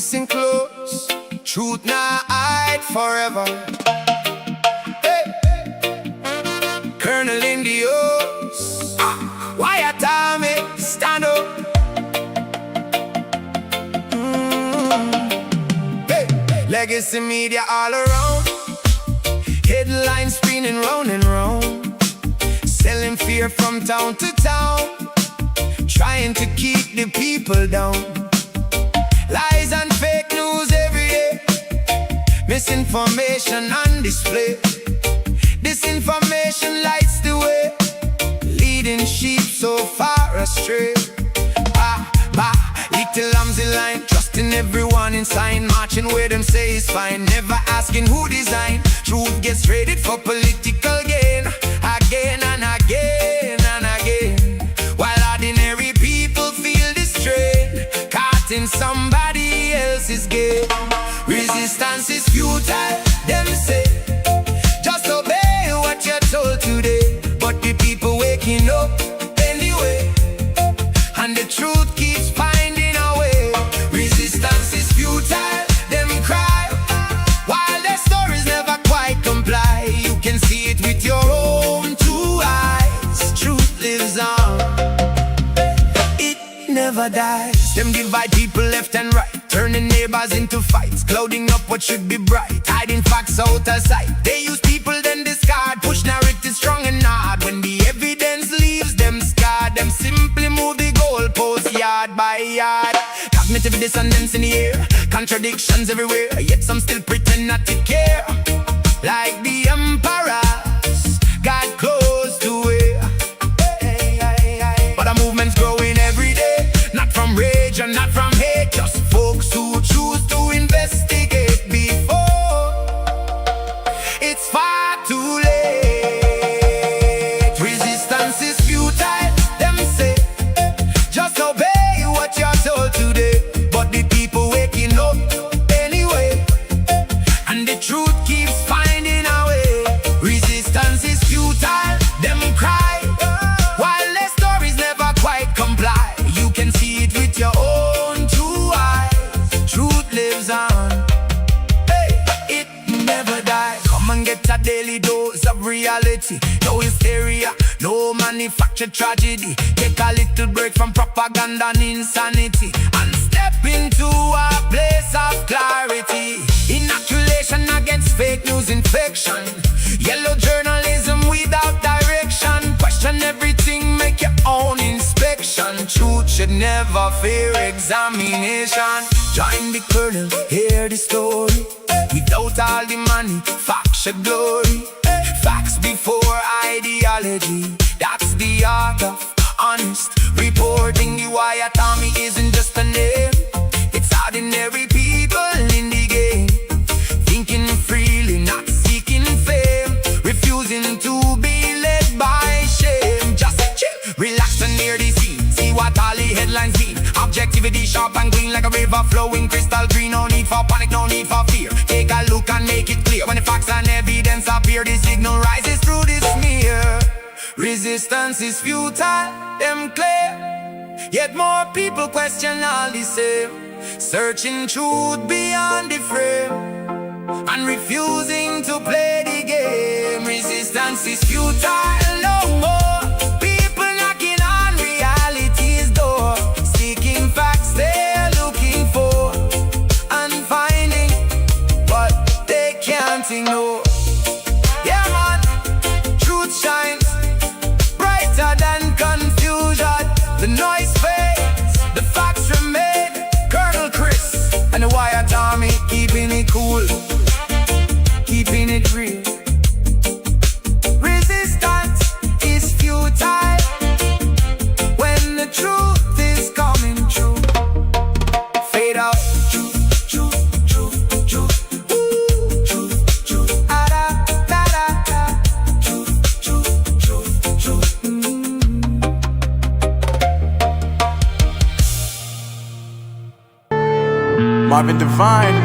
listen close, truth not hide forever. Hey. Colonel in the O's, Wyatt Army, stand up. Hey. Legacy media all around, headlines spinning round and round, selling fear from town to town, trying to keep the people down. Lies and fake news every day, misinformation on display. Disinformation lights the way, leading sheep so far astray. Little lambs in line, trusting everyone in sign, marching where them say is fine, never asking who designed. Truth gets traded for political gain, again and again and again, while ordinary people feel the strain, caught in somebody else's game. Resistance is futile, them say, just obey what you're told today. But the people waking up anyway, and the truth keeps finding a way. Resistance is futile, them cry, while their stories never quite comply. You can see it with your own two eyes. Truth lives on, it never dies. Them divide people left and right, turning neighbors into fights, clouding up what should be bright, hiding facts out of sight. They use people then discard, push narratives strong and hard. When the evidence leaves them scarred, them simply move the goalposts yard by yard. Cognitive dissonance in the air, contradictions everywhere, yet some still pretend not to care. Like the emperors got close to it. But a movement's growing every day, not from rage and not from hate, just folks who choose to investigate before it's far too late. Resistance is futile, them say, just obey what you're told today. But the people waking up anyway, and the truth keeps finding a way. Resistance is futile, them cry, while their stories never quite comply. You can see it with your own two eyes. Truth lives on, hey, it never dies. Come and get a daily dose of reality. No hysteria, no manufactured tragedy. Take a little break from propaganda and insanity, and step into a place of clarity. Inoculation against fake news infection, yellow journalism without direction. Question everything, make your own inspection. Truth should never fear examination. Join the colonel, hear the story. Without all the money, facts should glory. Facts before ideology, that's the art of honest reporting. The Wyatt Army isn't just a name, it's ordinary people in the game, thinking freely, not seeking fame, refusing to be led by shame. Just chill, relax and hear the scene, see what all the headlines mean. Objectivity sharp and clean like a river flowing crystal green. No need for panic, no need for fear. Take a look and make it clear. When the facts and evidence appear, the signal rises through the smear. Resistance is futile, them clear, yet more people question all the same, searching truth beyond the frame, and refusing to play the game. Resistance is futile, no more. People knocking on reality's door, seeking facts they're looking for, and finding what they can't ignore. Yeah man, truth shines brighter than confusion. The noise fades, the facts remain. Colonel Chris and the Wyatt Army, keeping it cool, keeping it real. Resistance is futile when the truth is coming true. Fade out. Truth, truth, truth, truth. Ooh, truth, truth. Ah, da, da, da, da. Truth, truth, truth, truth. Marvin Divine.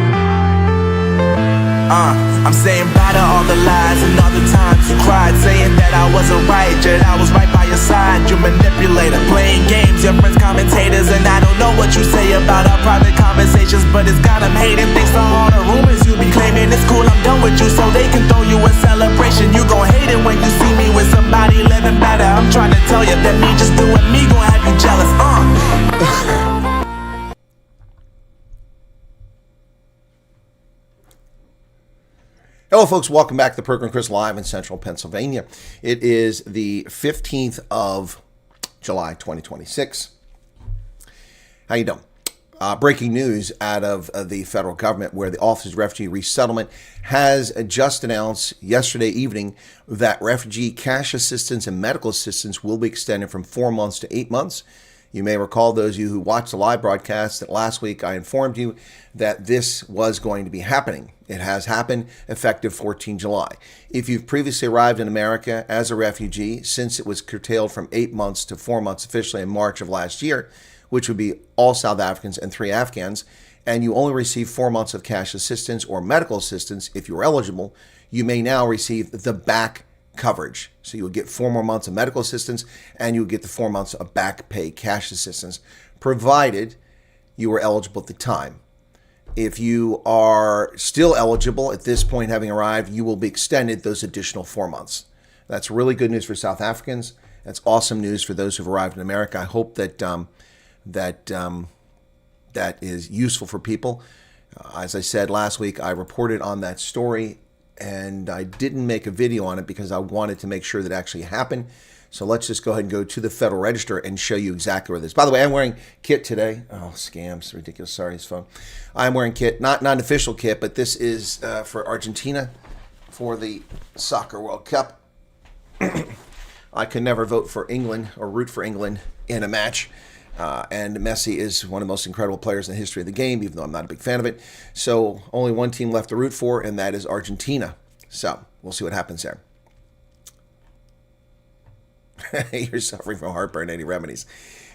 I'm saying bye to all the lies and all the times you cried, saying that I wasn't right, yet I was right by your side. You manipulator, playing games, your friends commentators, and I don't know what you say about our private conversations, but it's got them hating. Thanks to all the rumors you be claiming. It's cool, I'm done with you, so they can throw you a celebration. You gon' hate it when you see me with somebody living better. I'm trying to tell you that me just doing me gon' have you jealous. Hello folks, welcome back to the program. Chris live in central Pennsylvania. It is the 15th of July 2026. How you doing? Breaking news out of the federal government, where the Office of Refugee Resettlement has just announced yesterday evening that refugee cash assistance and medical assistance will be extended from 4 months to 8 months. You may recall, those of you who watched the live broadcast, that last week I informed you that this was going to be happening. It has happened, effective 14 July. If you've previously arrived in America as a refugee, since it was curtailed from 8 months to 4 months officially in March of last year, which would be all South Africans and 3 Afghans, and you only receive 4 months of cash assistance or medical assistance if you're eligible, you may now receive the back coverage. So you will get 4 more months of medical assistance and you will get the 4 months of back pay cash assistance, provided you were eligible at the time. If you are still eligible at this point, having arrived, you will be extended those additional 4 months. That's really good news for South Africans. That's awesome news for those who've arrived in America. I hope that that is useful for people. As I said last week, I reported on that story, and I didn't make a video on it because I wanted to make sure that it actually happened. So let's just go ahead and go to the Federal Register and show you exactly where this is. By the way, I'm wearing kit today. Oh, scams, ridiculous. Sorry, his phone. I'm wearing kit, not an official kit, but this is for Argentina for the Soccer World Cup. I could never vote for England or root for England in a match. And Messi is one of the most incredible players in the history of the game, even though I'm not a big fan of it. So only one team left to root for, and that is Argentina. So we'll see what happens there. You're suffering from heartburn. Any remedies?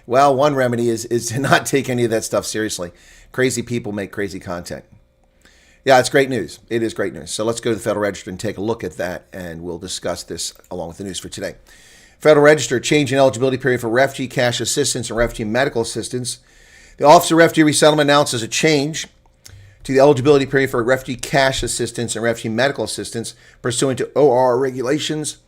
Well, one remedy is to not take any of that stuff seriously. Crazy people make crazy content. Yeah, it's great news. It is great news. So let's go to the Federal Register and take a look at that, and we'll discuss this along with the news for today. Federal Register, change in eligibility period for refugee cash assistance and refugee medical assistance. The Office of Refugee Resettlement announces a change to the eligibility period for refugee cash assistance and refugee medical assistance pursuant to ORR regulations.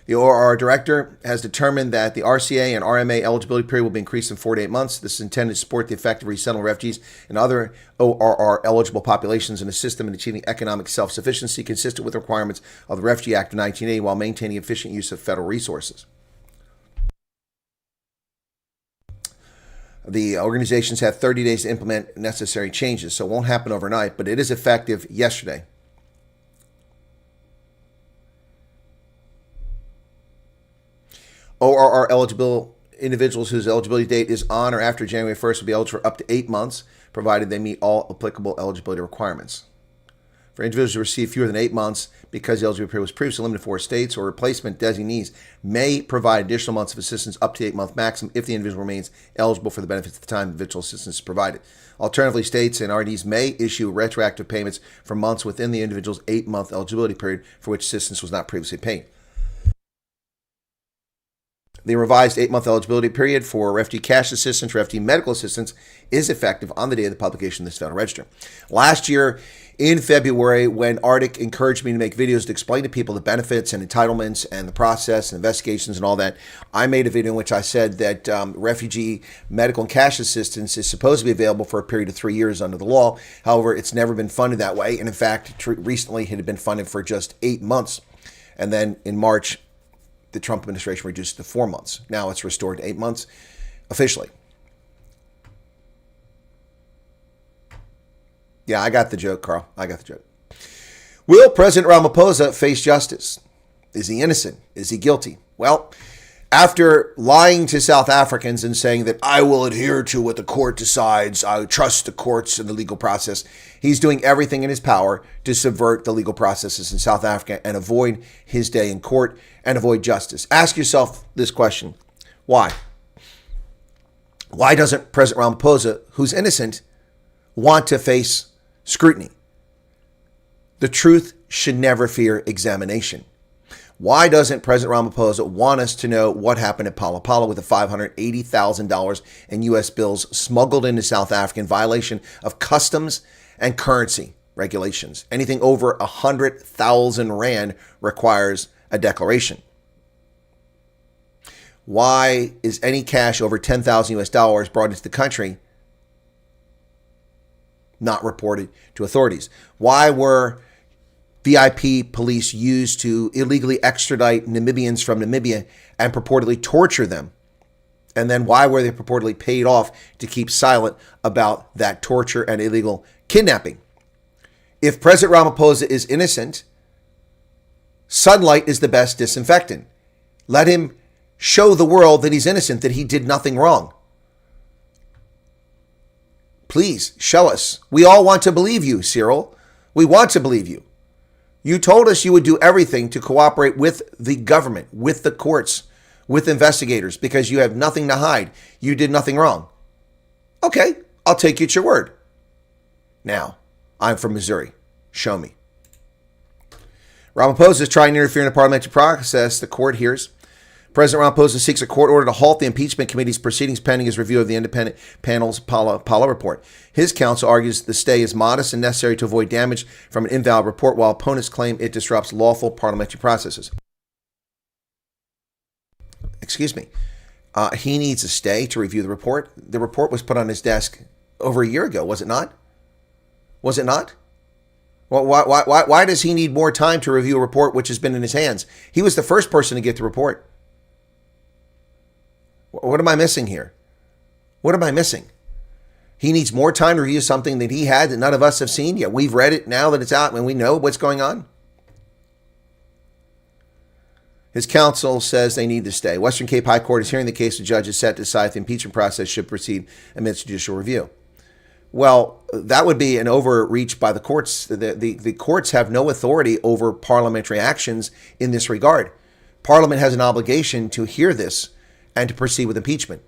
The ORR director has determined that the RCA and RMA eligibility period will be increased from 4 to 8 months. This is intended to support the effective resettlement of refugees and other ORR eligible populations and assist them in achieving economic self-sufficiency consistent with the requirements of the Refugee Act of 1980 while maintaining efficient use of federal resources. The organizations have 30 days to implement necessary changes, so it won't happen overnight, but it is effective yesterday. ORR eligible individuals whose eligibility date is on or after January 1st will be eligible for up to 8 months, provided they meet all applicable eligibility requirements. For individuals who receive fewer than 8 months, because the eligibility period was previously limited to 4 states, or replacement designees may provide additional months of assistance up to the 8-month maximum if the individual remains eligible for the benefits at the time individual assistance is provided. Alternatively, states and RDs may issue retroactive payments for months within the individual's 8-month eligibility period for which assistance was not previously paid. The revised 8-month eligibility period for refugee cash assistance, refugee medical assistance is effective on the day of the publication of this Federal Register. Last year, in February, when Arctic encouraged me to make videos to explain to people the benefits and entitlements and the process and investigations and all that, I made a video in which I said that refugee medical and cash assistance is supposed to be available for a period of 3 years under the law. However, it's never been funded that way. And in fact, recently it had been funded for just 8 months. And then in March, the Trump administration reduced it to 4 months. Now it's restored to 8 months officially. Yeah, I got the joke, Carl. I got the joke. Will President Ramaphosa face justice? Is he innocent? Is he guilty? Well, after lying to South Africans and saying that I will adhere to what the court decides, I trust the courts and the legal process, he's doing everything in his power to subvert the legal processes in South Africa and avoid his day in court and avoid justice. Ask yourself this question. Why? Why doesn't President Ramaphosa, who's innocent, want to face scrutiny? The truth should never fear examination. Why doesn't President Ramaphosa want us to know what happened at Phala Phala with the $580,000 in U.S. bills smuggled into South Africa in violation of customs and currency regulations? Anything over 100,000 Rand requires a declaration. Why is any cash over 10,000 US dollars brought into the country not reported to authorities? Why were VIP police used to illegally extradite Namibians from Namibia and purportedly torture them? And then why were they purportedly paid off to keep silent about that torture and illegal kidnapping? If President Ramaphosa is innocent, sunlight is the best disinfectant. Let him show the world that he's innocent, that he did nothing wrong. Please show us. We all want to believe you, Cyril. We want to believe you. You told us you would do everything to cooperate with the government, with the courts, with investigators, because you have nothing to hide. You did nothing wrong. Okay, I'll take you at your word. Now, I'm from Missouri. Show me. Ramaphosa is trying to interfere in the parliamentary process. The court hears. President Ramaphosa seeks a court order to halt the impeachment committee's proceedings pending his review of the independent panel's Phala report. His counsel argues the stay is modest and necessary to avoid damage from an invalid report, while opponents claim it disrupts lawful parliamentary processes. Excuse me. He needs a stay to review the report. The report was put on his desk over a year ago, was it not? Was it not? Well, why does he need more time to review a report which has been in his hands? He was the first person to get the report. What am I missing here? What am I missing? He needs more time to review something that he had that none of us have seen yet. We've read it now that it's out and we know what's going on. His counsel says they need to stay. Western Cape High Court is hearing the case. The judge is set to decide if the impeachment process should proceed amidst judicial review. Well, that would be an overreach by the courts. The courts have no authority over parliamentary actions in this regard. Parliament has an obligation to hear this and to proceed with impeachment.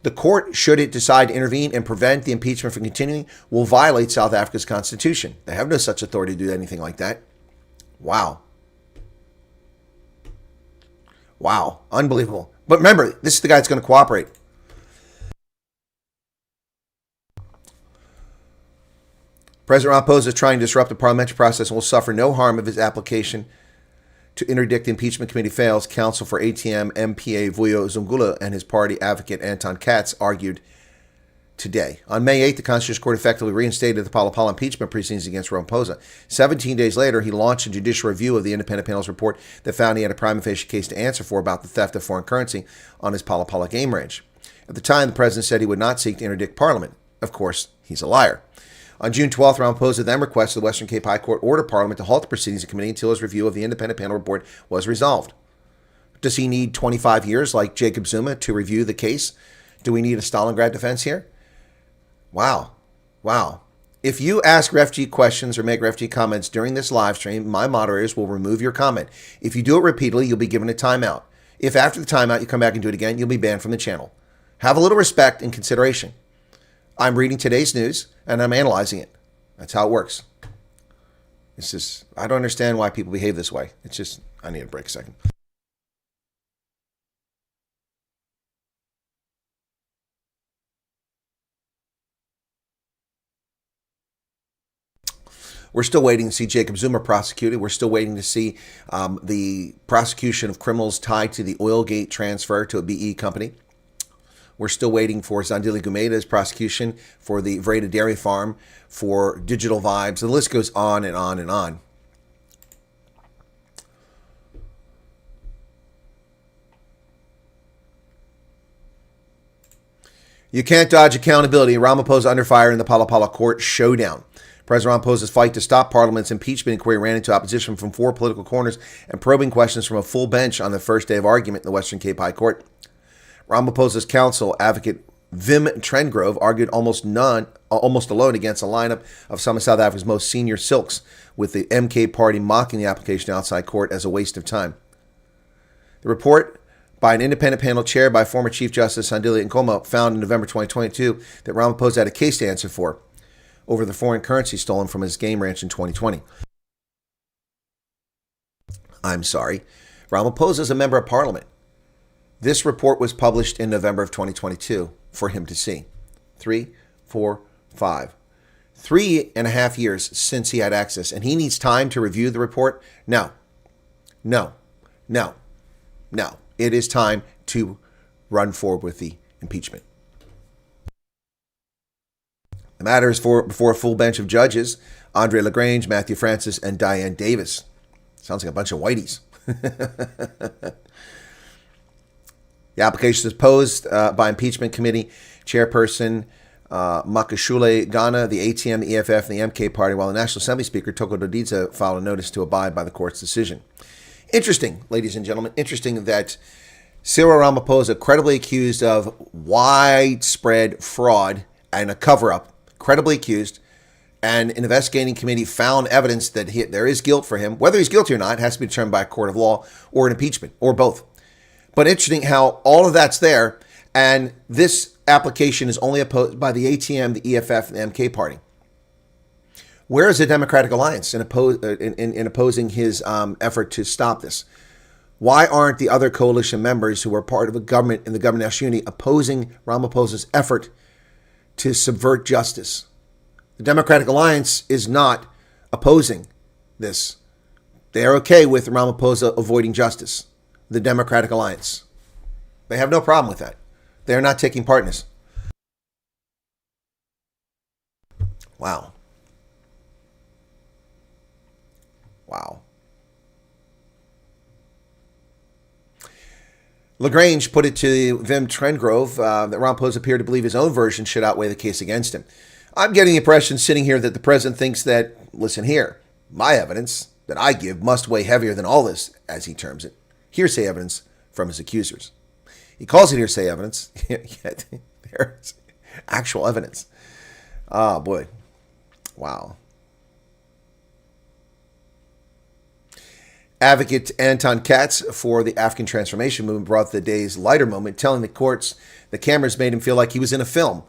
The court, should it decide to intervene and prevent the impeachment from continuing, will violate South Africa's constitution. They have no such authority to do anything like that. Wow. Wow. Unbelievable. But remember, this is the guy that's going to cooperate. President Ramaphosa is trying to disrupt the parliamentary process and will suffer no harm if his application to interdict the impeachment committee fails. Counsel for ATM MPA Vuyo Zungula and his party advocate Anton Katz argued today. On May 8th, the Constitutional Court effectively reinstated the Phala Phala impeachment proceedings against Ramaphosa. 17 days later, he launched a judicial review of the independent panel's report that found he had a prima facie case to answer for about the theft of foreign currency on his Phala Phala game range. At the time, the president said he would not seek to interdict Parliament. Of course, he's a liar. On June 12th, Ramaphosa then requested the Western Cape High Court order Parliament to halt the proceedings of committee until his review of the independent panel report was resolved. Does he need 25 years like Jacob Zuma to review the case? Do we need a Stalingrad defense here? Wow. Wow. If you ask refugee questions or make refugee comments during this live stream, my moderators will remove your comment. If you do it repeatedly, you'll be given a timeout. If after the timeout you come back and do it again, you'll be banned from the channel. Have a little respect and consideration. I'm reading today's news and I'm analyzing it. That's how it works. It's just, I don't understand why people behave this way. It's just, I need a break a second. We're still waiting to see Jacob Zuma prosecuted. We're still waiting to see the prosecution of criminals tied to the Oilgate transfer to a BE company. We're still waiting for Zandile Gumeda's prosecution for the Vreda Dairy Farm, for Digital Vibes. The list goes on and on and on. You can't dodge accountability. Ramaphosa under fire in the Phala Phala court showdown. President Ramaphosa's fight to stop Parliament's impeachment inquiry ran into opposition from four political corners and probing questions from a full bench on the first day of argument in the Western Cape High Court. Ramaphosa's counsel, advocate Vim Trendgrove, argued almost alone against a lineup of some of South Africa's most senior silks, with the MK party mocking the application outside court as a waste of time. The report by an independent panel chaired by former Chief Justice Sandile Nkoma found in November 2022 that Ramaphosa had a case to answer for over the foreign currency stolen from his game ranch in 2020. I'm sorry. Ramaphosa is a member of parliament. This report was published in November of 2022 for him to see. 3, 4, 5. 3.5 years since he had access, and he needs time to review the report? No. No. No. No. It is time to run forward with the impeachment. The matter is before a full bench of judges, Andre Lagrange, Matthew Francis, and Diane Davis. Sounds like a bunch of whiteys. The application is posed by impeachment committee chairperson Makashule Ghana, the ATM, the EFF, and the MK party, while the National Assembly Speaker Toko Dodiza filed a notice to abide by the court's decision. Interesting, ladies and gentlemen, interesting that Cyril Ramaphosa, credibly accused of widespread fraud and a cover-up, credibly accused, and an investigating committee found evidence that there is guilt for him. Whether he's guilty or not has to be determined by a court of law or an impeachment, or both. But interesting how all of that's there, and this application is only opposed by the ATM, the EFF, and the MK party. Where is the Democratic Alliance in opposing his effort to stop this? Why aren't the other coalition members who are part of a government in the government national unity opposing Ramaphosa's effort to subvert justice? The Democratic Alliance is not opposing this. They are okay with Ramaphosa avoiding justice. The Democratic Alliance. They have no problem with that. They are not taking part in this. Wow. Wow. Lagrange put it to Vim Trendgrove that Ramaphosa appeared to believe his own version should outweigh the case against him. I'm getting the impression sitting here that the president thinks that, listen here, my evidence that I give must weigh heavier than all this, as he terms it, hearsay evidence from his accusers. He calls it hearsay evidence, yet there's actual evidence. Oh, boy. Wow. Advocate Anton Katz for the African Transformation Movement brought the day's lighter moment, telling the courts the cameras made him feel like he was in a film.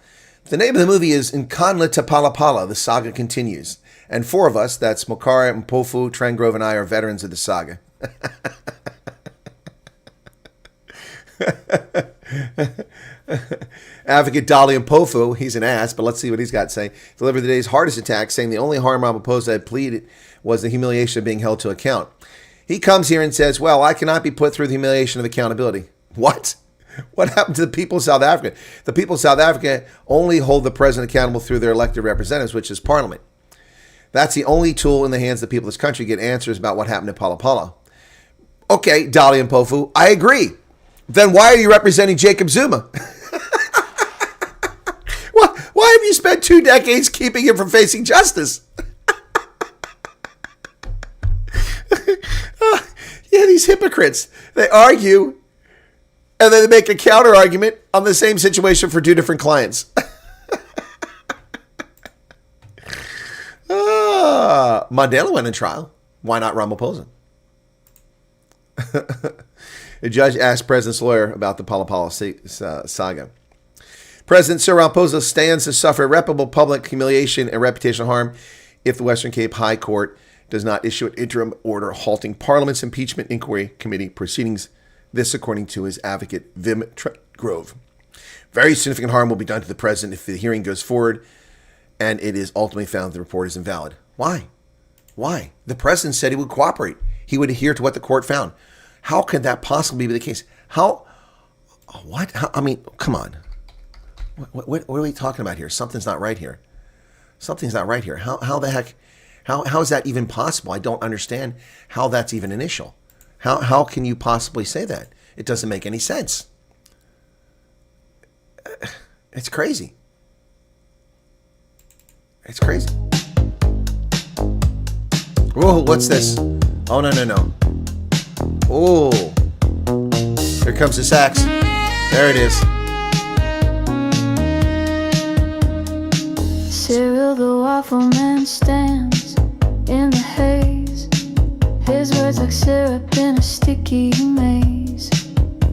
The name of the movie is Nkanla Phala Phala. The saga continues. And four of us, that's Mokara, Mpofu, Trendgrove, and I, are veterans of the saga. Advocate Dali Mpofu, he's an ass, but let's see what he's got to say, delivered the day's hardest attack, saying the only harm Ramaphosa had pleaded was the humiliation of being held to account. He comes here and says, well, I cannot be put through the humiliation of accountability. What? What happened to the people of South Africa? The people of South Africa only hold the president accountable through their elected representatives, which is parliament. That's the only tool in the hands of the people of this country to get answers about what happened to Phala Phala. Okay, Dali Mpofu, I agree. Then why are you representing Jacob Zuma? Why have you spent 2 decades keeping him from facing justice? Yeah, these hypocrites. They argue, and then they make a counter argument on the same situation for 2 different clients. Mandela went in trial. Why not Ramaphosa? The judge asked President's lawyer about the Phala Phala saga. President Cyril Ramaphosa stands to suffer irreparable public humiliation and reputational harm if the Western Cape High Court does not issue an interim order halting Parliament's impeachment inquiry committee proceedings. This, according to his advocate, Vim Trendgrove. Very significant harm will be done to the president if the hearing goes forward and it is ultimately found the report is invalid. Why? Why? The president said he would cooperate. He would adhere to what the court found. How could that possibly be the case? How? What? How, I mean, come on. What are we talking about here? Something's not right here. Something's not right here. How the heck? How is that even possible? I don't understand how that's even an issue. How can you possibly say that? It doesn't make any sense. It's crazy. It's crazy. Whoa, what's this? Oh, no. Oh, here comes the sax. There it is. Cyril the waffle man stands in the haze. His words like syrup in a sticky maze.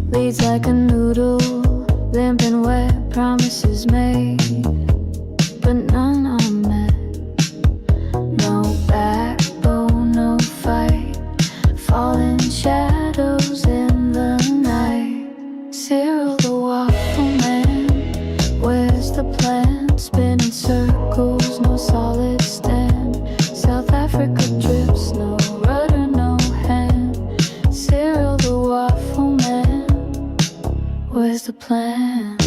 Leads like a noodle, limp and wet, promises made, but none are met. No backbone, no fight, fallen shadows the plan?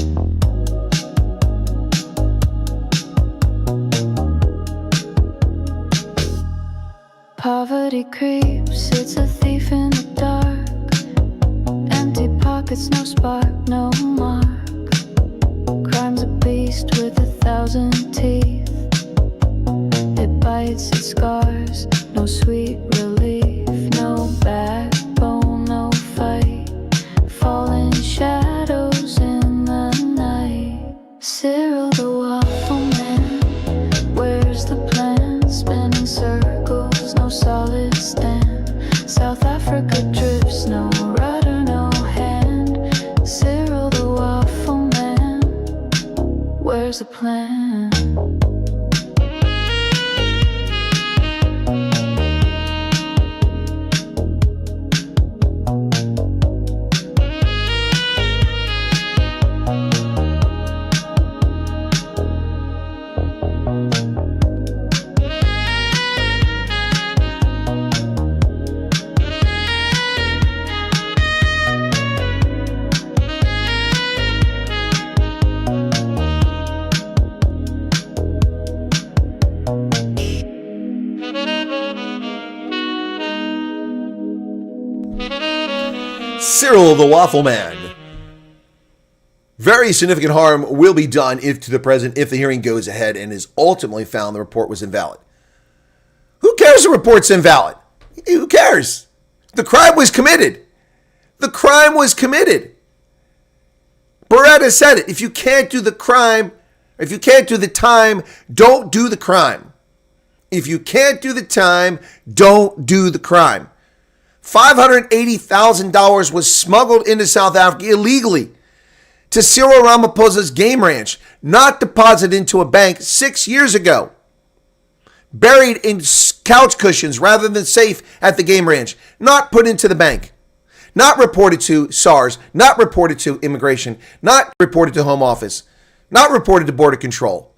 Poverty creeps, it's a thief in the dark. Empty pockets, no spark, no mark. Crime's a beast with 1,000 teeth. It bites, it scars, no sweet relief. No backbone, no fight. Falling shadows in the night. Cyril the waffle man, where's the plan? Spinning circles, no solid stand. South Africa drifts, no rudder, no hand. Cyril the waffle man, where's the plan? Cyril the Waffle Man. Very significant harm will be done to the president if the hearing goes ahead and is ultimately found the report was invalid. Who cares the report's invalid? Who cares? The crime was committed. The crime was committed. Beretta said it. If you can't do the crime, if you can't do the time, don't do the crime. If you can't do the time, don't do the crime. $580,000 was smuggled into South Africa illegally to Cyril Ramaphosa's game ranch, not deposited into a bank 6 years ago. Buried in couch cushions rather than safe at the game ranch, not put into the bank. Not reported to SARS, not reported to immigration, not reported to Home Office, not reported to Border Control.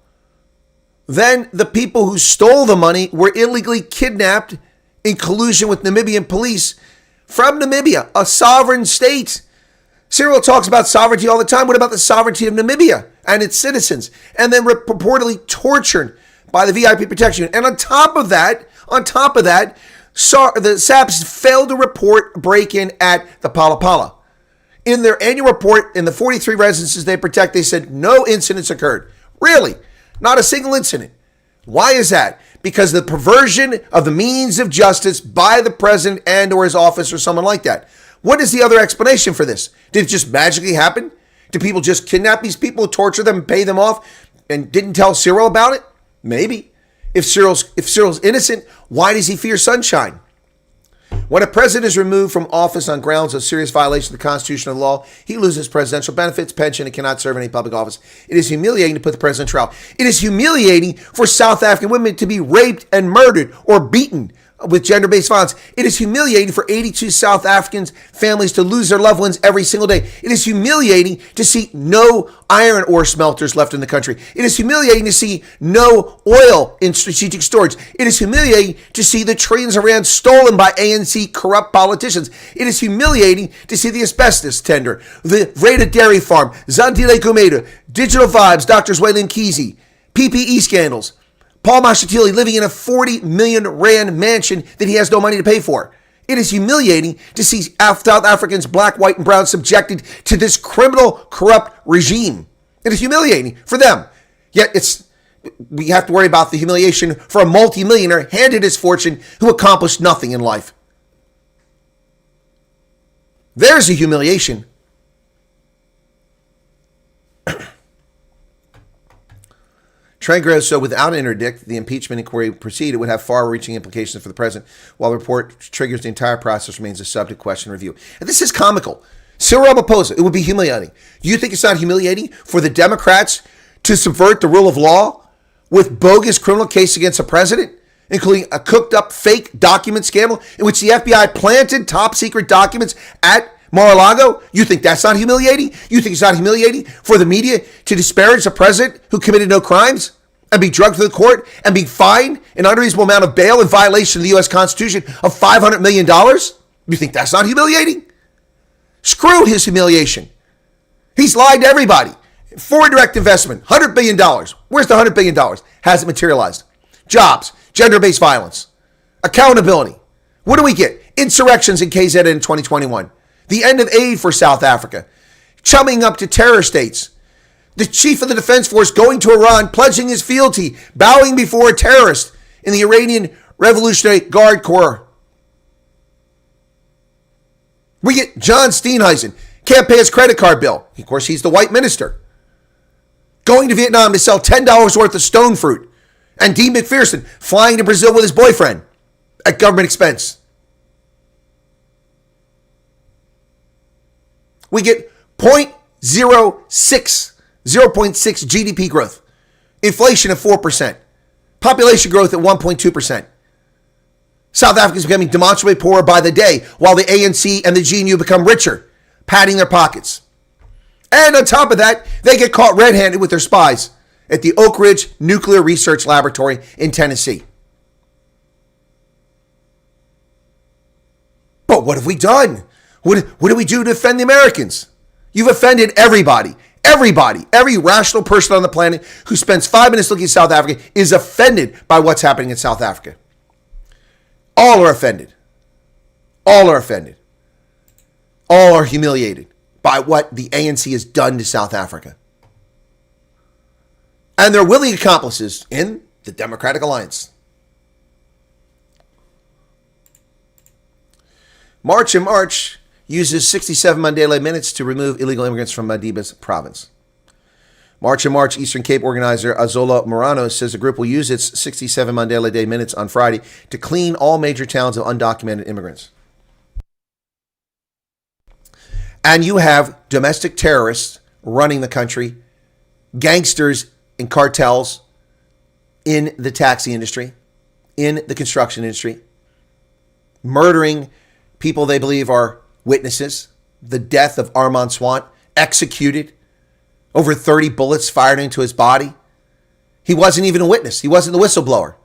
Then the people who stole the money were illegally kidnapped in collusion with Namibian police from Namibia, a sovereign state. Cyril talks about sovereignty all the time. What about the sovereignty of Namibia and its citizens? And then purportedly tortured by the VIP protection. And on top of that, the SAPs failed to report break-in at the Phala Phala. In their annual report, in the 43 residences they protect, they said no incidents occurred. Really? Not a single incident. Why is that? Because of the perversion of the means of justice by the president and or his office or someone like that. What is the other explanation for this? Did it just magically happen? Did people just kidnap these people, torture them, and pay them off, and didn't tell Cyril about it? Maybe. If Cyril's innocent, why does he fear sunshine? When a president is removed from office on grounds of serious violation of the Constitution and law, he loses presidential benefits, pension, and cannot serve in any public office. It is humiliating to put the president on trial. It is humiliating for South African women to be raped and murdered or beaten with gender-based violence. It is humiliating for 82 South African families to lose their loved ones every single day. It is humiliating to see no iron ore smelters left in the country. It is humiliating to see no oil in strategic storage. It is humiliating to see the trillions of rand stolen by ANC corrupt politicians. It is humiliating to see the asbestos tender, the Vreda dairy farm, Zandile Gumeda, Digital Vibes, Dr. Zwelin Kesey, PPE scandals, Paul Mashatile living in a 40 million rand mansion that he has no money to pay for. It is humiliating to see South Africans, black, white, and brown, subjected to this criminal, corrupt regime. It is humiliating for them. Yet we have to worry about the humiliation for a multimillionaire handed his fortune who accomplished nothing in life. There's a humiliation. Trent so without interdict, the impeachment inquiry proceeded would have far-reaching implications for the president, while the report triggers the entire process remains a subject question review. And this is comical. Cyril Ramaphosa, it would be humiliating. You think it's not humiliating for the Democrats to subvert the rule of law with bogus criminal case against a president, including a cooked-up fake document scandal in which the FBI planted top-secret documents at Mar-a-Lago? You think that's not humiliating? You think it's not humiliating for the media to disparage a president who committed no crimes and be drugged to the court and be fined an unreasonable amount of bail in violation of the U.S. Constitution of $500 million? You think that's not humiliating? Screw his humiliation. He's lied to everybody. Foreign direct investment, $100 billion. Where's the $100 billion? Hasn't materialized. Jobs, gender-based violence, accountability. What do we get? Insurrections in KZN in 2021. The end of aid for South Africa. Chumming up to terror states. The chief of the defense force going to Iran, pledging his fealty, bowing before a terrorist in the Iranian Revolutionary Guard Corps. We get John Steenhuisen, can't pay his credit card bill. Of course, he's the white minister. Going to Vietnam to sell $10 worth of stone fruit. And Dean McPherson flying to Brazil with his boyfriend at government expense. We get 0.06 GDP growth. Inflation of 4%. Population growth at 1.2%. South Africa is becoming demonstrably poorer by the day, while the ANC and the GNU become richer, padding their pockets. And on top of that, they get caught red-handed with their spies at the Oak Ridge Nuclear Research Laboratory in Tennessee. But what have we done? What do we do to defend the Americans? You've offended everybody. Everybody, every rational person on the planet who spends 5 minutes looking at South Africa is offended by what's happening in South Africa. All are offended. All are offended. All are humiliated by what the ANC has done to South Africa. And they're willing accomplices in the Democratic Alliance. March in March uses 67 Mandela minutes to remove illegal immigrants from Madiba's province. March in March, Eastern Cape organizer Azola Morano says the group will use its 67 Mandela Day minutes on Friday to clean all major towns of undocumented immigrants. And you have domestic terrorists running the country, gangsters and cartels in the taxi industry, in the construction industry, murdering people they believe are witnesses. The death of Armand Swant, executed, over 30 bullets fired into his body. He wasn't even a witness. He wasn't the whistleblower.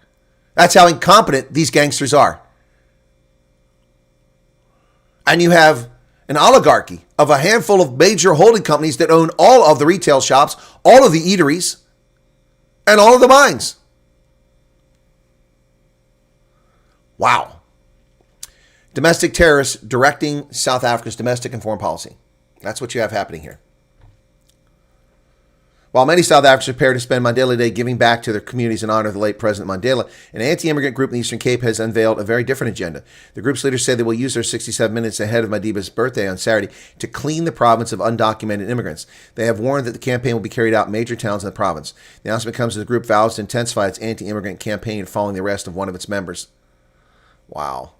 That's how incompetent these gangsters are. And you have an oligarchy of a handful of major holding companies that own all of the retail shops, all of the eateries, and all of the mines. Wow. Domestic terrorists directing South Africa's domestic and foreign policy. That's what you have happening here. While many South Africans prepare to spend Mandela Day giving back to their communities in honor of the late President Mandela, an anti-immigrant group in the Eastern Cape has unveiled a very different agenda. The group's leaders say they will use their 67 minutes ahead of Madiba's birthday on Saturday to clean the province of undocumented immigrants. They have warned that the campaign will be carried out in major towns in the province. The announcement comes as the group vows to intensify its anti-immigrant campaign following the arrest of one of its members. Wow.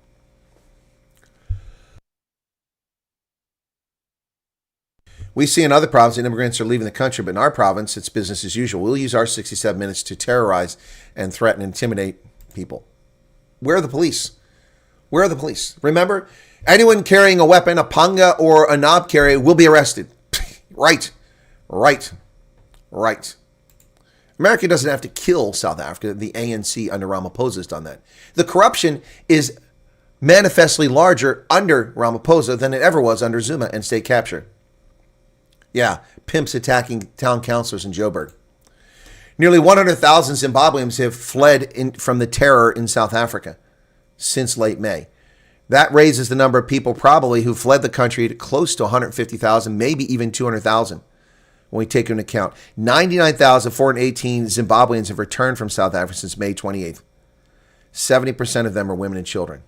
We see in other provinces immigrants are leaving the country, but in our province, it's business as usual. We'll use our 67 minutes to terrorize and threaten and intimidate people. Where are the police? Where are the police? Remember, anyone carrying a weapon, a panga or a knob carrier will be arrested. Right. America doesn't have to kill South Africa. The ANC under Ramaphosa has done that. The corruption is manifestly larger under Ramaphosa than it ever was under Zuma and state capture. Yeah, pimps attacking town councilors in Joburg. Nearly 100,000 Zimbabweans have fled from the terror in South Africa since late May. That raises the number of people probably who fled the country to close to 150,000, maybe even 200,000 when we take into account. 99,418 Zimbabweans have returned from South Africa since May 28th. 70% of them are women and children.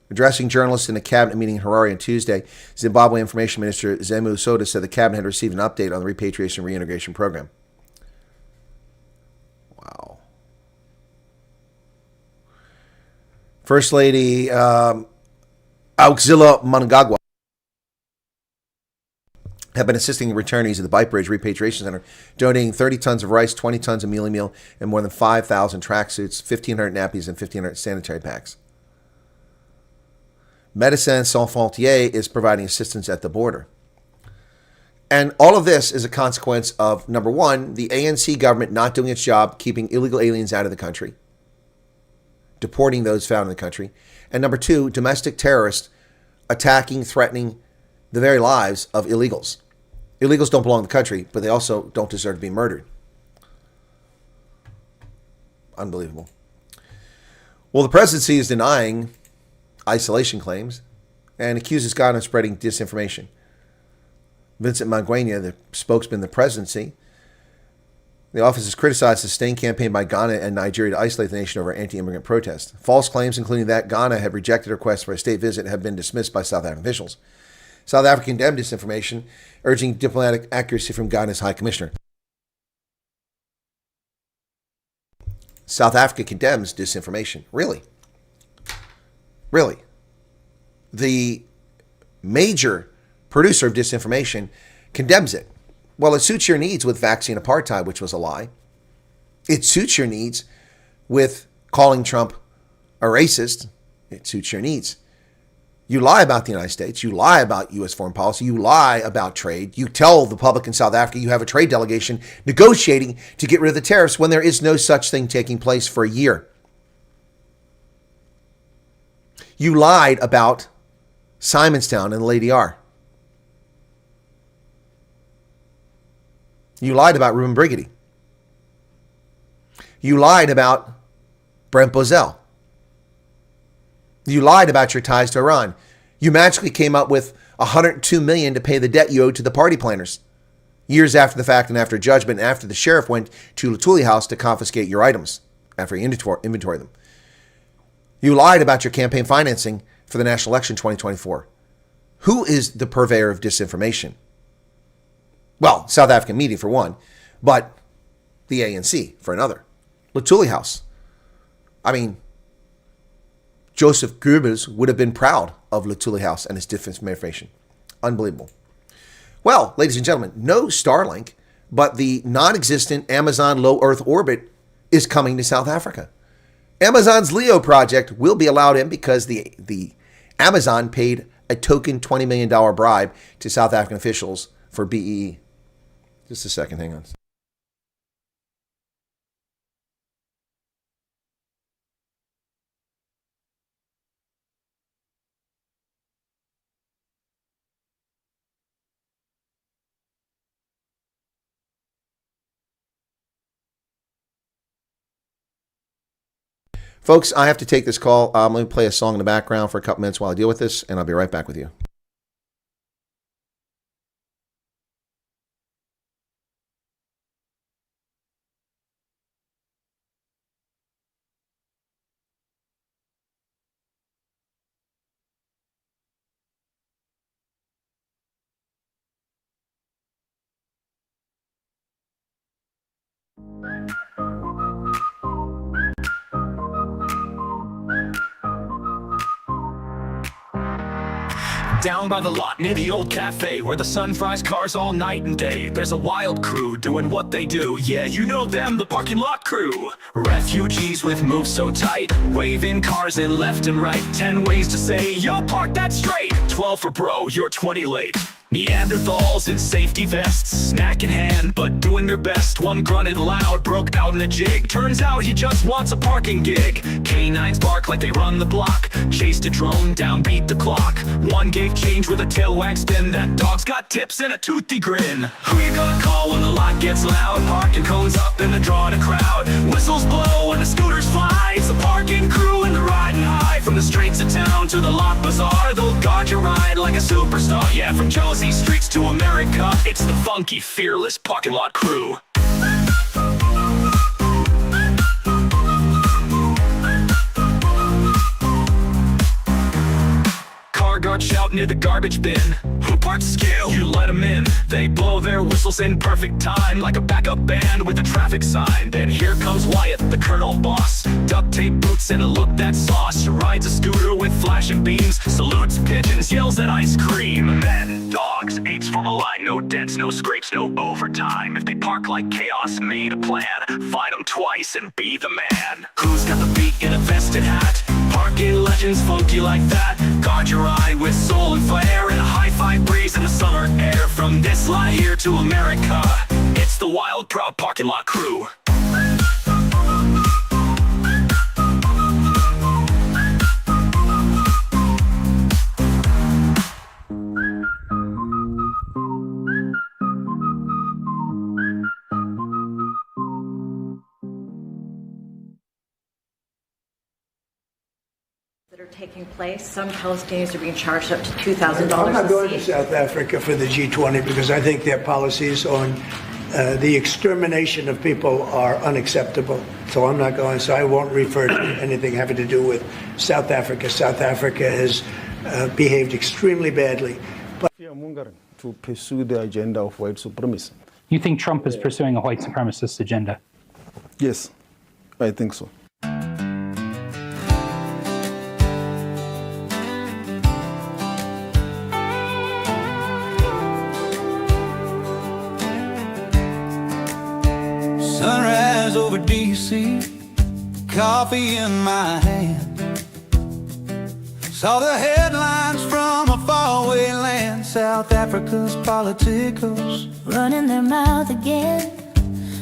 Addressing journalists in a cabinet meeting in Harare on Tuesday, Zimbabwe Information Minister Zemu Soda said the cabinet had received an update on the repatriation and reintegration program. Wow. First Lady Auxilla Mnangagwa have been assisting returnees at the Bike Bridge Repatriation Center, donating 30 tons of rice, 20 tons of meal, and more than 5,000 tracksuits, 1,500 nappies, and 1,500 sanitary packs. Médecins Sans Frontières is providing assistance at the border. And all of this is a consequence of, number one, the ANC government not doing its job, keeping illegal aliens out of the country, deporting those found in the country. And number two, domestic terrorists attacking, threatening, the very lives of illegals. Illegals don't belong in the country, but they also don't deserve to be murdered. Unbelievable. Well, the presidency is denying isolation claims and accuses Ghana of spreading disinformation. Vincent Mangwenya, the spokesman of the presidency, the office has criticized the sting campaign by Ghana and Nigeria to isolate the nation over anti-immigrant protests. False claims, including that Ghana had rejected requests for a state visit, have been dismissed by South African officials. South Africa condemned disinformation, urging diplomatic accuracy from Ghana's High Commissioner. South Africa condemns disinformation. Really? Really? The major producer of disinformation condemns it. Well, it suits your needs with vaccine apartheid, which was a lie. It suits your needs with calling Trump a racist. It suits your needs. You lie about the United States. You lie about U.S. foreign policy. You lie about trade. You tell the public in South Africa you have a trade delegation negotiating to get rid of the tariffs when there is no such thing taking place for a year. You lied about Simonstown and Lady R. You lied about Ruben Briggity. You lied about Brent Bozell. You lied about your ties to Iran. You magically came up with $102 million to pay the debt you owed to the party planners. Years after the fact and after judgment, and after the sheriff went to Lutuli House to confiscate your items after he inventory them. You lied about your campaign financing for the national election 2024. Who is the purveyor of disinformation? Well, South African media for one, but the ANC for another. Lutuli House. I mean, Joseph Goebbels would have been proud of Lutuli House and his disinformation. Unbelievable. Well, ladies and gentlemen, no Starlink, but the non-existent Amazon low Earth orbit is coming to South Africa. Amazon's LEO project will be allowed in because the Amazon paid a token $20 million bribe to South African officials for BEE. Just a second, hang on. Folks, I have to take this call. Let me play a song in the background for a couple minutes while I deal with this, and I'll be right back with you. Down by the lot near the old cafe where the sun fries cars all night and day, there's a wild crew doing what they do. Yeah, you know them, the parking lot crew. Refugees with moves so tight, waving cars in left and right. 10 ways to say, yo, park that straight. 12 for bro, you're 20 late. Neanderthals in safety vests, snack in hand, but doing their best. One grunted loud, broke out in a jig. Turns out he just wants a parking gig. Canines bark like they run the block. Chased a drone down, beat the clock. One gave change with a tail wag spin. That dog's got tips and a toothy grin. Who you gonna call when the lot gets loud? Parking cones up and they're drawing a crowd. Whistles blow and the scooters fly. It's the parking crew and the riding high. From the streets of town to the lot bazaar, they'll guard your ride like a superstar. Yeah, from Josie streets to America, it's the funky, fearless parking lot crew. Car guard shout near the garbage bin. Who parks scale? You let them in. They blow their whistles in perfect time, like a backup band with a traffic sign. Then here comes Wyatt, the colonel boss. Duct tape boots and a look that's sauce. Rides a scooter with flashing beams. Salutes pigeons, yells at ice cream. Men, dogs, apes from a line. No dents, no scrapes, no overtime. If they park like chaos, made a plan. Find them twice and be the man. Who's got the beat in a vested hat? Parking legends funky like that. Guard your eye with soul and flair, and a hi-fi breeze in the summer air. From this lie here to America, it's the wild, proud parking lot crew. taking place. Some Palestinians are being charged up to $2,000 I'm not going to a seat. South Africa for the G20 because I think their policies on the extermination of people are unacceptable. So I'm not going. So I won't refer to anything having to do with South Africa. South Africa has behaved extremely badly. But to pursue the agenda of white supremacy. You think Trump is pursuing a white supremacist agenda? Yes, I think so. Sunrise over DC, coffee in my hand. Saw the headlines from a faraway land, South Africa's politicos running their mouth again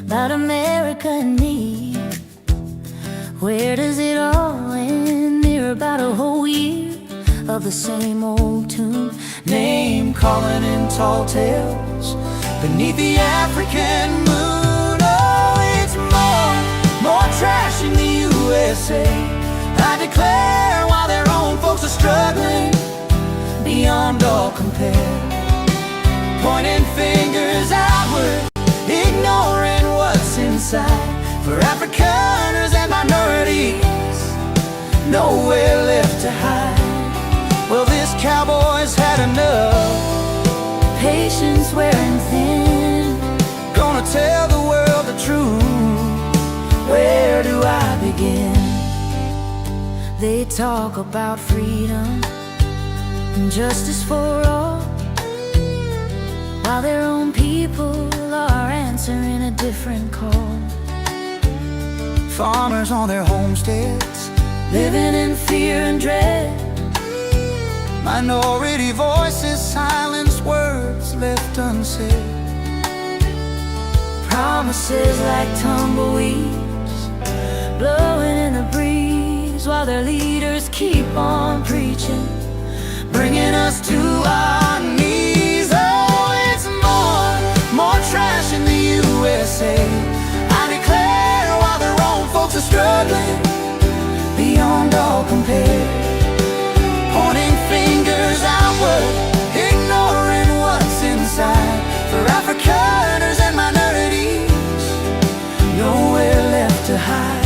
about America and me. Where does it all end? They're about a whole year of the same old tune, name calling in tall tales beneath the African moon. Oh, it's more trash in the USA. I declare, while their own folks are struggling beyond all compare, pointing fingers outward, ignoring what's inside. For Afrikaners and minorities, nowhere left to hide. Well, this cowboy's had enough, patience wearing thin. Gonna tell the world the truth. Where do I begin? They talk about freedom and justice for all, while their own people are answering a different call. Farmers on their homesteads, living in fear and dread. Minority voices silence words left unsaid. Promises like tumbleweeds blowing in the breeze, while their leaders keep on preaching, bringing us to our knees. Oh, it's more trash in the USA. I declare, while their own folks are struggling beyond all compare, pointing fingers outward, ignoring what's inside. For Afrikaners and minorities, nowhere left to hide.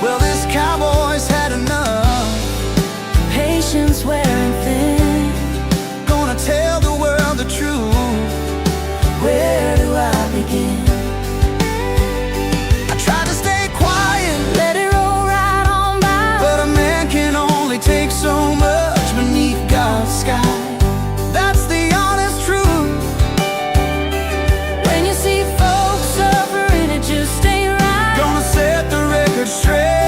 Well, this cowboy's had enough, patience wearing thin. Gonna tell the world the truth. Where do I begin? I tried to stay quiet, let it roll right on by, but a man can only take so much beneath God's sky. That's the honest truth. When you see folks suffering, it just ain't right. Gonna set the record straight.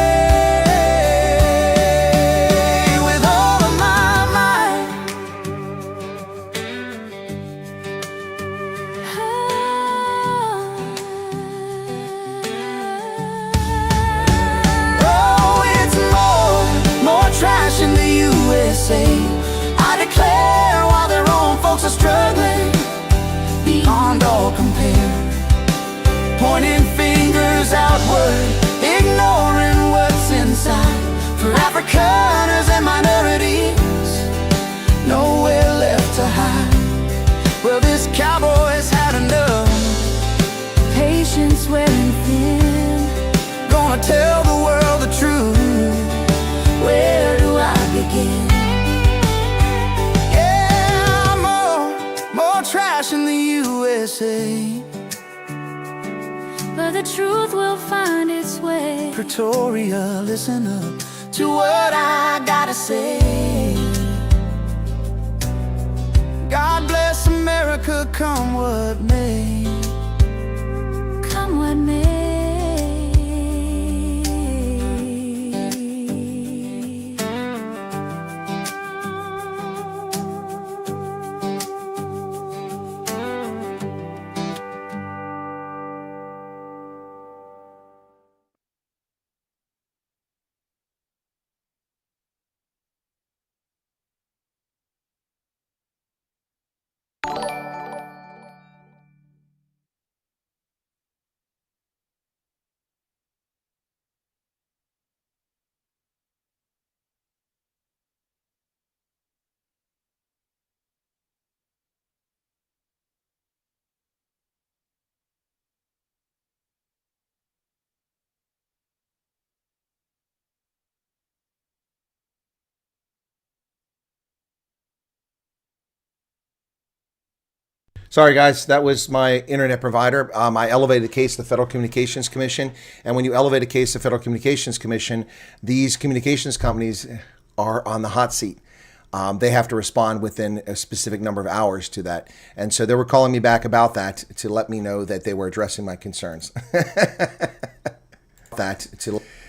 In the USA, I declare, while their own folks are struggling beyond all compare, pointing fingers outward, ignoring what's inside. For Afrikaners and minorities, nowhere left to hide. Well, this cowboy's had enough, patience wearing thin. Gonna tell the world the truth. Where do I begin? Yeah, more trash in the USA, but the truth will find its way. Pretoria, listen up to what I gotta say. God bless America, come what may. Come what may. Sorry, guys, that was my internet provider. I elevated the case to the Federal Communications Commission. And when you elevate a case to the Federal Communications Commission, these communications companies are on the hot seat. They have to respond within a specific number of hours to that. And so they were calling me back about that to let me know that they were addressing my concerns.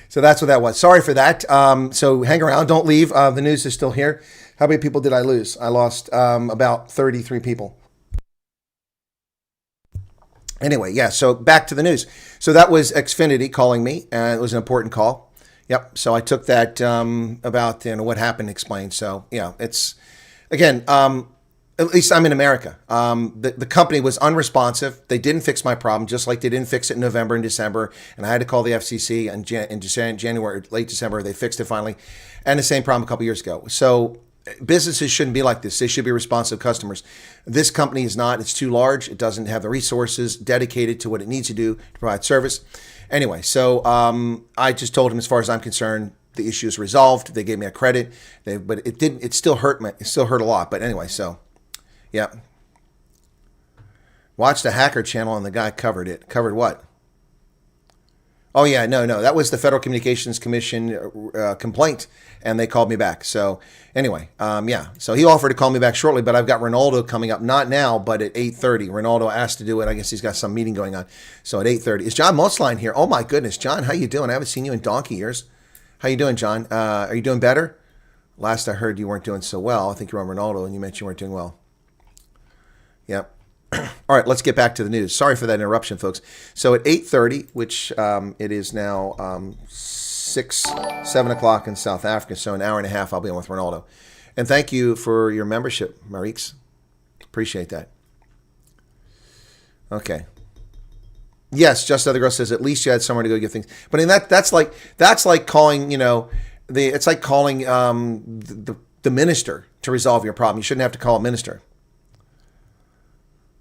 So that's what that was. Sorry for that. So hang around. Don't leave. The news is still here. How many people did I lose? I lost about 33 people. Anyway, yeah, so back to the news. So that was Xfinity calling me, and it was an important call. Yep, so I took that about what happened explained. So, yeah, it's, again, at least I'm in America. The company was unresponsive. They didn't fix my problem, just like they didn't fix it in November and December. And I had to call the FCC in January, late December. They fixed it finally. And the same problem a couple years ago. So businesses shouldn't be like this. They should be responsive customers. This company is not. It's too large. It doesn't have the resources dedicated to what it needs to do to provide service. Anyway, so I just told him, as far as I'm concerned, the issue is resolved. They gave me a credit, but it didn't. It still hurt me. It still hurt a lot. But anyway, so yeah. Watched the hacker channel and the guy covered it. Covered what? Oh, yeah, no. That was the Federal Communications Commission complaint, and they called me back. So anyway, yeah. So he offered to call me back shortly, but I've got Ronaldo coming up, not now, but at 8:30. Ronaldo asked to do it. I guess he's got some meeting going on. So at 8:30. Is John Mosline here? Oh, my goodness. John, how you doing? I haven't seen you in donkey years. How you doing, John? Are you doing better? Last I heard, you weren't doing so well. I think you're on Ronaldo, and you mentioned you weren't doing well. Yep. All right, let's get back to the news. Sorry for that interruption, folks. So at 8:30, which it is now 7 o'clock in South Africa, so an hour and a half I'll be on with Ronaldo. And thank you for your membership, Mariks. Appreciate that. Okay. Yes, Just Other Girl says at least you had somewhere to go get things. But in that's like calling, it's like calling the minister to resolve your problem. You shouldn't have to call a minister.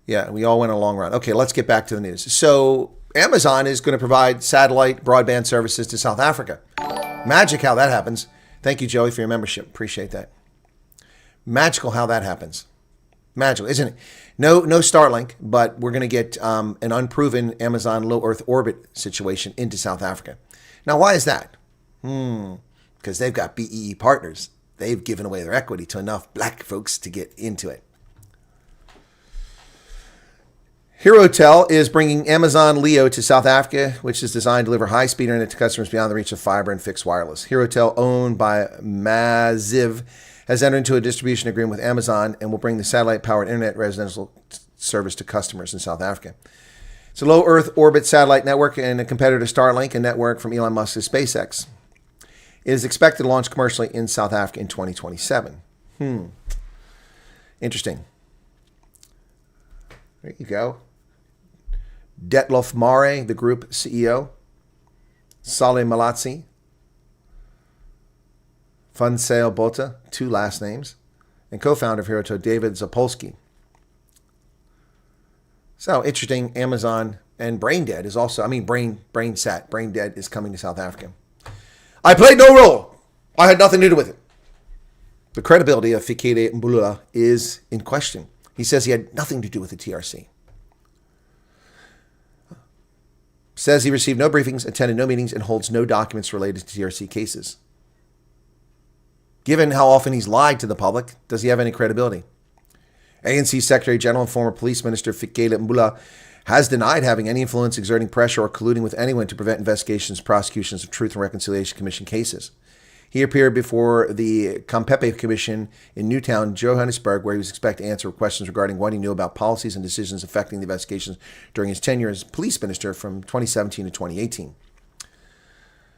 Yeah, we all went a long run. Okay, let's get back to the news. So Amazon is going to provide satellite broadband services to South Africa. Magic how that happens. Thank you, Joey, for your membership. Appreciate that. Magical how that happens. Magical, isn't it? No Starlink, but we're going to get an unproven Amazon low Earth orbit situation into South Africa. Now, why is that? Because they've got BEE partners. They've given away their equity to enough black folks to get into it. HeroTel is bringing Amazon Leo to South Africa, which is designed to deliver high-speed internet to customers beyond the reach of fiber and fixed wireless. HeroTel, owned by Maziv, has entered into a distribution agreement with Amazon and will bring the satellite-powered internet residential service to customers in South Africa. It's a low Earth orbit satellite network and a competitor to Starlink, a network from Elon Musk's SpaceX. It is expected to launch commercially in South Africa in 2027. Interesting. There you go. Detlof Mare, the group CEO, Saleh Malatsi, Funsale Bota, 2 last names, and co-founder of HeroTel, David Zapolsky. So interesting, Amazon and Braindead is also, Braindead is coming to South Africa. I played no role. I had nothing to do with it. The credibility of Fikile Mbulula is in question. He says he had nothing to do with the TRC. Says he received no briefings, attended no meetings, and holds no documents related to TRC cases. Given how often he's lied to the public, does he have any credibility? ANC Secretary General and former Police Minister Fikile Mbulula has denied having any influence, exerting pressure, or colluding with anyone to prevent investigations, prosecutions of Truth and Reconciliation Commission cases. He appeared before the Kampepe Commission in Newtown, Johannesburg, where he was expected to answer questions regarding what he knew about policies and decisions affecting the investigations during his tenure as police minister from 2017 to 2018.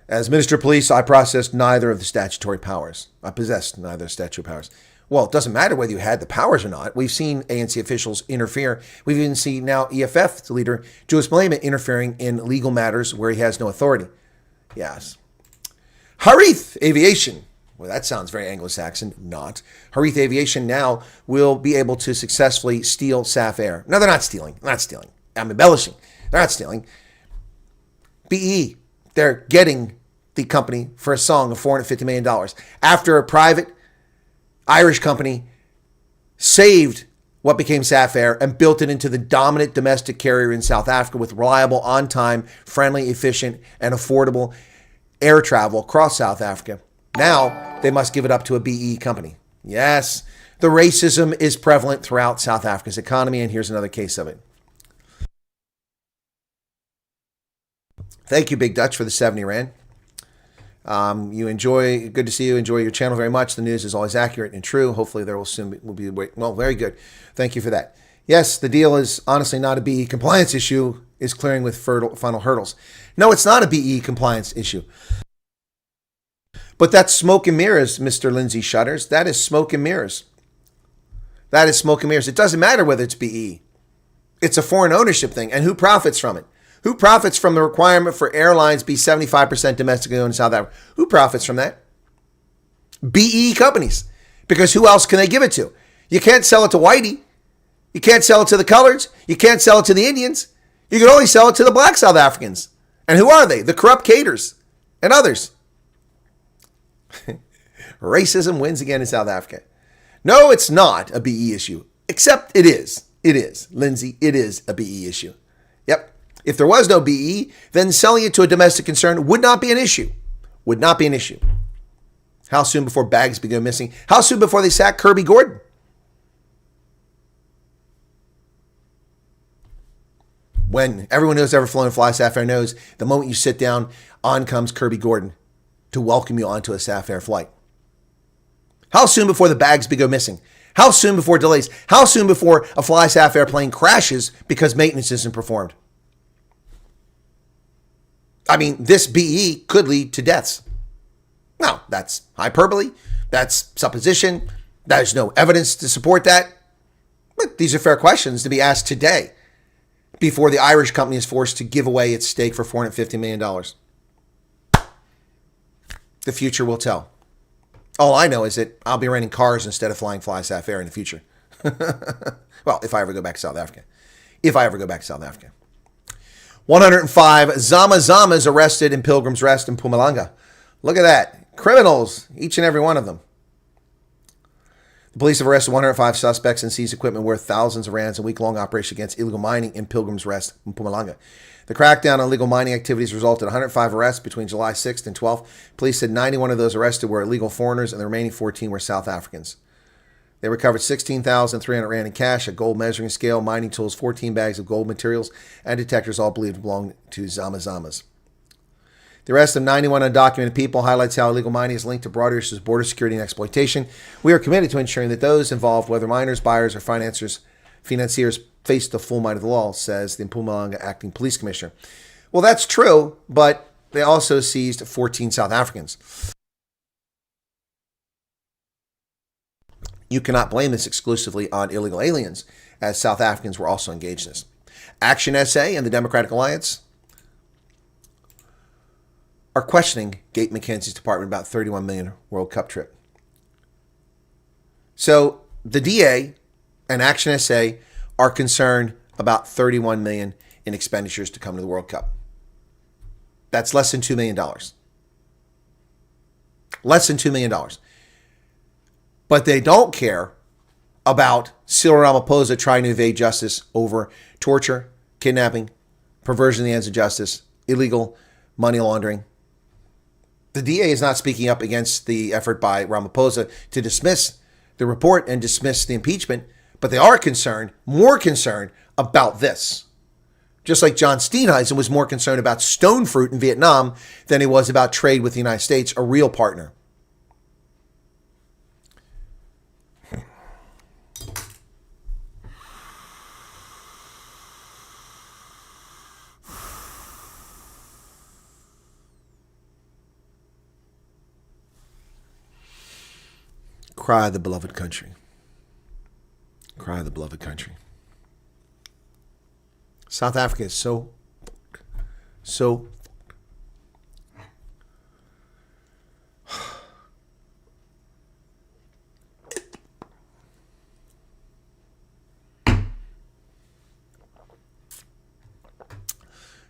As Minister of Police, I possessed neither of the statutory powers. Well, it doesn't matter whether you had the powers or not. We've seen ANC officials interfere. We've even seen now EFF leader Julius Malema interfering in legal matters where he has no authority. Yes. Harith Aviation, well, that sounds very Anglo-Saxon, not. Harith Aviation now will be able to successfully steal SAF Air. No, they're not stealing. I'm embellishing. They're not stealing. BE, they're getting the company for a song of $450 million after a private Irish company saved what became Safair and built it into the dominant domestic carrier in South Africa with reliable, on-time, friendly, efficient, and affordable air travel across South Africa. Now they must give it up to a BE company. Yes, the racism is prevalent throughout South Africa's economy, and here's another case of it. Thank you, Big Dutch, for the 70 Rand. Good to see you. Enjoy your channel very much. The news is always accurate and true. Hopefully there will soon be, well, very good. Thank you for that. Yes, the deal is honestly not a BE compliance issue, is clearing with final hurdles. No, it's not a BE compliance issue. But that's smoke and mirrors, Mr. Lindsay Shutters. That is smoke and mirrors. That is smoke and mirrors. It doesn't matter whether it's BE. It's a foreign ownership thing. And who profits from it? Who profits from the requirement for airlines be 75% domestically owned in South Africa? Who profits from that? BE companies. Because who else can they give it to? You can't sell it to Whitey. You can't sell it to the coloreds. You can't sell it to the Indians. You can only sell it to the black South Africans. And who are they? The corrupt caters and others. Racism wins again in South Africa. No, it's not a BE issue. Except it is. It is. Lindsay, it is a BE issue. Yep. If there was no BE, then selling it to a domestic concern would not be an issue. Would not be an issue. How soon before bags go missing? How soon before they sack Kirby Gordon? When everyone who's ever flown Fly Safair knows, the moment you sit down, on comes Kirby Gordon to welcome you onto a Safair flight. How soon before the bags go missing? How soon before delays? How soon before a Fly Safair plane crashes because maintenance isn't performed? I mean, this BE could lead to deaths. Now, that's hyperbole. That's supposition. There's no evidence to support that. But these are fair questions to be asked today before the Irish company is forced to give away its stake for $450 million. The future will tell. All I know is that I'll be renting cars instead of flying Fly Safair in the future. Well, if I ever go back to South Africa. 105 Zama Zamas arrested in Pilgrim's Rest in Mpumalanga. Look at that. Criminals, each and every one of them. The police have arrested 105 suspects and seized equipment worth thousands of rands in a week-long operation against illegal mining in Pilgrim's Rest in Mpumalanga. The crackdown on illegal mining activities resulted in 105 arrests between July 6th and 12th. Police said 91 of those arrested were illegal foreigners and the remaining 14 were South Africans. They recovered 16,300 rand in cash, a gold measuring scale, mining tools, 14 bags of gold materials, and detectors all believed to belong to Zama Zamas. The arrest of 91 undocumented people highlights how illegal mining is linked to broader issues of border security and exploitation. We are committed to ensuring that those involved, whether miners, buyers, or financiers, face the full might of the law, says the Mpumalanga acting police commissioner. Well, that's true, but they also seized 14 South Africans. You cannot blame this exclusively on illegal aliens, as South Africans were also engaged in this. Action SA and the Democratic Alliance are questioning Gate McKenzie's department about $31 million World Cup trip. So the DA and Action SA are concerned about $31 million in expenditures to come to the World Cup. That's less than $2 million. Less than $2 million. But they don't care about Cyril Ramaphosa trying to evade justice over torture, kidnapping, perversion of the ends of justice, illegal money laundering. The DA is not speaking up against the effort by Ramaphosa to dismiss the report and dismiss the impeachment, but they are concerned, more concerned about this. Just like John Steenhuisen was more concerned about stone fruit in Vietnam than he was about trade with the United States, a real partner. Cry the beloved country. Cry the beloved country. South Africa is so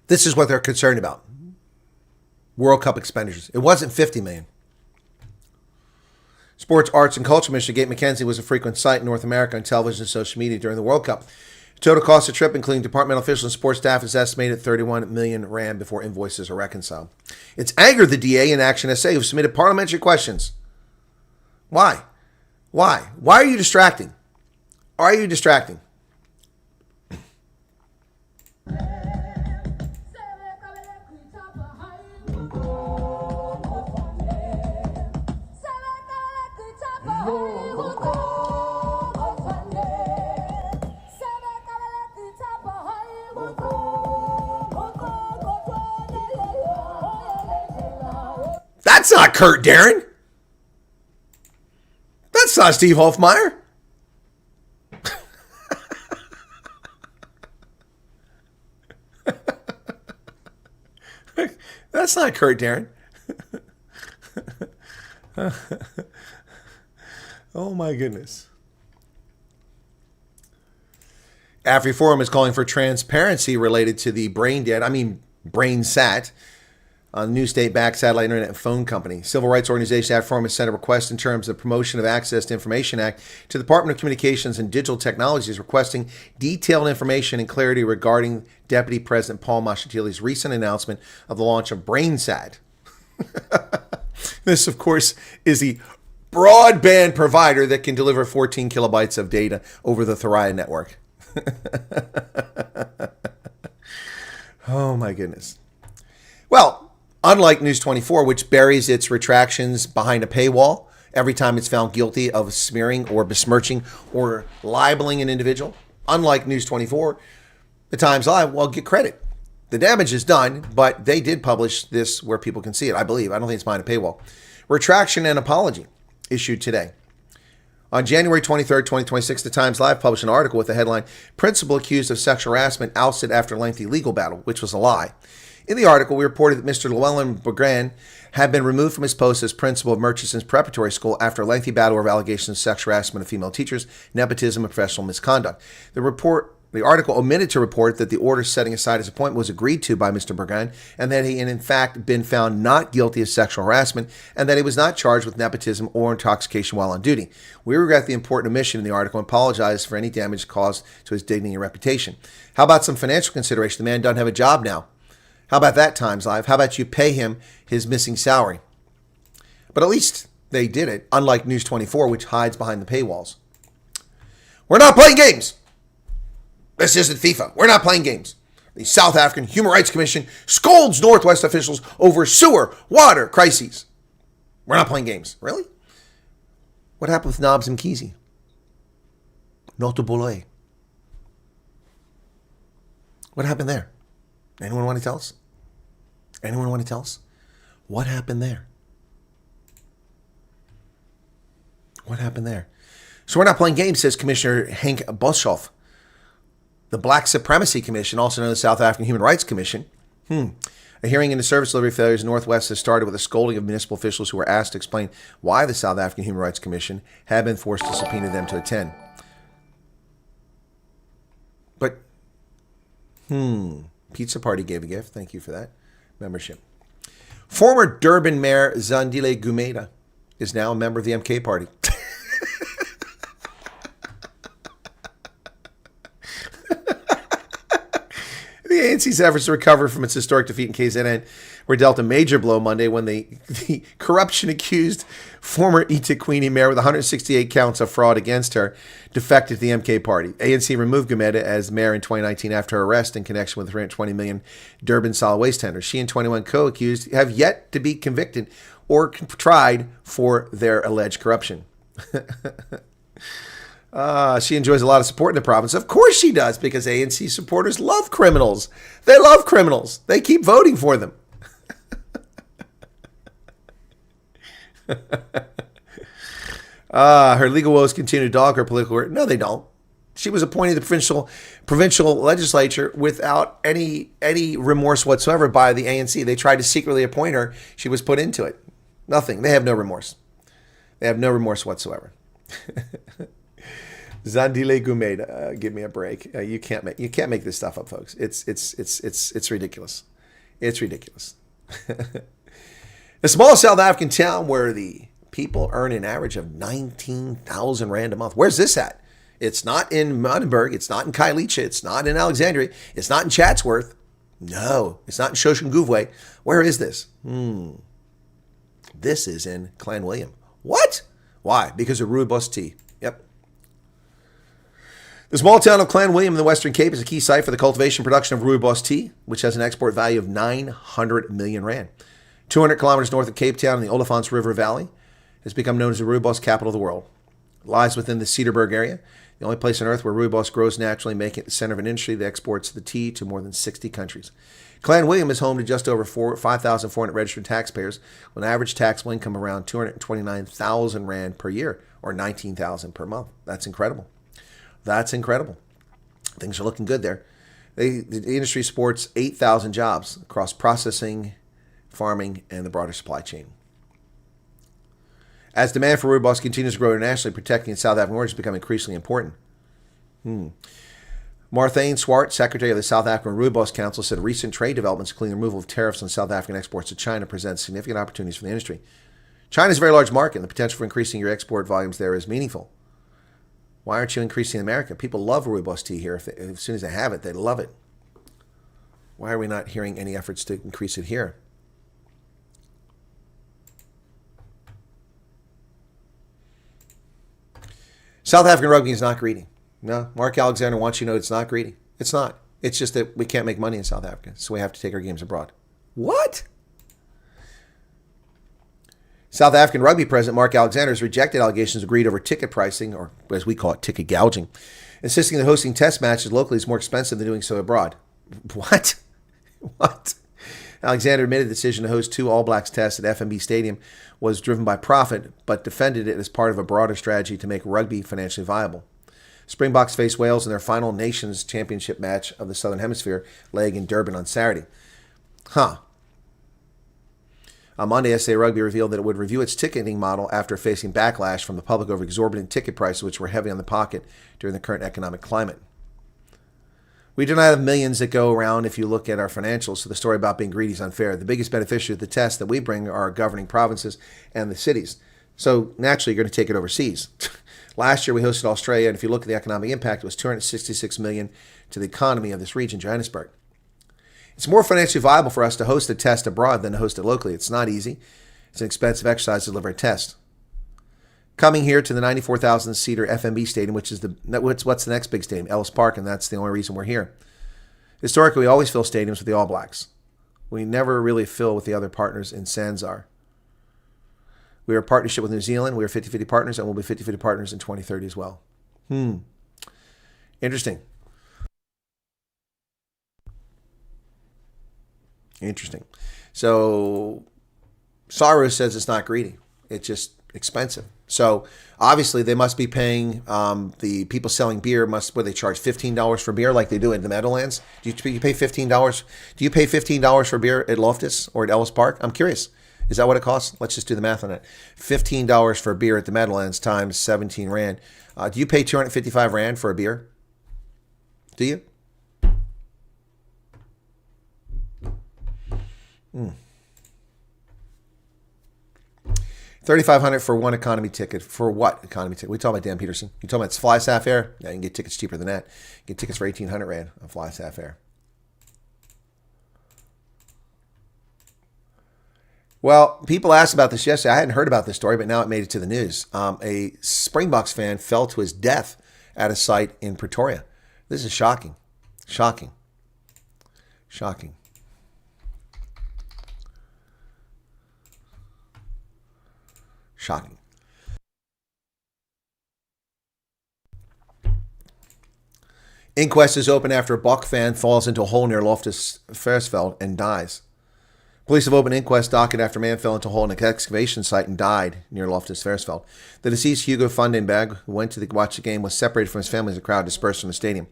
this is what they're concerned about. World Cup expenditures. It wasn't 50 million. Sports, Arts, and Culture Minister Gate McKenzie was a frequent sight in North America on television and social media during the World Cup. Total cost of the trip, including departmental officials and sports staff, is estimated at 31 million rand before invoices are reconciled. It's angered the DA and Action SA, who submitted parliamentary questions. Why? Why? Why are you distracting? Are you distracting? That's not Kurt Darren. That's not Steve Hofmeyer. That's not Kurt Darren. Oh my goodness. AfriForum is calling for transparency related to the BrainSat, a new state-backed satellite internet and phone company. Civil rights organization AfriForum has sent a request in terms of the Promotion of Access to Information Act to the Department of Communications and Digital Technologies, requesting detailed information and clarity regarding Deputy President Paul Mashatili's recent announcement of the launch of BrainSat. This, of course, is the broadband provider that can deliver 14 kilobytes of data over the Thoriya network. Oh, my goodness. Well, unlike News 24, which buries its retractions behind a paywall every time it's found guilty of smearing or besmirching or libeling an individual, unlike News 24, the Times Live, well, get credit. The damage is done, but they did publish this where people can see it, I believe. I don't think it's behind a paywall. Retraction and apology issued today. On January 23rd, 2026, the Times Live published an article with the headline, "Principal Accused of Sexual Harassment Ousted After Lengthy Legal Battle," which was a lie. In the article, we reported that Mr. Llewellyn Bergran had been removed from his post as principal of Murchison's Preparatory School after a lengthy battle over allegations of sexual harassment of female teachers, nepotism, and professional misconduct. The article omitted to report that the order setting aside his appointment was agreed to by Mr. Bergran, and that he had in fact been found not guilty of sexual harassment, and that he was not charged with nepotism or intoxication while on duty. We regret the important omission in the article and apologize for any damage caused to his dignity and reputation. How about some financial consideration? The man doesn't have a job now. How about that, Times Live? How about you pay him his missing salary? But at least they did it, unlike News 24, which hides behind the paywalls. We're not playing games. This isn't FIFA. We're not playing games. The South African Human Rights Commission scolds Northwest officials over sewer, water crises. We're not playing games. Really? What happened with Nobs and Kesey? Notable. What happened there? Anyone want to tell us? Anyone want to tell us? What happened there? What happened there? So we're not playing games, says Commissioner Henk Boshoff. The Black Supremacy Commission, also known as the South African Human Rights Commission. A hearing into service delivery failures in Northwest has started with a scolding of municipal officials who were asked to explain why the South African Human Rights Commission had been forced to subpoena them to attend. But, Pizza Party gave a gift. Thank you for that membership. Former Durban Mayor Zandile Gumede is now a member of the MK Party. The ANC's efforts to recover from its historic defeat in KZN were dealt a major blow Monday when the corruption-accused former eThekwini mayor with 168 counts of fraud against her defected to the MK Party. ANC removed Gumede as mayor in 2019 after her arrest in connection with the 320 million Durban solid waste tender. She and 21 co-accused have yet to be convicted or tried for their alleged corruption. She enjoys a lot of support in the province. Of course she does, because ANC supporters love criminals. They love criminals. They keep voting for them. Her legal woes continue to dog her political career. No, they don't. She was appointed to the provincial legislature without any remorse whatsoever by the ANC. They tried to secretly appoint her. She was put into it. Nothing. They have no remorse. They have no remorse whatsoever. Zandile Gumede, give me a break. You can't make this stuff up, folks. It's ridiculous. It's ridiculous. A small South African town where the People earn an average of 19,000 Rand a month. Where's this at? It's not in Mundenberg. It's not in Kailicha. It's not in Alexandria. It's not in Chatsworth. No, it's not in Shoshone-Guvwe. Where is this? This is in Clanwilliam. What? Why? Because of rooibos tea. Yep. The small town of Clanwilliam in the Western Cape is a key site for the cultivation and production of rooibos tea, which has an export value of 900 million Rand. 200 kilometers north of Cape Town in the Olifants River Valley, has become known as the rooibos capital of the world. It lies within the Cedarburg area, the only place on earth where rooibos grows naturally, making it the center of an industry that exports the tea to more than 60 countries. Clanwilliam is home to just over 5,400 registered taxpayers, with an average taxable income around 229,000 Rand per year, or 19,000 per month. That's incredible. That's incredible. Things are looking good there. The industry supports 8,000 jobs across processing, farming, and the broader supply chain. As demand for rooibos continues to grow internationally, protecting its South African origins become increasingly important. Marthain Swart, Secretary of the South African Rooibos Council, said recent trade developments, including the removal of tariffs on South African exports to China, present significant opportunities for the industry. China is a very large market, and the potential for increasing your export volumes there is meaningful. Why aren't you increasing in America? People love rooibos tea here. As soon as they have it, they love it. Why are we not hearing any efforts to increase it here? South African rugby is not greedy. No, Mark Alexander wants you to know it's not greedy. It's not. It's just that we can't make money in South Africa, so we have to take our games abroad. What? South African rugby president Mark Alexander has rejected allegations agreed over ticket pricing, or as we call it, ticket gouging, insisting that hosting test matches locally is more expensive than doing so abroad. What? What? Alexander admitted the decision to host 2 All Blacks tests at FNB Stadium was driven by profit, but defended it as part of a broader strategy to make rugby financially viable. Springboks face Wales in their final Nations Championship match of the Southern Hemisphere leg in Durban on Saturday. On Monday, SA Rugby revealed that it would review its ticketing model after facing backlash from the public over exorbitant ticket prices, which were heavy on the pocket during the current economic climate. We do not have millions that go around if you look at our financials, so the story about being greedy is unfair. The biggest beneficiary of the test that we bring are our governing provinces and the cities. So naturally, you're going to take it overseas. Last year, we hosted Australia, and if you look at the economic impact, it was $266 million to the economy of this region, Johannesburg. It's more financially viable for us to host a test abroad than to host it locally. It's not easy. It's an expensive exercise to deliver a test. Coming here to the 94,000-seater FNB Stadium, which is what's the next big stadium? Ellis Park, and that's the only reason we're here. Historically, we always fill stadiums with the All Blacks. We never really fill with the other partners in Sanzar. We are a partnership with New Zealand. We are 50-50 partners, and we'll be 50-50 partners in 2030 as well. Interesting. Interesting. So, Saru says it's not greedy. It's just expensive. So, obviously, they must be paying the people selling beer, they charge $15 for beer like they do in the Meadowlands? Do you pay $15? Do you pay $15 for beer at Loftus or at Ellis Park? I'm curious. Is that what it costs? Let's just do the math on it. $15 for a beer at the Meadowlands times 17 Rand. Do you pay 255 Rand for a beer? Do you? 3,500 for one economy ticket. For what economy ticket? We talking about Dan Peterson. You talking about it's Fly Staff Air? Yeah, you can get tickets cheaper than that. You get tickets for 1,800 Rand on Fly Staff Air. Well, people asked about this yesterday. I hadn't heard about this story, but now it made it to the news. A Springboks fan fell to his death at a site in Pretoria. This is shocking. Shocking. Shocking. Shocking. Inquest is open after a Bok fan falls into a hole near Loftus Versfeld and dies. Police have opened an inquest docket after a man fell into a hole in an excavation site and died near Loftus Versfeld. The deceased Hugo Vandenberg, who went to watch the game, was separated from his family as the crowd dispersed from the stadium.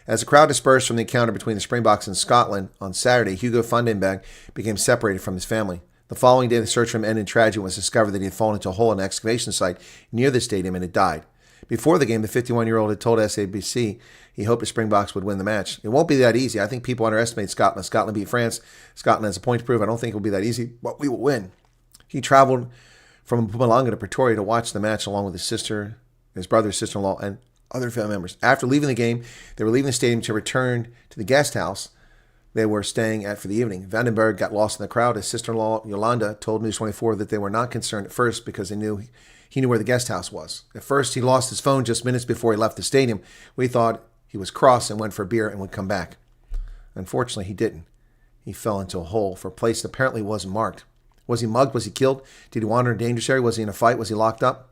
As the crowd dispersed from the encounter between the Springboks and Scotland on Saturday, Hugo Vandenberg became separated from his family. The following day, the search for him ended in tragedy when it was discovered that he had fallen into a hole in an excavation site near the stadium and had died. Before the game, the 51-year-old had told SABC he hoped the Springboks would win the match. It won't be that easy. I think people underestimate Scotland. Scotland beat France. Scotland has a point to prove. I don't think it will be that easy, but we will win. He traveled from Mpumalanga to Pretoria to watch the match along with his sister, his brother, sister-in-law, and other family members. After leaving the game, they were leaving the stadium to return to the guest house they were staying at for the evening. Vandenberg got lost in the crowd. His sister-in-law, Yolanda, told News 24 that they were not concerned at first because he knew where the guest house was. At first, he lost his phone just minutes before he left the stadium. We thought he was cross and went for a beer and would come back. Unfortunately, he didn't. He fell into a hole for a place that apparently wasn't marked. Was he mugged? Was he killed? Did he wander in a dangerous area? Was he in a fight? Was he locked up?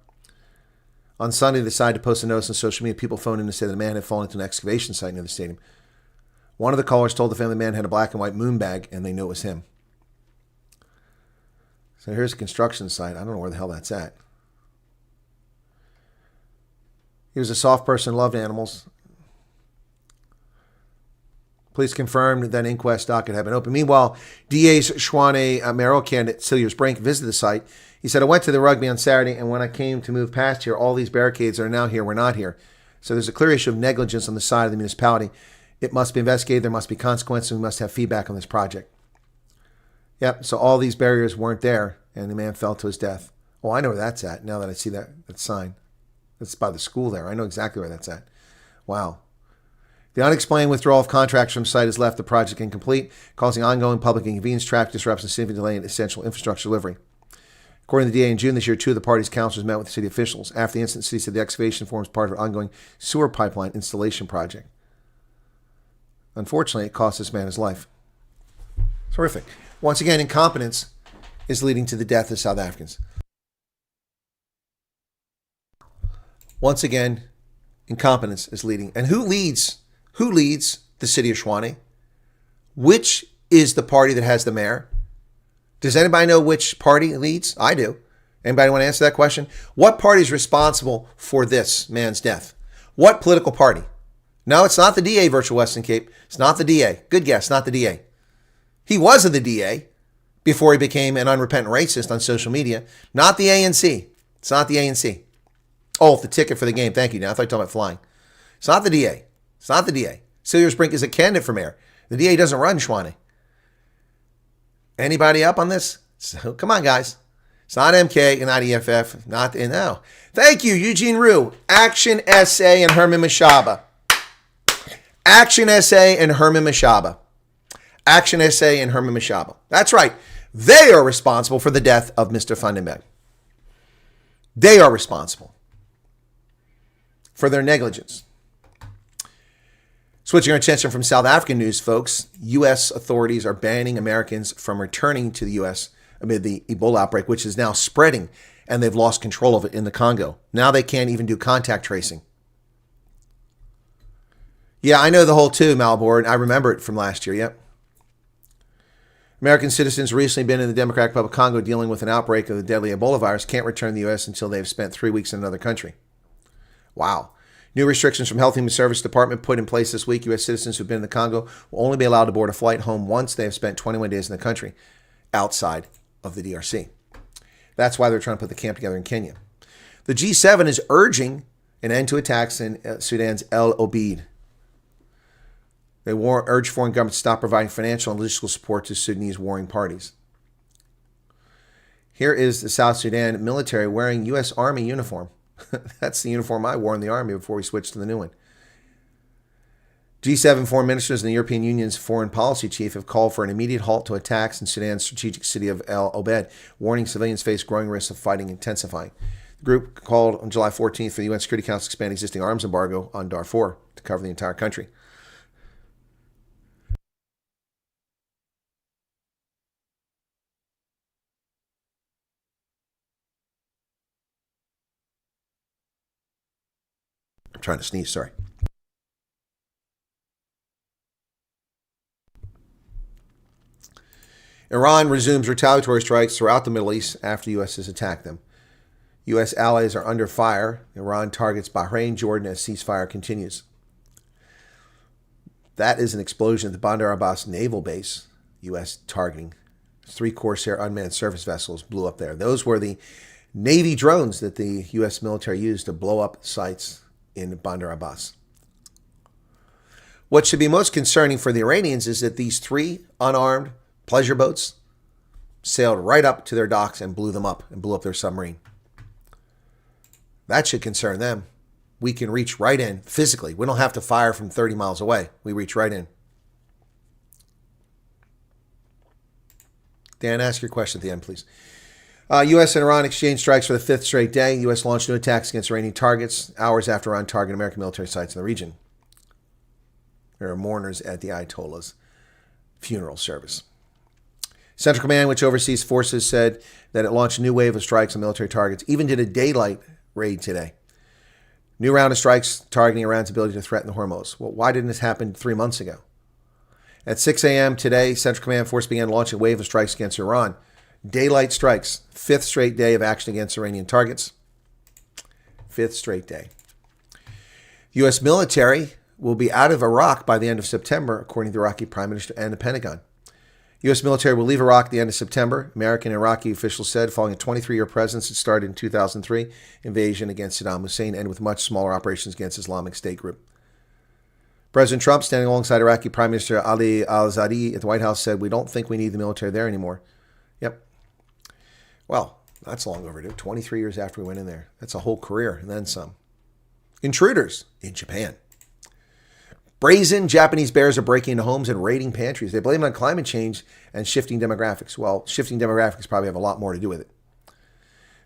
On Sunday, they decided to post a notice on social media. People phoned in to say that the man had fallen into an excavation site near the stadium. One of the callers told the family the man had a black and white moon bag, and they knew it was him. So here's a construction site. I don't know where the hell that's at. He was a soft person, loved animals. Police confirmed that inquest docket had been open. Meanwhile, DA's Shwane mayoral candidate Cilliers Brink visited the site. He said, I went to the rugby on Saturday, and when I came to move past here, all these barricades are now here, were not here. So there's a clear issue of negligence on the side of the municipality. It must be investigated. There must be consequences. We must have feedback on this project. Yep, so all these barriers weren't there, and the man fell to his death. Oh, I know where that's at now that I see that sign. That's by the school there. I know exactly where that's at. Wow. The unexplained withdrawal of contracts from the site has left the project incomplete, causing ongoing public inconvenience, traffic disruption, and significant delay in essential infrastructure delivery. According to the DA, in June this year, 2 of the party's councilors met with the city officials. After the incident, the city said the excavation forms part of an ongoing sewer pipeline installation project. Unfortunately, it cost this man his life. It's horrific. Once again, incompetence is leading to the death of South Africans. Once again, incompetence is leading. And who leads the city of Shwane? Which is the party that has the mayor? Does anybody know which party leads? I do. Anybody want to answer that question? What party is responsible for this man's death? What political party? No, it's not the DA, Virtual Western Cape. It's not the DA. Good guess, not the DA. He was in the DA before he became an unrepentant racist on social media. Not the ANC. It's not the ANC. Oh, the ticket for the game. Thank you. Now I thought you were talking about flying. It's not the DA. It's not the DA. Cilliers Brink is a candidate for mayor. The DA doesn't run Shwane. Anybody up on this? So, come on, guys. It's not MK, not EFF, not no. Thank you, Eugene Rue. Action SA and Herman Mashaba. Action SA and Herman Mashaba. Action SA and Herman Mashaba. That's right. They are responsible for the death of Mr. Vandenberg. They are responsible for their negligence. Switching our attention from South African news, folks, U.S. authorities are banning Americans from returning to the U.S. amid the Ebola outbreak, which is now spreading, and they've lost control of it in the Congo. Now they can't even do contact tracing. Yeah, I know the whole too, Malboard. I remember it from last year, yep. American citizens recently been in the Democratic Republic of Congo dealing with an outbreak of the deadly Ebola virus can't return to the U.S. until they've spent 3 weeks in another country. Wow. New restrictions from Health and Human Services Department put in place this week. U.S. citizens who've been in the Congo will only be allowed to board a flight home once they have spent 21 days in the country outside of the DRC. That's why they're trying to put the camp together in Kenya. The G7 is urging an end to attacks in Sudan's El Obeid. They urge foreign governments to stop providing financial and logistical support to Sudanese warring parties. Here is the South Sudan military wearing U.S. Army uniform. That's the uniform I wore in the Army before we switched to the new one. G7 foreign ministers and the European Union's foreign policy chief have called for an immediate halt to attacks in Sudan's strategic city of El Obeid, warning civilians face growing risks of fighting intensifying. The group called on July 14th for the UN Security Council to expand existing arms embargo on Darfur to cover the entire country. I'm trying to sneeze, sorry. Iran resumes retaliatory strikes throughout the Middle East after the U.S. has attacked them. U.S. allies are under fire. Iran targets Bahrain, Jordan as ceasefire continues. That is an explosion at the Bandar Abbas naval base, U.S. targeting. 3 Corsair unmanned surface vessels blew up there. Those were the Navy drones that the U.S. military used to blow up sites in Bandar Abbas. What should be most concerning for the Iranians is that these 3 unarmed pleasure boats sailed right up to their docks and blew them up and blew up their submarine. That should concern them. We can reach right in physically. We don't have to fire from 30 miles away. We reach right in. Dan, ask your question at the end, please. U.S. and Iran exchange strikes for the 5th straight day. U.S. launched new attacks against Iranian targets hours after Iran targeted American military sites in the region. There are mourners at the Ayatollah's funeral service. Central Command, which oversees forces, said that it launched a new wave of strikes on military targets, even did a daylight raid today. New round of strikes targeting Iran's ability to threaten the Hormuz. Well, why didn't this happen 3 months ago? At 6 a.m. today, Central Command force began launching a wave of strikes against Iran. Daylight strikes, 5th straight day of action against Iranian targets. 5th straight day. U.S. military will be out of Iraq by the end of September, according to the Iraqi Prime Minister and the Pentagon. U.S. military will leave Iraq at the end of September, American and Iraqi officials said, following a 23-year presence that started in 2003 invasion against Saddam Hussein and with much smaller operations against Islamic State group. President Trump, standing alongside Iraqi Prime Minister Ali al-Zadi at the White House, said, "We don't think we need the military there anymore." Yep. Well, that's long overdue. 23 years after we went in there. That's a whole career and then some. Intruders in Japan. Brazen Japanese bears are breaking into homes and raiding pantries. They blame it on climate change and shifting demographics. Well, shifting demographics probably have a lot more to do with it.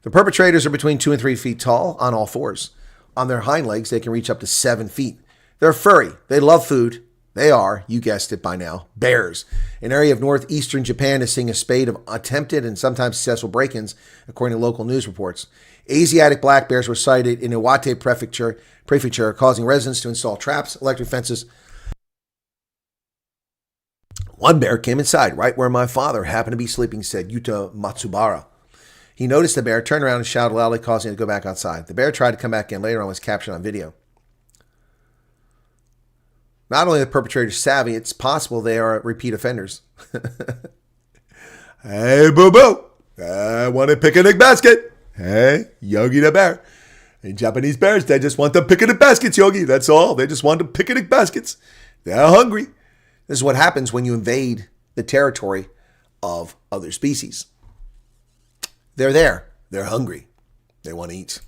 The perpetrators are between 2 and 3 feet tall on all fours. On their hind legs, they can reach up to 7 feet. They're furry. They love food. They are, you guessed it by now, bears. An area of northeastern Japan is seeing a spate of attempted and sometimes successful break-ins, according to local news reports. Asiatic black bears were sighted in Iwate Prefecture, causing residents to install traps, electric fences. One bear came inside right where my father happened to be sleeping, said Yuta Matsubara. He noticed the bear, turned around and shouted loudly, causing it to go back outside. The bear tried to come back in later on, was captured on video. Not only are the perpetrators savvy, it's possible they are repeat offenders. Hey, boo-boo, I want a picnic basket. Hey, Yogi the bear. And Japanese bears, they just want the picnic baskets, Yogi. That's all. They just want the picnic baskets. They're hungry. This is what happens when you invade the territory of other species. They're there. They're hungry. They want to eat.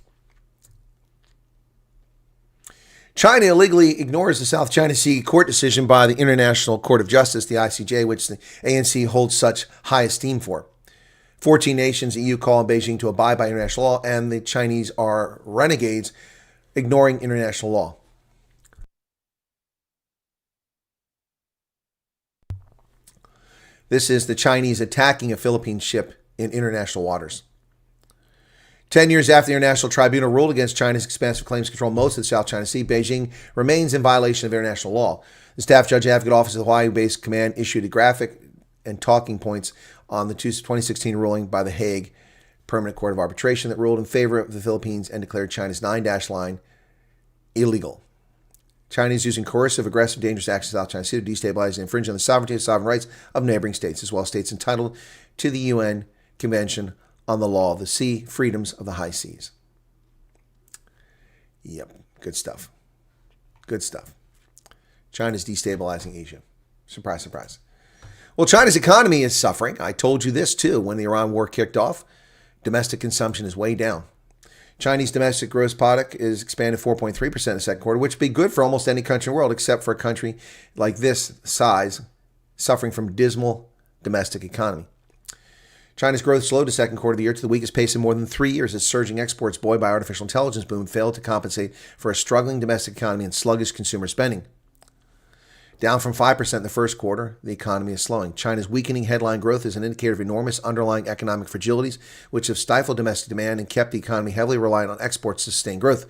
China illegally ignores the South China Sea court decision by the International Court of Justice, the ICJ, which the ANC holds such high esteem for. 14 nations, EU call on Beijing to abide by international law, and the Chinese are renegades ignoring international law. This is the Chinese attacking a Philippine ship in international waters. 10 years after the International Tribunal ruled against China's expansive claims to control most of the South China Sea, Beijing remains in violation of international law. The Staff Judge Advocate Office of the Hawaii-based command issued a graphic and talking points on the 2016 ruling by the Hague Permanent Court of Arbitration that ruled in favor of the Philippines and declared China's 9-dash line illegal. China is using coercive, aggressive, dangerous actions in South China Sea to destabilize and infringe on the sovereignty and sovereign rights of neighboring states, as well as states entitled to the UN Convention on the Law of the Sea, Freedoms of the High Seas. Yep, good stuff. Good stuff. China's destabilizing Asia. Surprise, surprise. Well, China's economy is suffering. I told you this too when the Iran war kicked off. Domestic consumption is way down. Chinese domestic gross product is expanded 4.3% in the second quarter, which would be good for almost any country in the world, except for a country like this size, suffering from dismal domestic economy. China's growth slowed the second quarter of the year to the weakest pace in more than 3 years as surging exports buoyed by artificial intelligence boom failed to compensate for a struggling domestic economy and sluggish consumer spending. Down from 5% in the first quarter, the economy is slowing. China's weakening headline growth is an indicator of enormous underlying economic fragilities, which have stifled domestic demand and kept the economy heavily reliant on exports to sustain growth.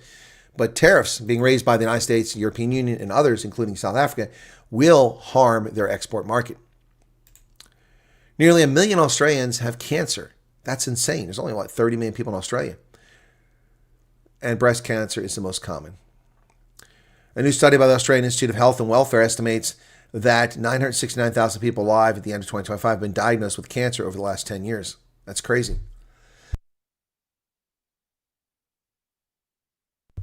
But tariffs being raised by the United States, the European Union, and others, including South Africa, will harm their export market. Nearly 1 million Australians have cancer. That's insane. There's only 30 million people in Australia. And breast cancer is the most common. A new study by the Australian Institute of Health and Welfare estimates that 969,000 people alive at the end of 2025 have been diagnosed with cancer over the last 10 years. That's crazy.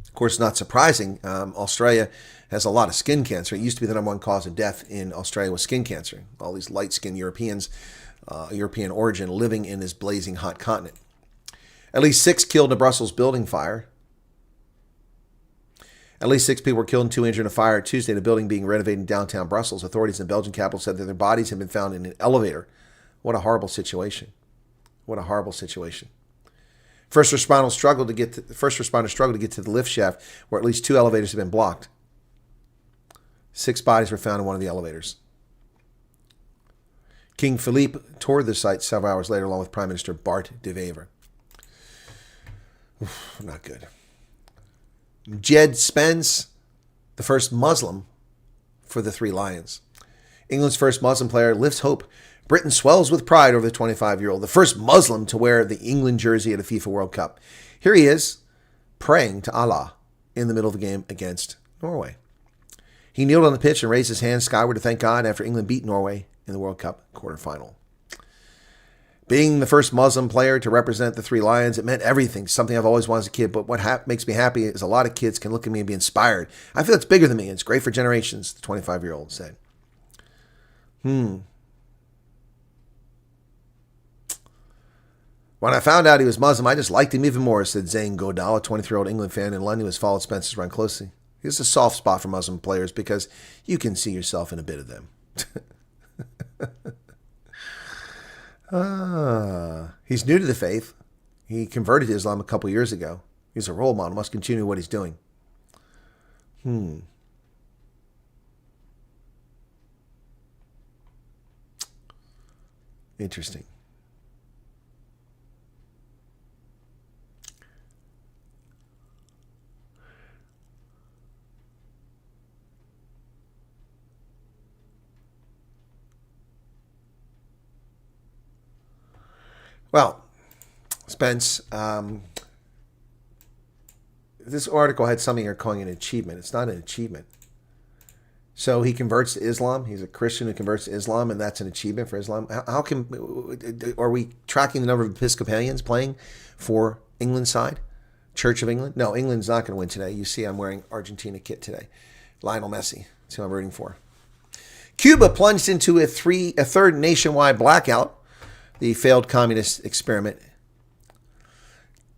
Of course, not surprising. Australia has a lot of skin cancer. It used to be the #1 cause of death in Australia was skin cancer. All these light-skinned Europeans European origin, living in this blazing hot continent. At least 6 killed in a Brussels building fire. At least 6 people were killed and 2 injured in a fire Tuesday in a building being renovated in downtown Brussels. Authorities in the Belgian capital said that their bodies had been found in an elevator. What a horrible situation. What a horrible situation. First responders struggled to get to the lift shaft where at least 2 elevators had been blocked. 6 bodies were found in one of the elevators. King Philippe toured the site several hours later along with Prime Minister Bart de Wever. Not good. Jed Spence, the first Muslim for the 3 Lions. England's first Muslim player lifts hope. Britain swells with pride over the 25-year-old, the first Muslim to wear the England jersey at a FIFA World Cup. Here he is, praying to Allah in the middle of the game against Norway. He kneeled on the pitch and raised his hands skyward to thank God after England beat Norway in the World Cup quarterfinal. Being the first Muslim player to represent the 3 Lions, it meant everything, something I've always wanted as a kid. But what makes me happy is a lot of kids can look at me and be inspired. I feel it's bigger than me, and it's great for generations, the 25-year-old said. When I found out he was Muslim, I just liked him even more, said Zayn Godal, a 23-year-old England fan in London who has followed Spence's run closely. He has a soft spot for Muslim players because you can see yourself in a bit of them. He's new to the faith. He converted to Islam a couple years ago. He's a role model. Must continue what he's doing. Interesting. Well, Spence, this article had something you're calling an achievement. It's not an achievement. So he converts to Islam. He's a Christian who converts to Islam, and that's an achievement for Islam. Are we tracking the number of Episcopalians playing for England's side? Church of England? No, England's not going to win today. You see I'm wearing Argentina kit today. Lionel Messi. That's who I'm rooting for. Cuba plunged into a third nationwide blackout. The failed communist experiment.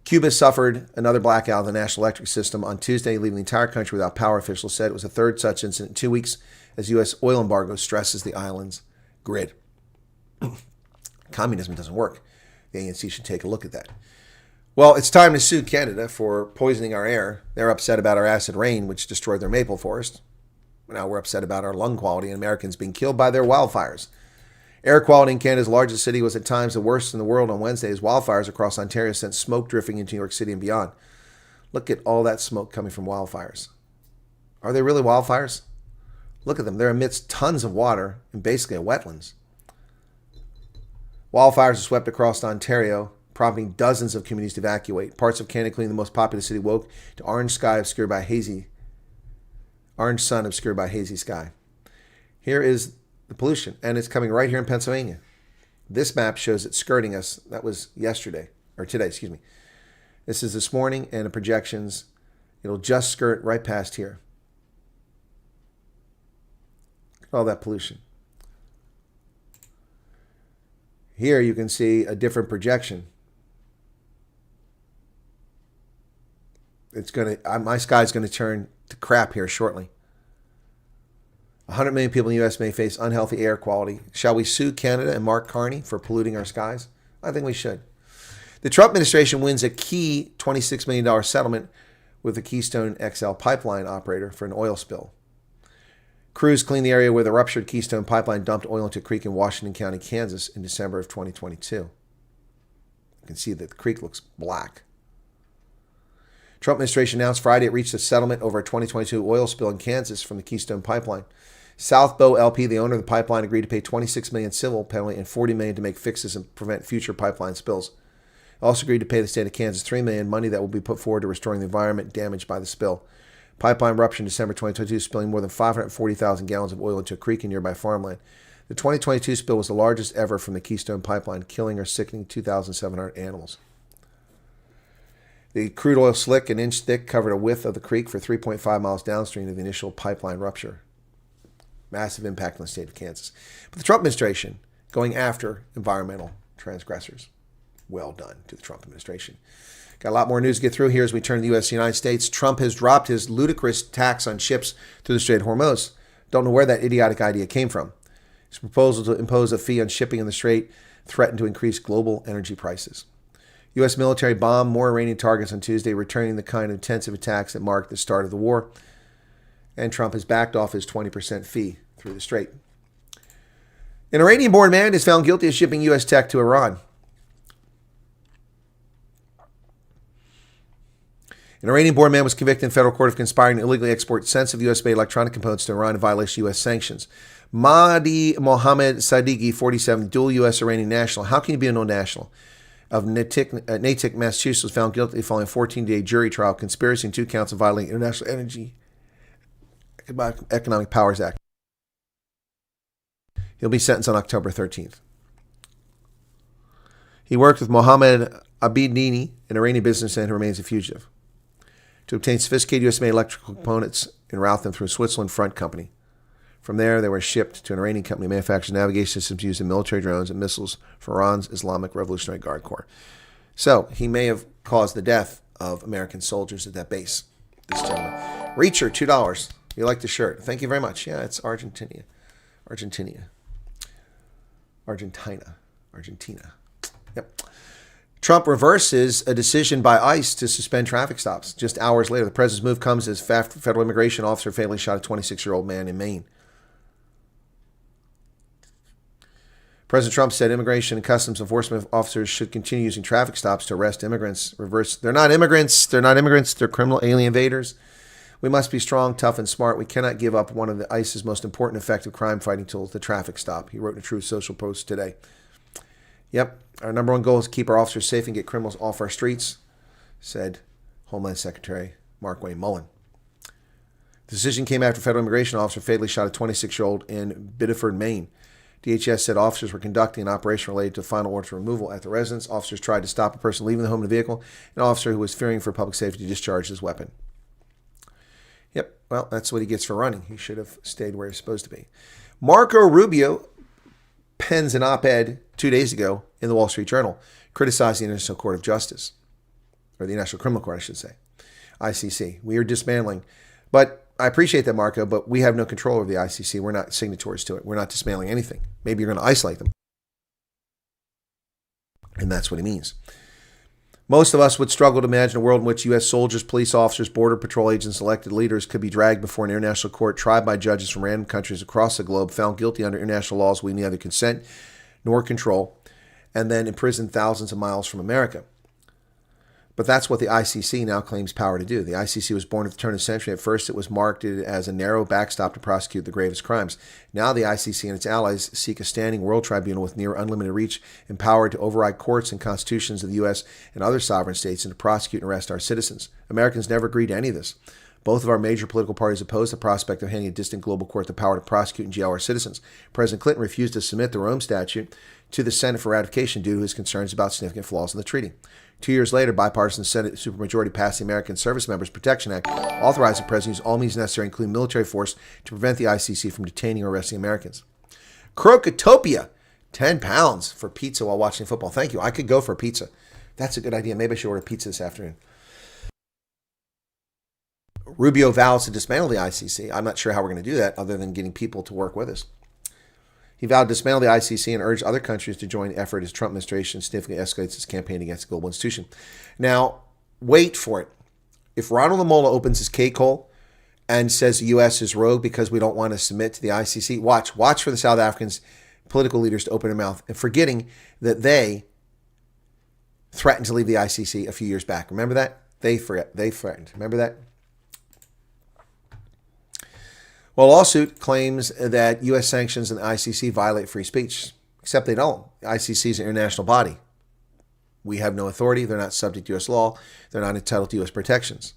Cuba suffered another blackout of the national electric system on Tuesday, leaving the entire country without power. Officials said it was the third such incident in 2 weeks as U.S. oil embargo stresses the island's grid. Communism doesn't work. The ANC should take a look at that. Well, it's time to sue Canada for poisoning our air. They're upset about our acid rain, which destroyed their maple forest. Now we're upset about our lung quality and Americans being killed by their wildfires. Air quality in Canada's largest city was at times the worst in the world on Wednesday as wildfires across Ontario sent smoke drifting into New York City and beyond. Look at all that smoke coming from wildfires. Are they really wildfires? Look at them. They're amidst tons of water and basically a wetlands. Wildfires have swept across Ontario, prompting dozens of communities to evacuate. Parts of Canada, including the most populous city, woke to orange sun obscured by hazy sky. Here is the pollution, and it's coming right here in Pennsylvania. This map shows it skirting us. That was today. This is this morning, and the projections, it'll just skirt right past here. Look at all that pollution. Here you can see a different projection. My sky's going to turn to crap here shortly. 100 million people in the U.S. may face unhealthy air quality. Shall we sue Canada and Mark Carney for polluting our skies? I think we should. The Trump administration wins a key $26 million settlement with the Keystone XL pipeline operator for an oil spill. Crews cleaned the area where the ruptured Keystone pipeline dumped oil into a creek in Washington County, Kansas in December of 2022. You can see that the creek looks black. Trump administration announced Friday it reached a settlement over a 2022 oil spill in Kansas from the Keystone pipeline. South Bow LP, the owner of the pipeline, agreed to pay $26 million civil penalty and $40 million to make fixes and prevent future pipeline spills. Also agreed to pay the state of Kansas $3 million, money that will be put forward to restoring the environment damaged by the spill. Pipeline ruptured in December 2022, spilling more than 540,000 gallons of oil into a creek in nearby farmland. The 2022 spill was the largest ever from the Keystone pipeline, killing or sickening 2,700 animals. The crude oil slick, an inch thick, covered a width of the creek for 3.5 miles downstream of the initial pipeline rupture. Massive impact on the state of Kansas. But the Trump administration going after environmental transgressors. Well done to the Trump administration. Got a lot more news to get through here as we turn to the U.S. United States. Trump has dropped his ludicrous tax on ships through the Strait of Hormuz. Don't know where that idiotic idea came from. His proposal to impose a fee on shipping in the Strait threatened to increase global energy prices. U.S. military bombed more Iranian targets on Tuesday, returning the kind of intensive attacks that marked the start of the war. And Trump has backed off his 20% fee through the Strait. An Iranian-born man is found guilty of shipping U.S. tech to Iran. An Iranian-born man was convicted in federal court of conspiring to illegally export sensitive U.S.-made electronic components to Iran in violation of U.S. sanctions. Mahdi Mohammed Sadeghi, 47, dual U.S.-Iranian national. How can you be a no-national? Of Natick, Massachusetts, was found guilty following a 14-day jury trial, conspiracy, and 2 counts of violating International Energy Economic Powers Act. He'll be sentenced on October 13th. He worked with Mohammed Abidini, an Iranian businessman who remains a fugitive, to obtain sophisticated U.S.-made electrical components and route them through a Switzerland front company. From there, they were shipped to an Iranian company that manufactures navigation systems used in military drones and missiles for Iran's Islamic Revolutionary Guard Corps. So, he may have caused the death of American soldiers at that base, this gentleman. Reacher, $2. You like the shirt. Thank you very much. Yeah, it's Argentina. Yep. Trump reverses a decision by ICE to suspend traffic stops. Just hours later, the president's move comes as federal immigration officer fatally shot a 26-year-old man in Maine. President Trump said immigration and customs enforcement officers should continue using traffic stops to arrest immigrants. They're not immigrants. They're criminal alien invaders. We must be strong, tough, and smart. We cannot give up one of the ICE's most important effective crime-fighting tools, the traffic stop. He wrote in a Truth Social post today. Yep, our number one goal is to keep our officers safe and get criminals off our streets, said Homeland Secretary Mark Wayne Mullen. The decision came after a federal immigration officer fatally shot a 26-year-old in Biddeford, Maine. DHS said officers were conducting an operation related to final order for removal at the residence. Officers tried to stop a person leaving the home in a vehicle. An officer who was fearing for public safety discharged his weapon. Yep, well, that's what he gets for running. He should have stayed where he's supposed to be. Marco Rubio pens an op-ed 2 days ago in the Wall Street Journal criticizing the International Court of Justice, or the International Criminal Court, I should say, ICC. We are dismantling. But I appreciate that, Marco, but we have no control over the ICC. We're not signatories to it. We're not dismantling anything. Maybe you're going to isolate them. And that's what he means. Most of us would struggle to imagine a world in which U.S. soldiers, police officers, border patrol agents, elected leaders could be dragged before an international court tried by judges from random countries across the globe, found guilty under international laws we neither consent nor control, and then imprisoned thousands of miles from America. But that's what the ICC now claims power to do. The ICC was born at the turn of the century. At first, it was marketed as a narrow backstop to prosecute the gravest crimes. Now the ICC and its allies seek a standing world tribunal with near unlimited reach, empowered to override courts and constitutions of the U.S. and other sovereign states and to prosecute and arrest our citizens. Americans never agreed to any of this. Both of our major political parties oppose the prospect of handing a distant global court the power to prosecute and jail our citizens. President Clinton refused to submit the Rome Statute to the Senate for ratification due to his concerns about significant flaws in the treaty. 2 years later, bipartisan Senate supermajority passed the American Service Members Protection Act, authorizing the president to use all means necessary, including military force, to prevent the ICC from detaining or arresting Americans. Crocotopia, £10 for pizza while watching football. Thank you. I could go for a pizza. That's a good idea. Maybe I should order pizza this afternoon. Rubio vows to dismantle the ICC. I'm not sure how we're going to do that other than getting people to work with us. He vowed to dismantle the ICC and urged other countries to join the effort as Trump administration significantly escalates its campaign against the global institution. Now, wait for it. If Ronald Lamola opens his K-hole and says the U.S. is rogue because we don't want to submit to the ICC, watch for the South Africans, political leaders, to open their mouth, and forgetting that they threatened to leave the ICC a few years back. Remember that? They threatened. Remember that? Well, lawsuit claims that U.S. sanctions and the ICC violate free speech, except they don't. The ICC is an international body. We have no authority. They're not subject to U.S. law. They're not entitled to U.S. protections.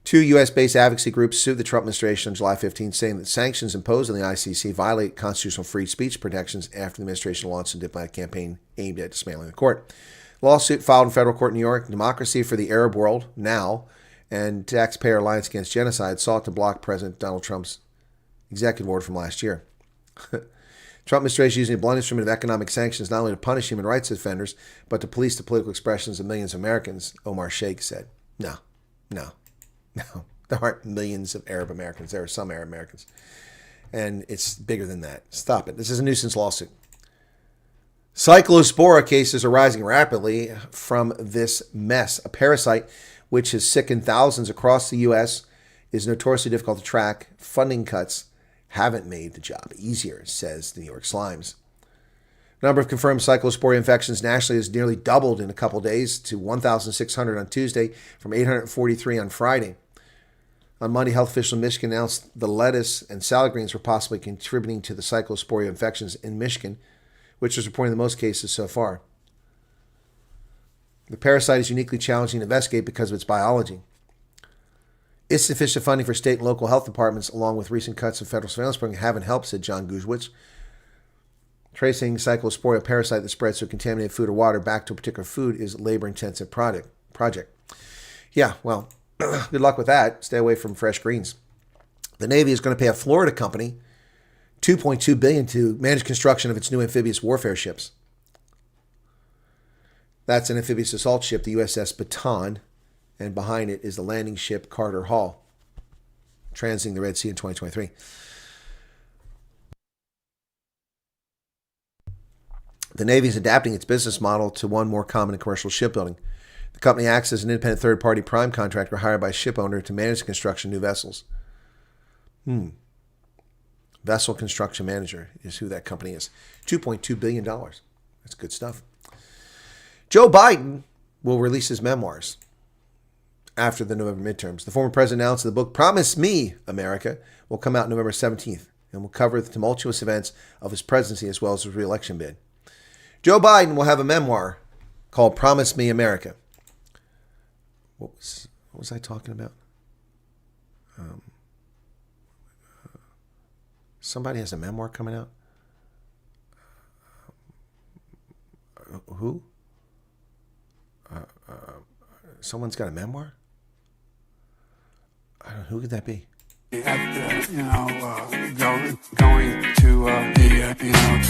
2 U.S.-based advocacy groups sued the Trump administration on July 15, saying that sanctions imposed on the ICC violate constitutional free speech protections after the administration launched a diplomatic campaign aimed at dismantling the court. Lawsuit filed in federal court in New York. Democracy for the Arab World, now, and Taxpayer Alliance Against Genocide sought to block President Donald Trump's executive order from last year. Trump administration using a blunt instrument of economic sanctions not only to punish human rights offenders, but to police the political expressions of millions of Americans, Omar Sheikh said. No. There aren't millions of Arab Americans. There are some Arab Americans. And it's bigger than that. Stop it. This is a nuisance lawsuit. Cyclospora cases are rising rapidly from this mess. A parasite which has sickened thousands across the U.S. is notoriously difficult to track. Funding cuts haven't made the job easier, says the New York Slimes. The number of confirmed cyclosporia infections nationally has nearly doubled in a couple days to 1,600 on Tuesday from 843 on Friday. On Monday, health officials in Michigan announced the lettuce and salad greens were possibly contributing to the cyclosporia infections in Michigan, which is reporting the most cases so far. The parasite is uniquely challenging to investigate because of its biology. Insufficient funding for state and local health departments, along with recent cuts in federal surveillance program, haven't helped, said John Guzwitz. Tracing cyclosporia parasite that spreads through contaminated food or water back to a particular food is a labor-intensive project. Yeah, well, good luck with that. Stay away from fresh greens. The Navy is going to pay a Florida company $2.2 billion to manage construction of its new amphibious warfare ships. That's an amphibious assault ship, the USS Baton, and behind it is the landing ship Carter Hall, transiting the Red Sea in 2023. The Navy is adapting its business model to one more common in commercial shipbuilding. The company acts as an independent third-party prime contractor hired by a ship owner to manage the construction of new vessels. Vessel construction manager is who that company is. $2.2 billion. That's good stuff. Joe Biden will release his memoirs after the November midterms. The former president announced the book Promise Me, America will come out November 17th and will cover the tumultuous events of his presidency as well as his re-election bid. Joe Biden will have a memoir called Promise Me, America. What was I talking about? Somebody has a memoir coming out? Who? Someone's got a memoir? I don't know. Who could that be?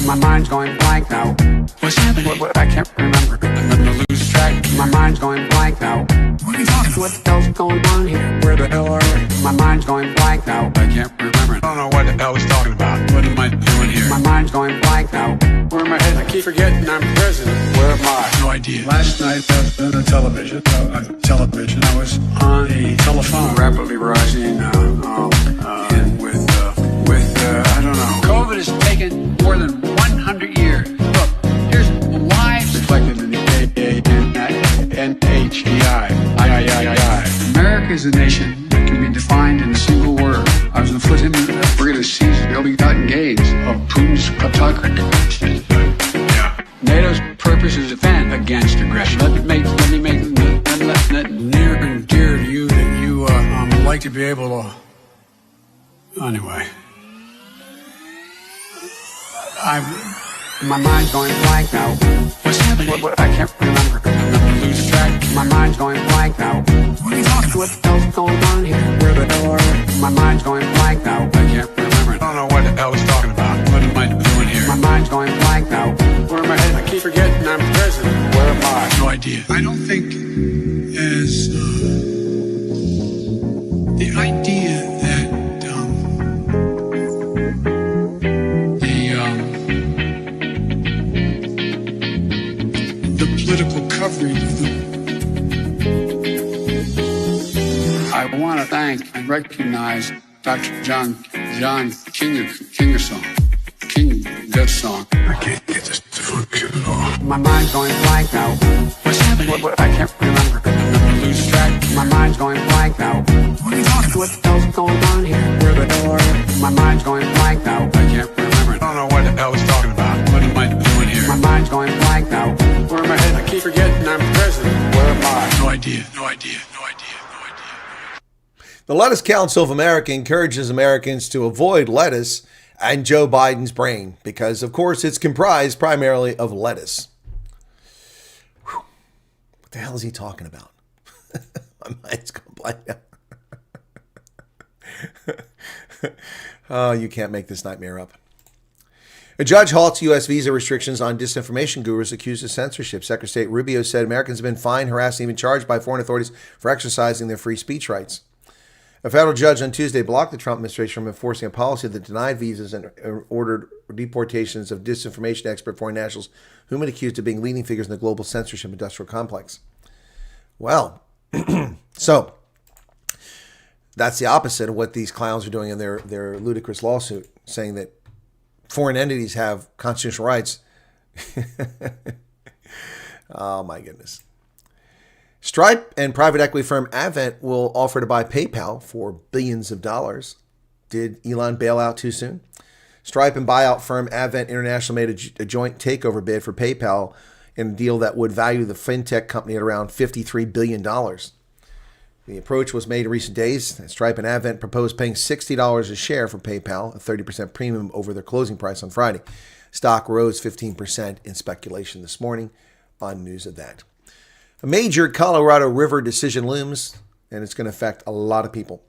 My mind's going blank now. What's happening? What I can't remember. I'm gonna lose track. My mind's going blank now. What are you talking about? What the hell's going on here? Where the hell are we? My mind's going blank now. I can't remember. I don't know what the hell he's talking about. What am I doing here? My mind's going blank now. Where am I headed? I keep forgetting I'm president. Where am I? No idea. Last night I was on the television. I was on a telephone. Rapidly rising. I don't know. COVID has taken more than 100 years. Look, here's lives reflected in the NHEI. America is a nation that can be defined in a single word. I was going to put him in. We're going to seize the ill-begotten gains of Putin's autocracy. Yeah. NATO's purpose is to defend against aggression. Let me make near and dear to you that you like to be able to. Anyway. My mind's going blank now. What's happening? What I can't remember. I'm gonna lose track. My mind's going blank now. What are you talking about? What the hell's going on here? Where the hell are we? My mind's going blank now. I can't remember. I don't know what the hell he's talking about. What am I doing here? My mind's going blank now. Where am I headed? I keep forgetting I'm president. Where am I? No idea. I don't think as the idea that political coverage. I want to thank and recognize Dr. John Kingersong. That song. I can't get this to function at all. My mind's going blank now. What's happening? What I can't remember. I'm gonna lose track. My mind's going blank now. What are you talking about? What the hell's going on here? Where the hell are we? My mind's going blank now. I can't remember. I don't know what the hell he's talking about. What am I doing here? My mind's going blank now. Where am I headed? I keep forgetting I'm president. Where am I? No idea. The Lettuce Council of America encourages Americans to avoid lettuce and Joe Biden's brain because, of course, it's comprised primarily of lettuce. Whew. What the hell is he talking about? My mind's going blank now. Oh, you can't make this nightmare up. A judge halts U.S. visa restrictions on disinformation gurus accused of censorship. Secretary of State Rubio said Americans have been fined, harassed, and even charged by foreign authorities for exercising their free speech rights. A federal judge on Tuesday blocked the Trump administration from enforcing a policy that denied visas and ordered deportations of disinformation expert foreign nationals whom it accused of being leading figures in the global censorship industrial complex. Well, so that's the opposite of what these clowns are doing in their ludicrous lawsuit, saying that foreign entities have constitutional rights. Oh, my goodness. Stripe and private equity firm Advent will offer to buy PayPal for billions of dollars. Did Elon bail out too soon? Stripe and buyout firm Advent International made a joint takeover bid for PayPal in a deal that would value the fintech company at around $53 billion. The approach was made in recent days. Stripe and Advent proposed paying $60 a share for PayPal, a 30% premium over their closing price on Friday. Stock rose 15% in speculation this morning on news of that. A major Colorado River decision looms, and it's going to affect a lot of people.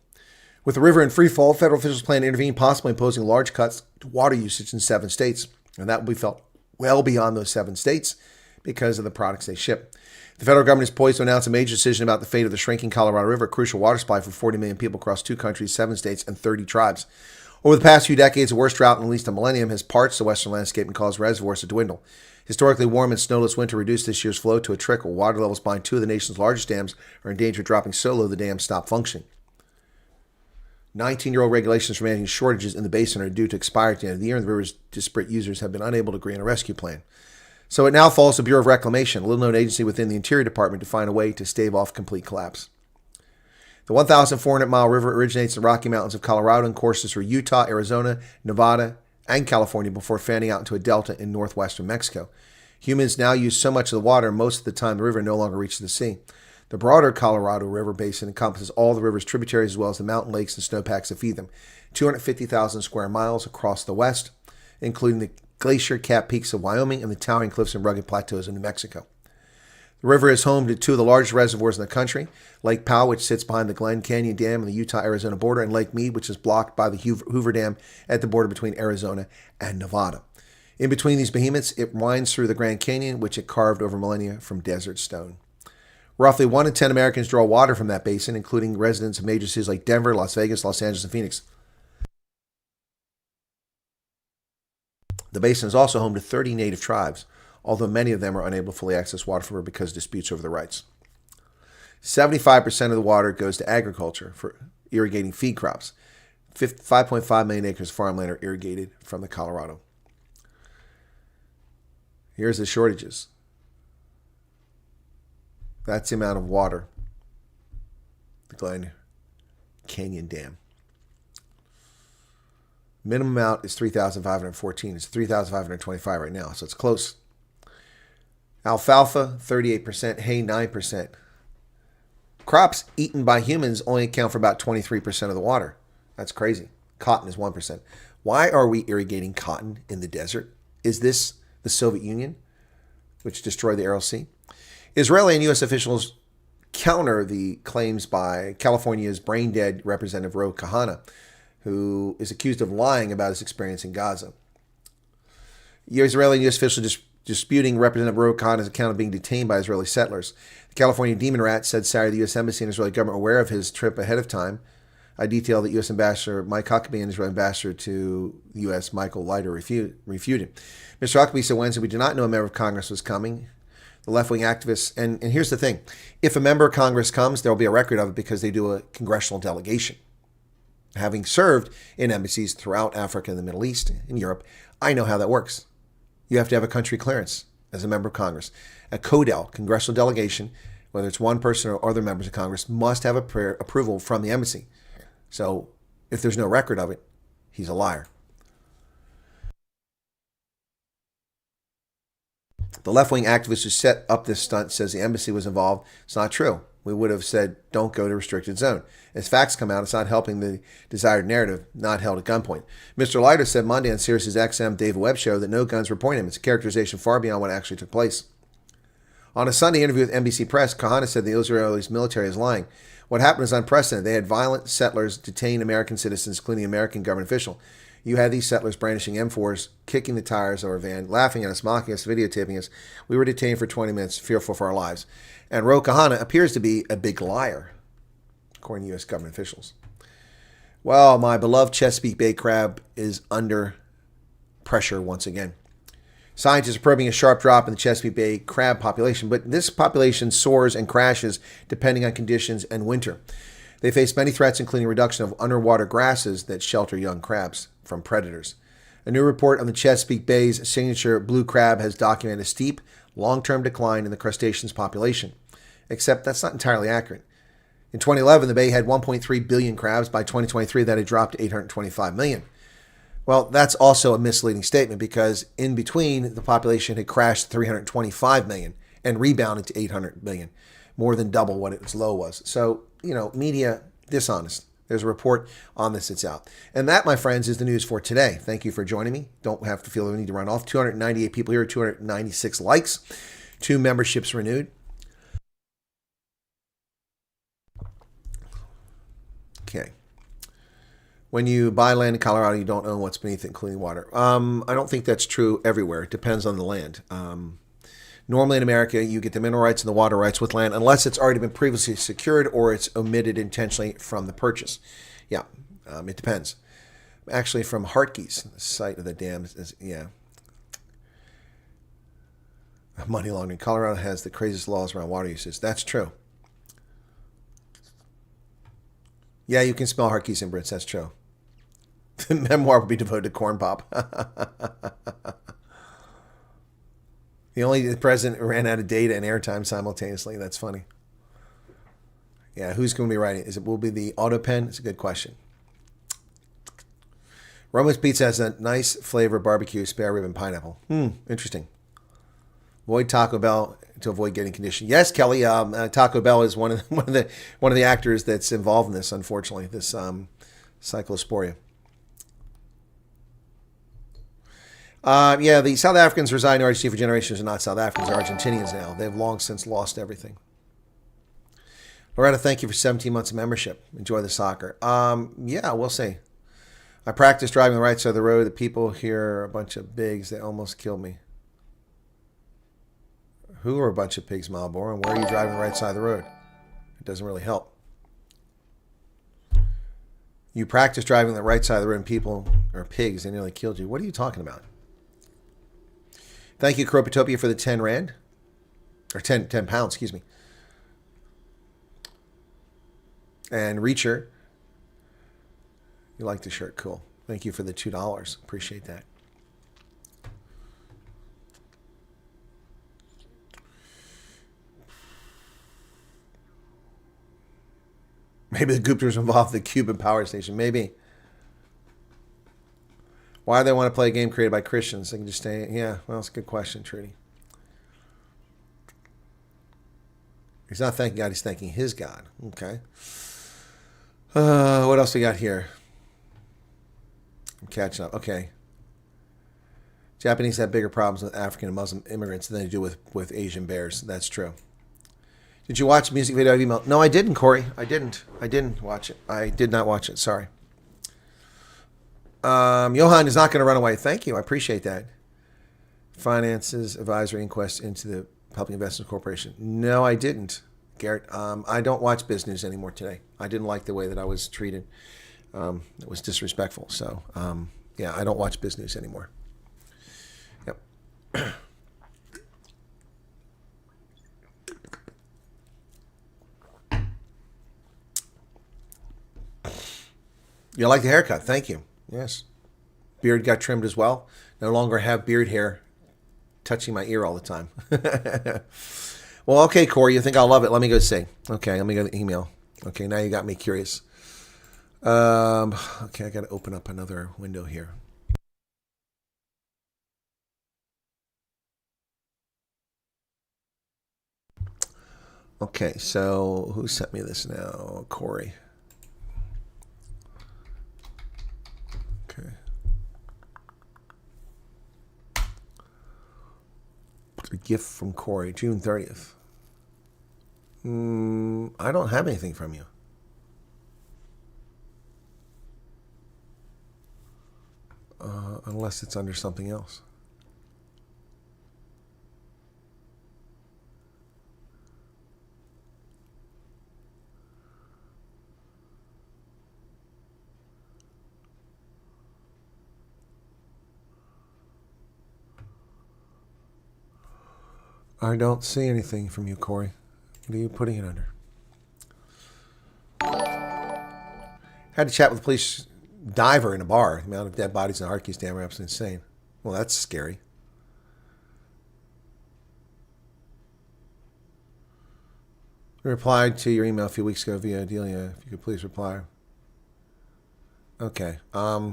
With the river in free fall, federal officials plan to intervene, possibly imposing large cuts to water usage in 7 states. And that will be felt well beyond those 7 states because of the products they ship. The federal government is poised to announce a major decision about the fate of the shrinking Colorado River, a crucial water supply for 40 million people across 2 countries, 7 states, and 30 tribes. Over the past few decades, the worst drought in at least a millennium has parched the western landscape and caused reservoirs to dwindle. Historically warm and snowless winter reduced this year's flow to a trickle. Water levels behind 2 of the nation's largest dams are in danger of dropping so low the dams stop functioning. 19-year-old regulations for managing shortages in the basin are due to expire at the end of the year, and the river's disparate users have been unable to agree on a rescue plan. So it now falls to the Bureau of Reclamation, a little-known agency within the Interior Department, to find a way to stave off complete collapse. The 1,400-mile river originates in the Rocky Mountains of Colorado and courses through Utah, Arizona, Nevada, and California before fanning out into a delta in northwestern Mexico. Humans now use so much of the water, most of the time the river no longer reaches the sea. The broader Colorado River basin encompasses all the river's tributaries as well as the mountain lakes and snowpacks that feed them. 250,000 square miles across the west, including the glacier-capped peaks of Wyoming and the towering cliffs and rugged plateaus of New Mexico. The river is home to 2 of the largest reservoirs in the country, Lake Powell, which sits behind the Glen Canyon Dam and the Utah-Arizona border, and Lake Mead, which is blocked by the Hoover Dam at the border between Arizona and Nevada. In between these behemoths, it winds through the Grand Canyon, which it carved over millennia from desert stone. Roughly 1 in 10 Americans draw water from that basin, including residents of major cities like Denver, Las Vegas, Los Angeles, and Phoenix. The basin is also home to 30 native tribes, although many of them are unable to fully access water from it because of disputes over the rights. 75% of the water goes to agriculture for irrigating feed crops. 5.5 million acres of farmland are irrigated from the Colorado. Here's the shortages. That's the amount of water. The Glen Canyon Dam. Minimum amount is 3,514. It's 3,525 right now, so it's close. Alfalfa, 38%. Hay, 9%. Crops eaten by humans only account for about 23% of the water. That's crazy. Cotton is 1%. Why are we irrigating cotton in the desert? Is this the Soviet Union, which destroyed the Aral Sea? Israeli and U.S. officials counter the claims by California's brain-dead Representative Ro Khanna, who is accused of lying about his experience in Gaza. Israeli and U.S. officials disputing Representative Ro Khanna's account of being detained by Israeli settlers. The California Demon Rat said Saturday the U.S. Embassy and Israeli government were aware of his trip ahead of time. I detailed that U.S. Ambassador Mike Huckabee and Israeli Ambassador to the U.S. Michael Leiter refuted. Mr. Huckabee said Wednesday, "We did not know a member of Congress was coming." The left-wing activists, and here's the thing. If a member of Congress comes, there will be a record of it because they do a congressional delegation. Having served in embassies throughout Africa and the Middle East and Europe, I know how that works. You have to have a country clearance as a member of Congress. A CODEL, congressional delegation, whether it's one person or other members of Congress, must have approval from the embassy. So if there's no record of it, he's a liar. The left-wing activist who set up this stunt says the embassy was involved. It's not true. We would have said, don't go to restricted zone. As facts come out, it's not helping the desired narrative, not held at gunpoint. Mr. Leiter said Monday on Sirius XM David Webb show that no guns were pointing at him. It's a characterization far beyond what actually took place. On a Sunday interview with NBC Press, Khanna said the Israeli military is lying. What happened is unprecedented. They had violent settlers detain American citizens, including American government official. You had these settlers brandishing M4s, kicking the tires of our van, laughing at us, mocking us, videotaping us. We were detained for 20 minutes, fearful for our lives. And Ro Kahana appears to be a big liar, according to U.S. government officials. Well, my beloved Chesapeake Bay crab is under pressure once again. Scientists are probing a sharp drop in the Chesapeake Bay crab population, but this population soars and crashes depending on conditions and winter. They face many threats, including reduction of underwater grasses that shelter young crabs from predators. A new report on the Chesapeake Bay's signature blue crab has documented a steep, long-term decline in the crustacean's population. Except that's not entirely accurate. In 2011, the bay had 1.3 billion crabs. By 2023, that had dropped to 825 million. Well, that's also a misleading statement because in between, the population had crashed to 325 million and rebounded to 800 million, more than double what its low was. So, media dishonest. There's a report on this that's out. And that, my friends, is the news for today. Thank you for joining me. Don't have to feel the need to run off. 298 people here, 296 likes, 2 memberships renewed. Okay. When you buy land in Colorado, you don't own what's beneath it, including water. I don't think that's true everywhere. It depends on the land. Normally in America, you get the mineral rights and the water rights with land, unless it's already been previously secured or it's omitted intentionally from the purchase. Yeah, it depends. Actually, from Hartke's, the site of the dam, money laundering. Colorado has the craziest laws around water uses. That's true. Yeah, you can smell Hartke's in Brits. That's true. The memoir will be devoted to corn pop. The president ran out of data and airtime simultaneously. That's funny. Yeah, who's going to be writing? Will it be the auto pen? It's a good question. Roma's Pizza has a nice flavor of barbecue, spare rib, and pineapple. Interesting. Avoid Taco Bell to avoid getting conditioned. Yes, Kelly. Taco Bell is one of the actors that's involved in this. Unfortunately, this cyclosporia. The South Africans residing in Argentina for generations are not South Africans, they're Argentinians now. They've long since lost everything. Loretta, thank you for 17 months of membership. Enjoy the soccer. We'll see. I practice driving the right side of the road. The people here are a bunch of bigs. They almost killed me. Who are a bunch of pigs, Marlboro? And where are you driving the right side of the road? It doesn't really help. You practice driving the right side of the road and people are pigs. They nearly killed you. What are you talking about? Thank you, Kropotopia, for the 10 rand. Or 10 pounds, excuse me. And Reacher, you like the shirt. Cool. Thank you for the $2. Appreciate that. Maybe the Gupters involved in the Cuban power station. Maybe. Why do they want to play a game created by Christians? They can just stay. Yeah, well, it's a good question, Trudy. He's not thanking God, he's thanking his God. Okay. What else we got here? I'm catching up. Okay. Japanese have bigger problems with African and Muslim immigrants than they do with Asian bears. That's true. Did you watch the music video I've emailed? No, I didn't, Corey. I didn't watch it. I did not watch it. Sorry. Johan is not going to run away. Thank you. I appreciate that. Finances Advisory Inquest into the Public Investment Corporation. No, I didn't, Garrett. I don't watch Biz News anymore today. I didn't like the way that I was treated. It was disrespectful. So, I don't watch Biz News anymore. Yep. You like the haircut? Thank you. Yes. Beard got trimmed as well. No longer have beard hair touching my ear all the time. Well, okay, Corey, you think I'll love it. Let me go see. Okay, let me go to the email. Okay, now you got me curious. Okay, I got to open up another window here. Okay, so who sent me this now? Corey. Okay. A gift from Corey, June 30th. I don't have anything from you. unless it's under something else. I don't see anything from you, Corey. What are you putting it under? Had to chat with a police diver in a bar. The amount of dead bodies in the Harkeys Dam are absolutely insane. Well, that's scary. I replied to your email a few weeks ago via Delia. If you could please reply. Okay. I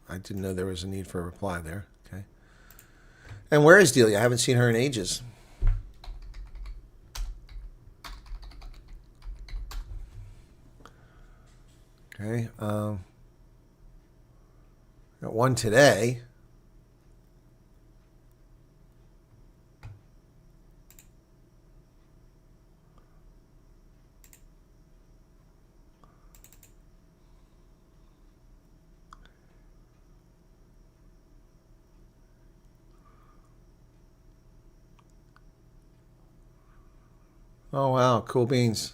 didn't know there was a need for a reply there. Okay. And where is Delia? I haven't seen her in ages. Okay. Got one today. Oh, wow. Cool beans.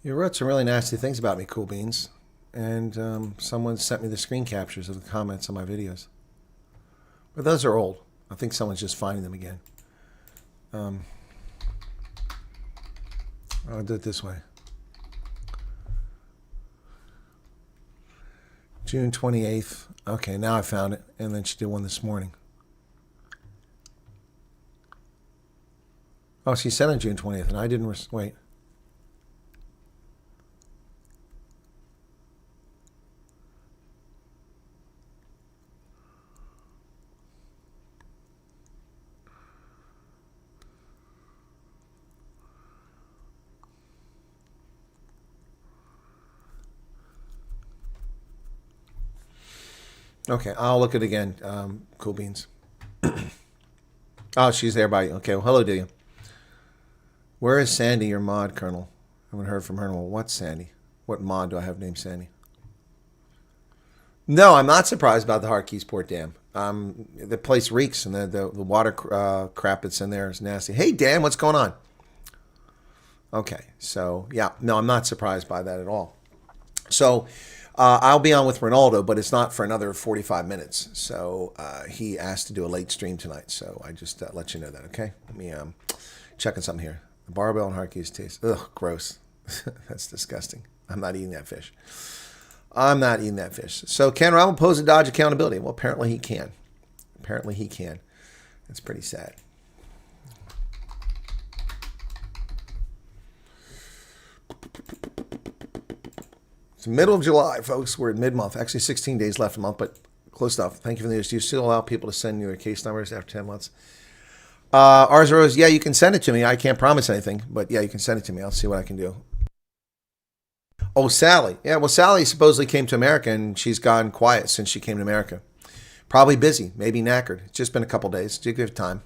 You wrote some really nasty things about me, Cool Beans. And someone sent me the screen captures of the comments on my videos. But those are old. I think someone's just finding them again. I'll do it this way. June 28th. Okay, now I found it. And then she did one this morning. Oh, she said on June 20th, and I didn't... wait. Okay, I'll look at it again. Cool Beans. Oh, she's there by you. Okay, well, hello to you. Where is Sandy, your mod, Colonel? I haven't heard from her. Well, what's Sandy? What mod do I have named Sandy? No, I'm not surprised about the Harkeysport Dam. The place reeks, and the water crap that's in there is nasty. Hey, Dan, what's going on? Okay, so, yeah. No, I'm not surprised by that at all. So... I'll be on with Ronaldo, but it's not for another 45 minutes. So he asked to do a late stream tonight. So I just let you know that, okay? Let me checking something here. The barbell and Harkey's taste. Ugh, gross. That's disgusting. I'm not eating that fish. I'm not eating that fish. So can Ronald pose and dodge accountability? Well, apparently he can. Apparently he can. That's pretty sad. It's the middle of July, folks. We're at mid-month. Actually, 16 days left a month, but close enough. Thank you for the news. Do you still allow people to send you their case numbers after 10 months? Ours Rose, yeah, you can send it to me. I can't promise anything, but yeah, you can send it to me. I'll see what I can do. Oh, Sally. Yeah, well, Sally supposedly came to America, and she's gone quiet since she came to America. Probably busy, maybe knackered. It's just been a couple days. Do you give time?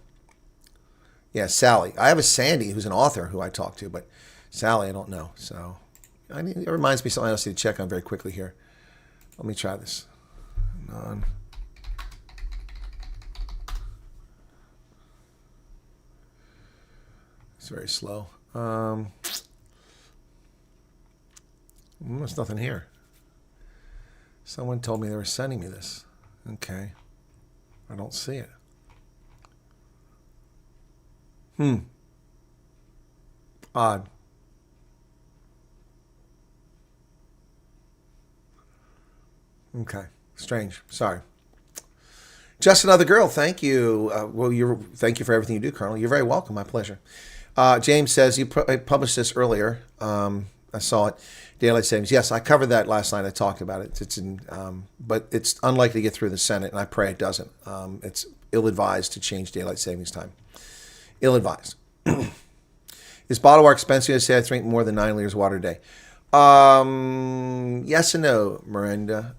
Yeah, Sally. I have a Sandy who's an author who I talk to, but Sally, I don't know, so... it reminds me of something else I need to check on very quickly here. Let me try this. Non. It's very slow. There's nothing here. Someone told me they were sending me this. Okay. I don't see it. Odd. Okay, strange. Sorry. Just another girl. Thank you. Thank you for everything you do, Colonel. You're very welcome. My pleasure. James says you published this earlier. I saw it. Daylight savings. Yes, I covered that last night. I talked about it. It's in, but it's unlikely to get through the Senate, and I pray it doesn't. It's ill-advised to change daylight savings time. Ill-advised. Is bottled water expensive? I say I drink more than 9 liters of water a day. Yes and no, Miranda.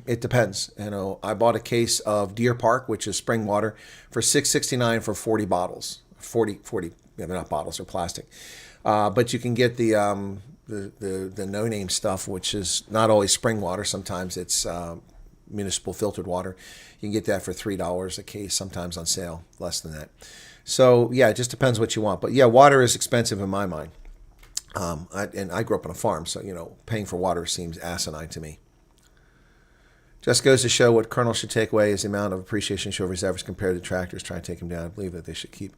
It depends. I bought a case of Deer Park, which is spring water, for $6.69 for 40 bottles. 40. Yeah, they're not bottles; they're plastic. But you can get the no-name stuff, which is not always spring water. Sometimes it's municipal filtered water. You can get that for $3 a case, sometimes on sale, less than that. So yeah, it just depends what you want. But yeah, water is expensive in my mind. And I grew up on a farm, so paying for water seems asinine to me. Just goes to show what Colonel should take away is the amount of appreciation show reservists compared to tractors trying to take him down. I believe that they should keep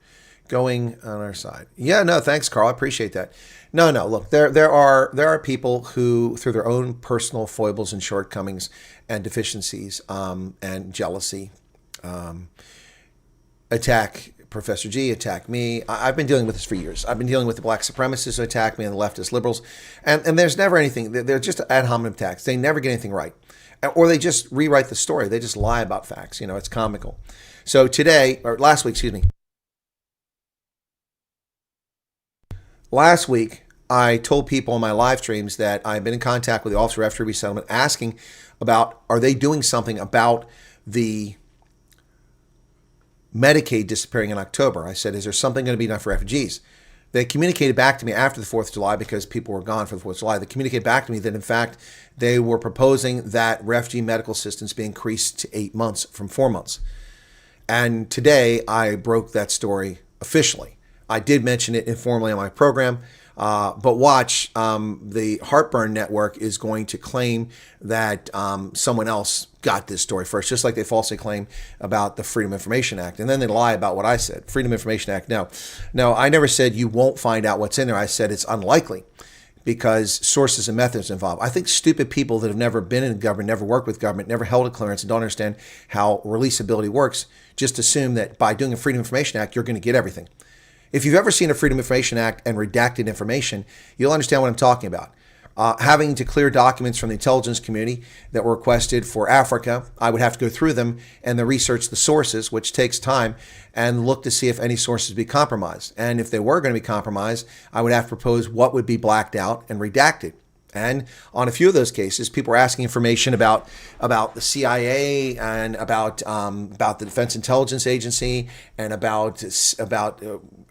going on our side. Yeah, no, thanks, Carl. I appreciate that. No, look, there are people who, through their own personal foibles and shortcomings and deficiencies and jealousy, attack Professor G, attack me. I've been dealing with this for years. I've been dealing with the black supremacists who attack me and the leftist liberals. And there's never anything. They're just ad hominem attacks. They never get anything right. Or they just rewrite the story. They just lie about facts. It's comical. So last week, I told people on my live streams that I've been in contact with the Office of Refugee Resettlement asking about, are they doing something about the Medicaid disappearing in October? I said, is there something going to be done for refugees? They communicated back to me after the 4th of July, because people were gone for the 4th of July. They communicated back to me that, in fact, they were proposing that refugee medical assistance be increased to 8 months from 4 months. And today, I broke that story officially. I did mention it informally on my program, but watch, the Heartburn Network is going to claim that someone else got this story first, just like they falsely claim about the Freedom of Information Act. And then they lie about what I said. Freedom of Information Act, no, I never said you won't find out what's in there. I said it's unlikely because sources and methods involved. I think stupid people that have never been in government, never worked with government, never held a clearance, and don't understand how releasability works, just assume that by doing a Freedom of Information Act, you're going to get everything. If you've ever seen a Freedom of Information Act and redacted information, you'll understand what I'm talking about. Having to clear documents from the intelligence community that were requested for Africa, I would have to go through them and then research the sources, which takes time, and look to see if any sources be compromised. And if they were going to be compromised, I would have to propose what would be blacked out and redacted. And on a few of those cases, people were asking information about the CIA and about the Defense Intelligence Agency and about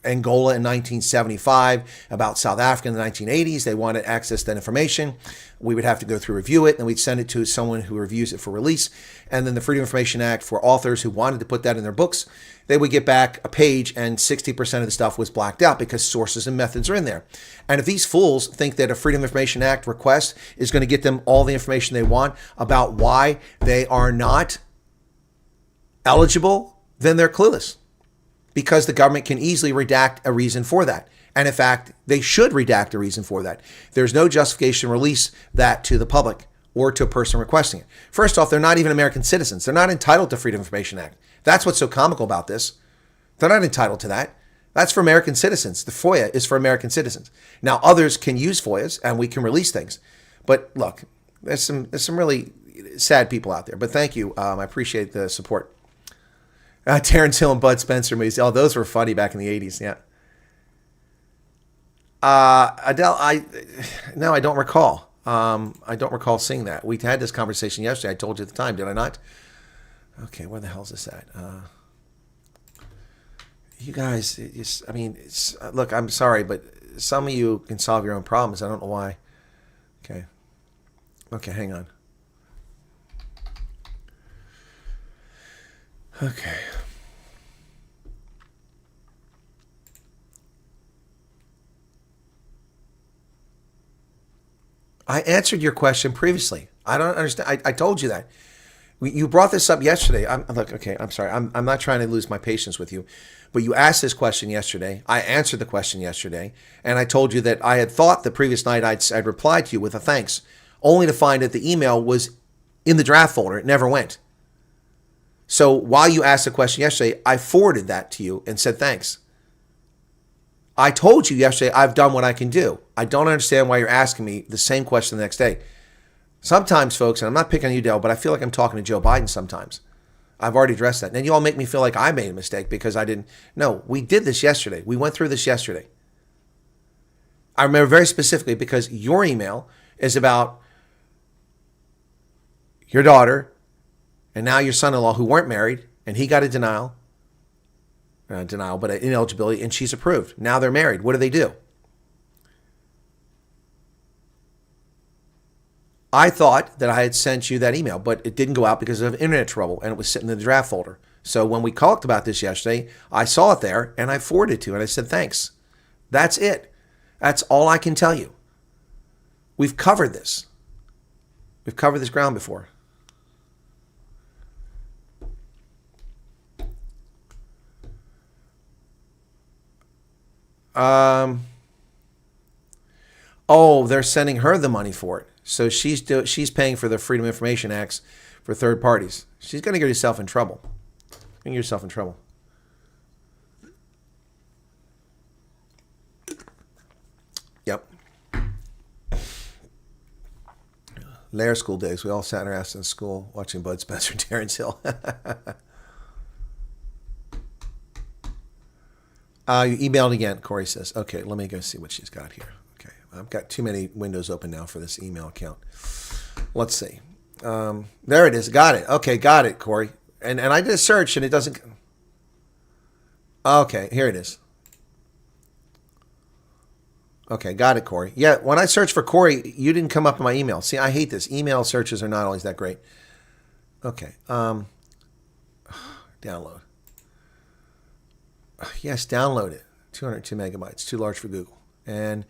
Angola in 1975, about South Africa in the 1980s. They wanted access to that information. We would have to go through, review it, and we'd send it to someone who reviews it for release. And then the Freedom of Information Act for authors who wanted to put that in their books, they would get back a page and 60% of the stuff was blacked out because sources and methods are in there. And if these fools think that a Freedom of Information Act request is going to get them all the information they want about why they are not eligible, then they're clueless, because the government can easily redact a reason for that. And in fact, they should redact a reason for that. There's no justification to release that to the public or to a person requesting it. First off, they're not even American citizens. They're not entitled to Freedom of Information Act. That's what's so comical about this. They're not entitled to that. That's for American citizens. The FOIA is for American citizens. Now, others can use FOIAs and we can release things. But look, there's some really sad people out there. But thank you. I appreciate the support. Terrence Hill and Bud Spencer movies. Oh, those were funny back in the 80s. Yeah. Adele, I don't recall. I don't recall seeing that. We had this conversation yesterday. I told you at the time, did I not? Okay, where the hell is this at? You guys, look, I'm sorry, but some of you can solve your own problems. I don't know why. Okay, hang on. Okay. I answered your question previously. I don't understand. I told you that. You brought this up yesterday. I'm sorry. I'm not trying to lose my patience with you, but you asked this question yesterday. I answered the question yesterday, and I told you that I had thought the previous night I'd replied to you with a thanks, only to find that the email was in the draft folder. It never went. So while you asked the question yesterday, I forwarded that to you and said thanks. I told you yesterday I've done what I can do. I don't understand why you're asking me the same question the next day. Sometimes, folks, and I'm not picking on you, Dale, but I feel like I'm talking to Joe Biden sometimes. I've already addressed that. And then you all make me feel like I made a mistake because I didn't. No, we did this yesterday. We went through this yesterday. I remember very specifically because your email is about your daughter and now your son-in-law who weren't married, and he got a denial, but an ineligibility, and she's approved. Now they're married. What do? I thought that I had sent you that email, but it didn't go out because of internet trouble, and it was sitting in the draft folder. So when we talked about this yesterday, I saw it there, and I forwarded it to you, and I said, thanks. That's it. That's all I can tell you. We've covered this. We've covered this ground before. Oh, they're sending her the money for it. So she's paying for the Freedom of Information Acts for third parties. She's going to get herself in trouble. Get yourself in trouble. Yep. Lair school days. We all sat in our ass in school watching Bud Spencer and Terrence Hill. You emailed again, Corey says. Okay, let me go see what she's got here. Okay, I've got too many windows open now for this email account. Let's see. There it is. Got it. Okay, got it, Corey. And I did a search and it doesn't. Okay, here it is. Okay, got it, Corey. Yeah, when I searched for Corey, you didn't come up in my email. See, I hate this. Email searches are not always that great. Okay. Download. Yes, download it. 202 megabytes. Too large for Google. And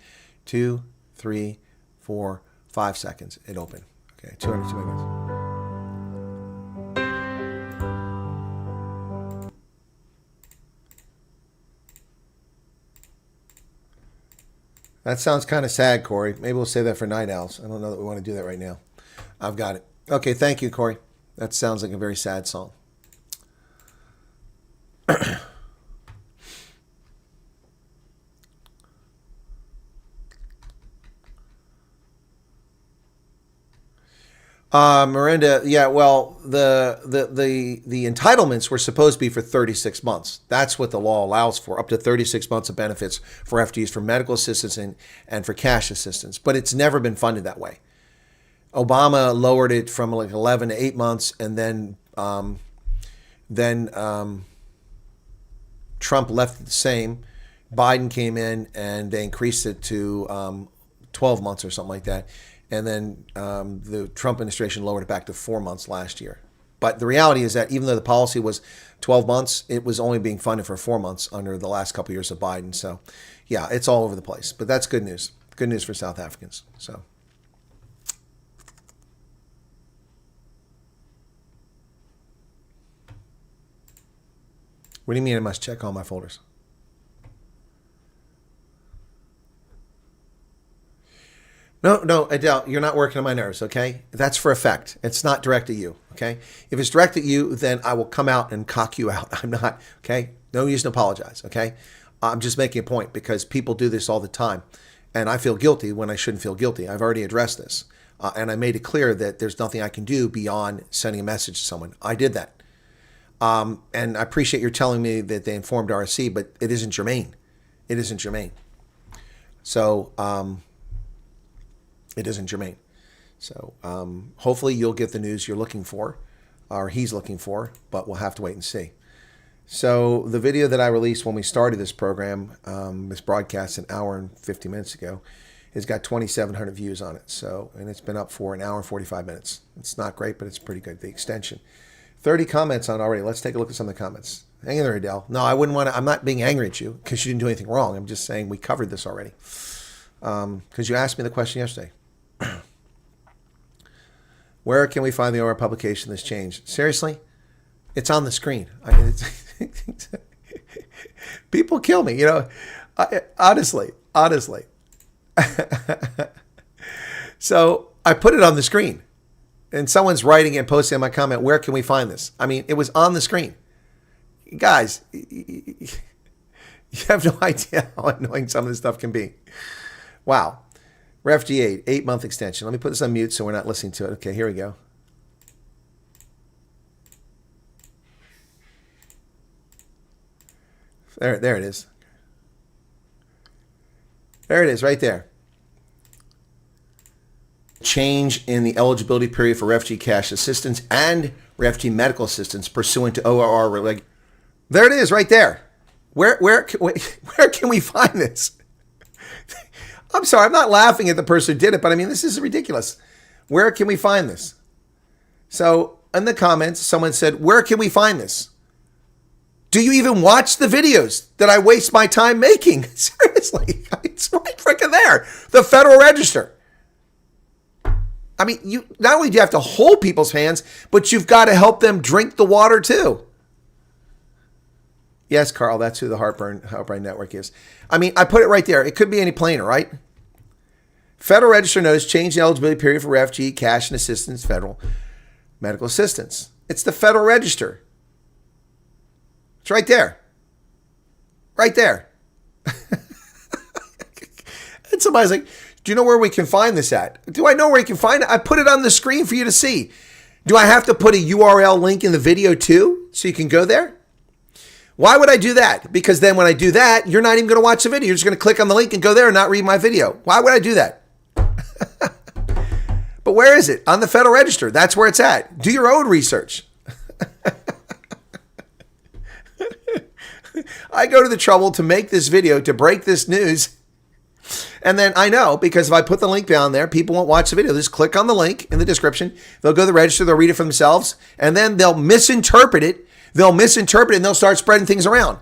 2, 3, 4, 5 seconds. It opened. Okay, 202 megabytes. That sounds kind of sad, Corey. Maybe we'll save that for night owls. I don't know that we want to do that right now. I've got it. Okay, thank you, Corey. That sounds like a very sad song. Miranda, yeah, well, the entitlements were supposed to be for 36 months. That's what the law allows for, up to 36 months of benefits for FDs for medical assistance and for cash assistance. But it's never been funded that way. Obama lowered it from like 11 to 8 months, and then Trump left it the same. Biden came in and they increased it to 12 months or something like that. And then the Trump administration lowered it back to 4 months last year. But the reality is that even though the policy was 12 months, it was only being funded for 4 months under the last couple of years of Biden. So, yeah, it's all over the place. But that's good news. Good news for South Africans. So, what do you mean I must check all my folders? No, Adele, you're not working on my nerves, okay? That's for effect. It's not directed at you, okay? If it's directed at you, then I will come out and cock you out. I'm not, okay? No use to apologize, okay? I'm just making a point because people do this all the time. And I feel guilty when I shouldn't feel guilty. I've already addressed this. And I made it clear that there's nothing I can do beyond sending a message to someone. I did that. And I appreciate your telling me that they informed RSC, but it isn't germane. It isn't germane. So, it isn't germane. So hopefully you'll get the news you're looking for, or he's looking for, but we'll have to wait and see. So the video that I released when we started this program, this broadcast an hour and 50 minutes ago, has got 2,700 views on it. So, and it's been up for an hour and 45 minutes. It's not great, but it's pretty good, the extension. 30 comments on it already. Let's take a look at some of the comments. Hang in there, Adele. No, I wouldn't want to, I'm not being angry at you because you didn't do anything wrong. I'm just saying we covered this already. Because you asked me the question yesterday. Where can we find the OR publication that's changed? Seriously? It's on the screen. People kill me, you know. Honestly. So I put it on the screen. And someone's writing and posting in my comment, where can we find this? I mean, it was on the screen. Guys, you have no idea how annoying some of this stuff can be. Wow. Ref G8, 8-month extension. Let me put this on mute so we're not listening to it. Okay, here we go. There it is. There it is, right there. Change in the eligibility period for refugee cash assistance and refugee medical assistance pursuant to ORR. There it is, right there. Where can we find this? I'm sorry, I'm not laughing at the person who did it, but I mean, this is ridiculous. Where can we find this? So in the comments, someone said, where can we find this? Do you even watch the videos that I waste my time making? Seriously, it's right freaking there. The Federal Register. I mean, you not only do you have to hold people's hands, but you've got to help them drink the water too. Yes, Carl, that's who the Heartburn Network is. I mean, I put it right there. It could be any plainer, right? Federal Register notice change the eligibility period for refugee cash and assistance, federal medical assistance. It's the Federal Register. It's right there. Right there. And somebody's like, do you know where we can find this at? Do I know where you can find it? I put it on the screen for you to see. Do I have to put a URL link in the video too so you can go there? Why would I do that? Because then when I do that, you're not even going to watch the video. You're just going to click on the link and go there and not read my video. Why would I do that? But where is it? On the Federal Register. That's where it's at. Do your own research. I go to the trouble to make this video, to break this news. And then I know, because if I put the link down there, people won't watch the video. They'll just click on the link in the description. They'll go to the register. They'll read it for themselves. And then they'll misinterpret it. They'll misinterpret it and they'll start spreading things around.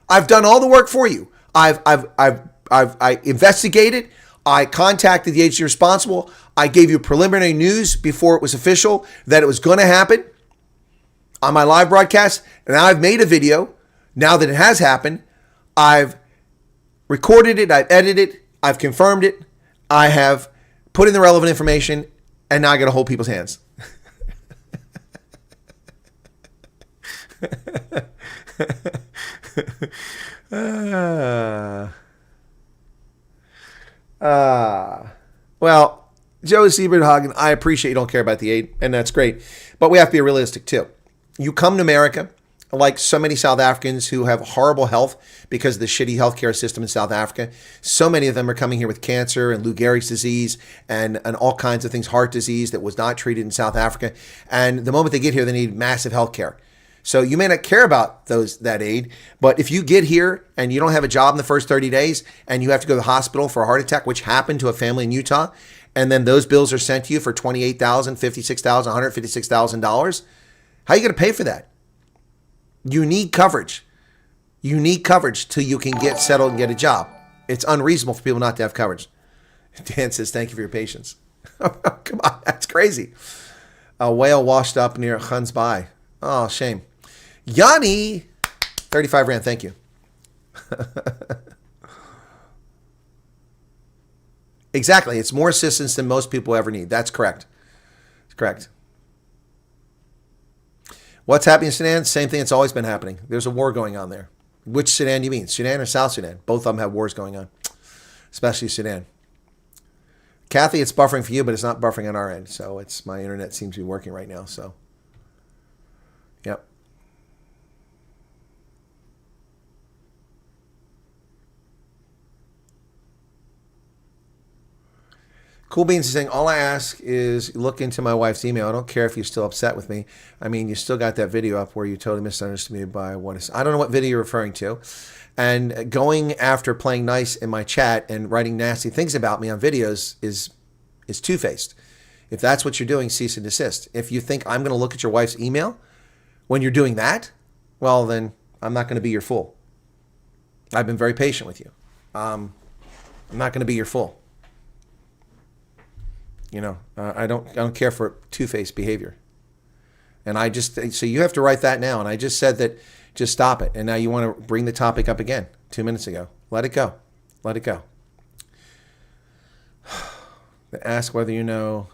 I've done all the work for you. I investigated. I contacted the agency responsible. I gave you preliminary news before it was official that it was going to happen on my live broadcast. And now I've made a video. Now that it has happened, I've recorded it. I've edited it. I've confirmed it. I have put in the relevant information. And now I got to hold people's hands. Well, Joe Sieberhagen, I appreciate you don't care about the aid, and that's great. But we have to be realistic too. You come to America, like so many South Africans who have horrible health because of the shitty healthcare system in South Africa. So many of them are coming here with cancer and Lou Gehrig's disease and all kinds of things, heart disease that was not treated in South Africa. And the moment they get here, they need massive healthcare. So you may not care about that aid, but if you get here and you don't have a job in the first 30 days and you have to go to the hospital for a heart attack, which happened to a family in Utah, and then those bills are sent to you for $28,000, $56,000, $156,000, how are you going to pay for that? You need coverage. You need coverage till you can get settled and get a job. It's unreasonable for people not to have coverage. Dan says, thank you for your patience. Come on, that's crazy. A whale washed up near Huns Bay. Oh, shame. Yanni, 35 Rand, thank you. Exactly. It's more assistance than most people ever need. That's correct. It's correct. What's happening in Sudan? Same thing that's always been happening. There's a war going on there. Which Sudan do you mean? Sudan or South Sudan? Both of them have wars going on, especially Sudan. Kathy, it's buffering for you, but it's not buffering on our end. So it's my internet seems to be working right now. So, yep. Cool Beans is saying, all I ask is look into my wife's email. I don't care if you're still upset with me. I mean, you still got that video up where you totally misunderstood me by what is. I don't know what video you're referring to. And going after playing nice in my chat and writing nasty things about me on videos is two-faced. If that's what you're doing, cease and desist. If you think I'm going to look at your wife's email when you're doing that, well, then I'm not going to be your fool. I've been very patient with you. I'm not going to be your fool. You know, I don't care for two-faced behavior. And so you have to write that now. And I just said that, just stop it. And now you want to bring the topic up again 2 minutes ago. Let it go. Let it go. They ask whether you know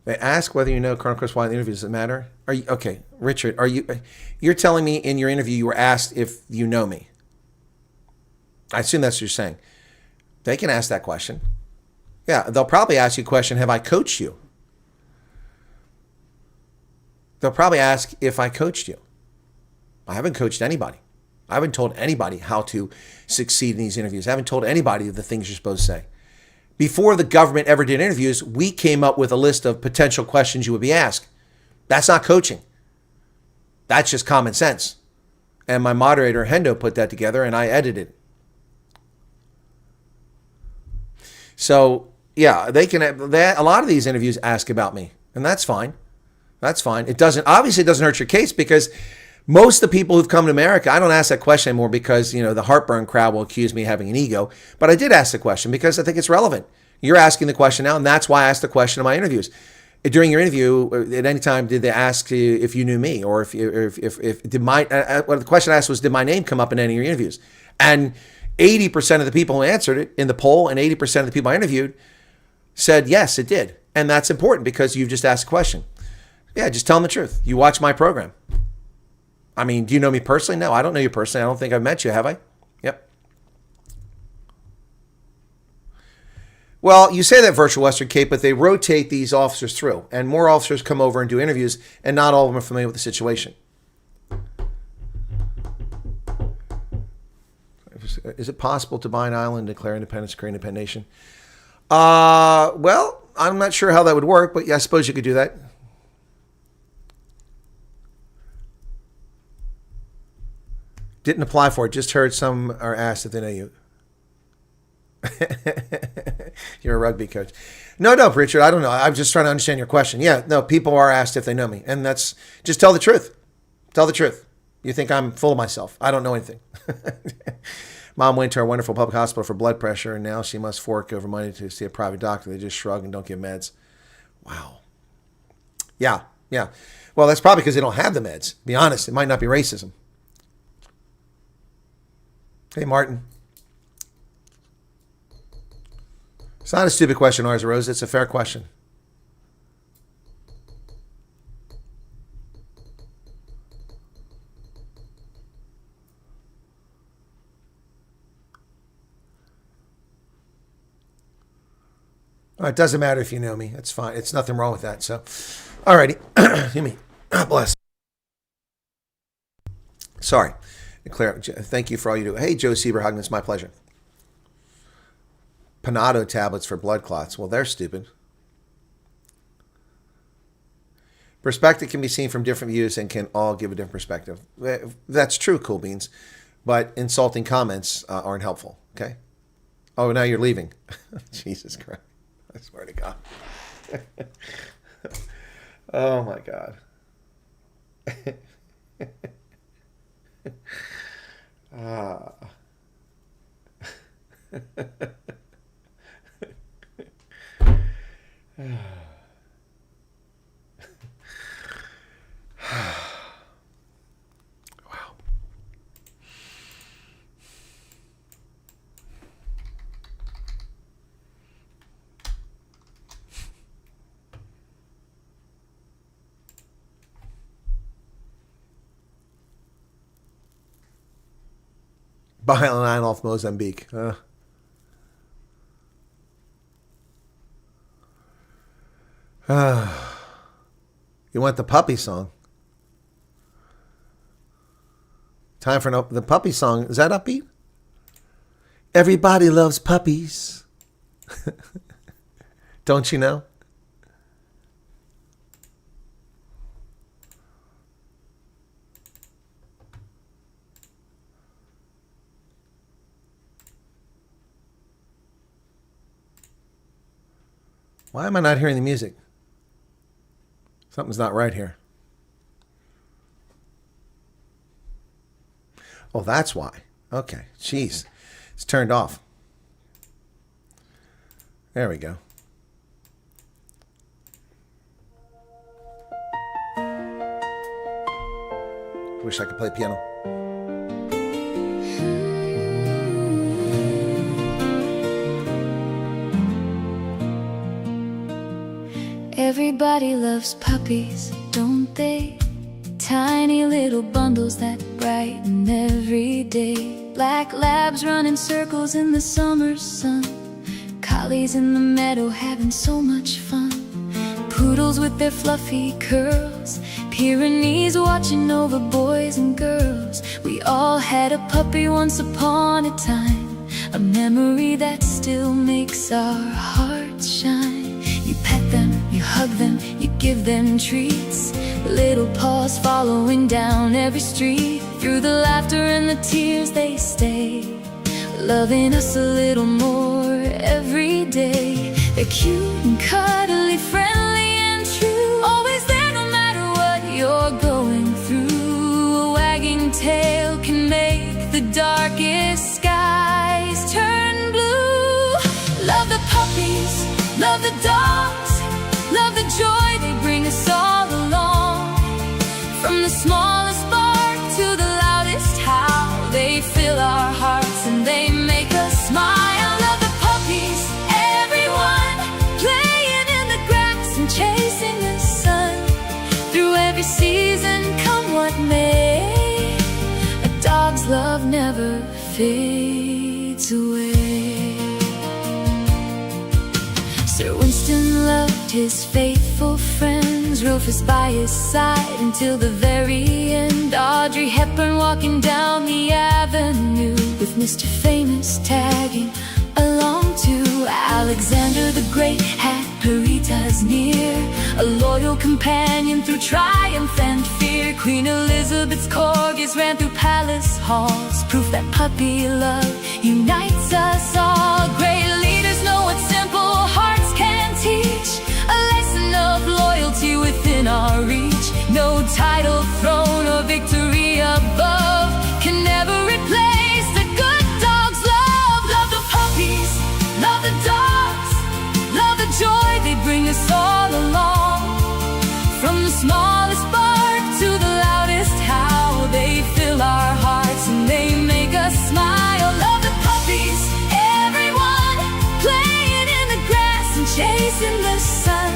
Colonel Chris Wyatt in the interview. Does it matter? Are you okay, Richard? You're telling me in your interview you were asked if you know me? I assume that's what you're saying. They can ask that question. Yeah, they'll probably ask you a question, have I coached you? They'll probably ask if I coached you. I haven't coached anybody. I haven't told anybody how to succeed in these interviews. I haven't told anybody the things you're supposed to say. Before the government ever did interviews, we came up with a list of potential questions you would be asked. That's not coaching. That's just common sense. And my moderator, Hendo, put that together, and I edited it. So, yeah, a lot of these interviews ask about me, and that's fine. That's fine. Obviously it doesn't hurt your case, because most of the people who've come to America, I don't ask that question anymore because, the heartburn crowd will accuse me of having an ego. But I did ask the question because I think it's relevant. You're asking the question now, and that's why I asked the question in my interviews. During your interview, at any time, did they ask you if you knew me, or the question I asked was, did my name come up in any of your interviews? And 80% of the people who answered it in the poll, and 80% of the people I interviewed said, yes, it did. And that's important because you've just asked a question. Yeah, just tell them the truth. You watch my program. I mean, do you know me personally? No, I don't know you personally. I don't think I've met you, have I? Yep. Well, you say that, Virtual Western Cape, but they rotate these officers through, and more officers come over and do interviews, and not all of them are familiar with the situation. Is it possible to buy an island, declare independence, create an independent nation? Well, I'm not sure how that would work, but yeah, I suppose you could do that. Didn't apply for it. Just heard some are asked if they know you. You're a rugby coach. No, Richard, I don't know. I'm just trying to understand your question. Yeah, no, people are asked if they know me. And that's, just tell the truth. Tell the truth. You think I'm full of myself. I don't know anything. Mom went to our wonderful public hospital for blood pressure, and now she must fork over money to see a private doctor. They just shrug and don't give meds. Wow. Yeah. Well, that's probably because they don't have the meds. Be honest, it might not be racism. Hey, Martin. It's not a stupid question, Arza Rose. It's a fair question. It doesn't matter if you know me. It's fine. It's nothing wrong with that. So, alrighty. Excuse me. God bless. Sorry. Claire, thank you for all you do. Hey, Joe Sieberhagen, it's my pleasure. Panado tablets for blood clots. Well, they're stupid. Perspective can be seen from different views and can all give a different perspective. That's true, Cool Beans. But insulting comments aren't helpful, okay? Oh, now you're leaving. Jesus Christ. I swear to God. Oh, my God. Wow. Island Island off Mozambique. You want the puppy song? Time for the puppy song. Is that upbeat? Everybody loves puppies. Don't you know? Why am I not hearing the music? Something's not right here. Oh, that's why. Okay. Jeez. It's turned off. There we go. Wish I could play piano. Everybody loves puppies, don't they? Tiny little bundles that brighten every day. Black labs running circles in the summer sun. Collies in the meadow having so much fun. poodles with their fluffy curls, Pyrenees watching over boys and girls. We all had a puppy once upon a time, a memory that still makes our hearts shine. You pet them, you hug them, you give them treats, little paws following down every street. Through the laughter and the tears they stay, loving us a little more every day. They're cute and cuddly, friendly and true, always there no matter what you're going through. A wagging tail can make the darkest skies turn blue. Love the puppies, love the dogs, love the joy they bring us all along. From the smallest bark to the loudest howl, they fill our hearts and they make us smile. Love the puppies, everyone, playing in the grass and chasing the sun. Through every season, come what may, a dog's love never fades away. Sir Winston loved his faithful friends, Rufus by his side until the very end. Audrey Hepburn walking down the avenue, with Mr. Famous tagging along too. Alexander the Great had Peritas near, a loyal companion through triumph and fear. Queen Elizabeth's corgis ran through palace halls, proof that puppy love unites us all. Great leaders know what simple hearts can teach, a lesson of loyalty within our reach. No title, throne, or victory above can never replace the good dog's love. Love the puppies, love the dogs, love the joy they bring us all along. From the smallest bark to the loudest howl, they fill our hearts and they make us smile. Love the puppies, everyone, playing in the grass and chasing the sun.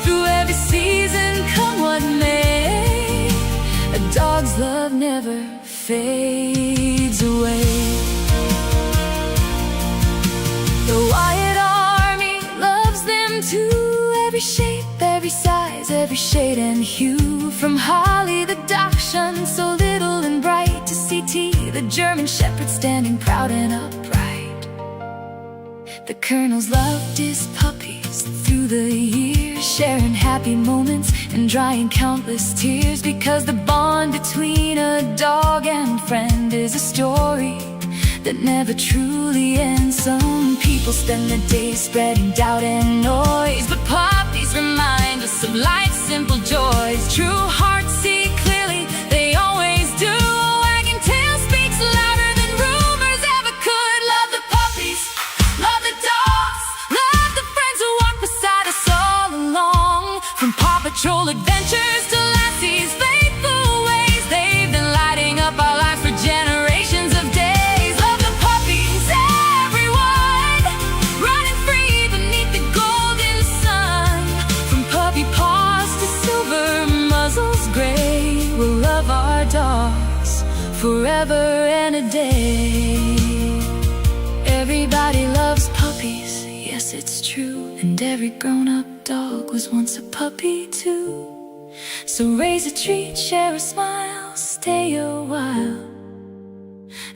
Through every season, come what may, a dog's love never fades away. The Wyatt Army loves them too, every shape, every size, every shade and hue. From Holly the Dachshund, so little and bright, to CT the German Shepherd standing proud and upright. The Colonel's loved his puppies through the years, sharing happy moments and drying countless tears, because the bond between a dog and friend is a story that never truly ends. Some people spend their days spreading doubt and noise, but puppies remind us of life's simple joys. True hearts see clearly, they always do. A wagging tail speaks louder than rumors ever could. Love the puppies, love the dogs, love the friends who walk beside us all along. From Paw Patrol adventures to Lassie's faithful ways, they've been lighting up our lives for generations of days. Love the puppies, everyone, running free beneath the golden sun. From puppy paws to silver muzzles gray, we'll love our dogs forever and a day. Everybody loves puppies, yes it's true, and every grown-up dog was once a puppy too. So raise a treat, share a smile, stay a while,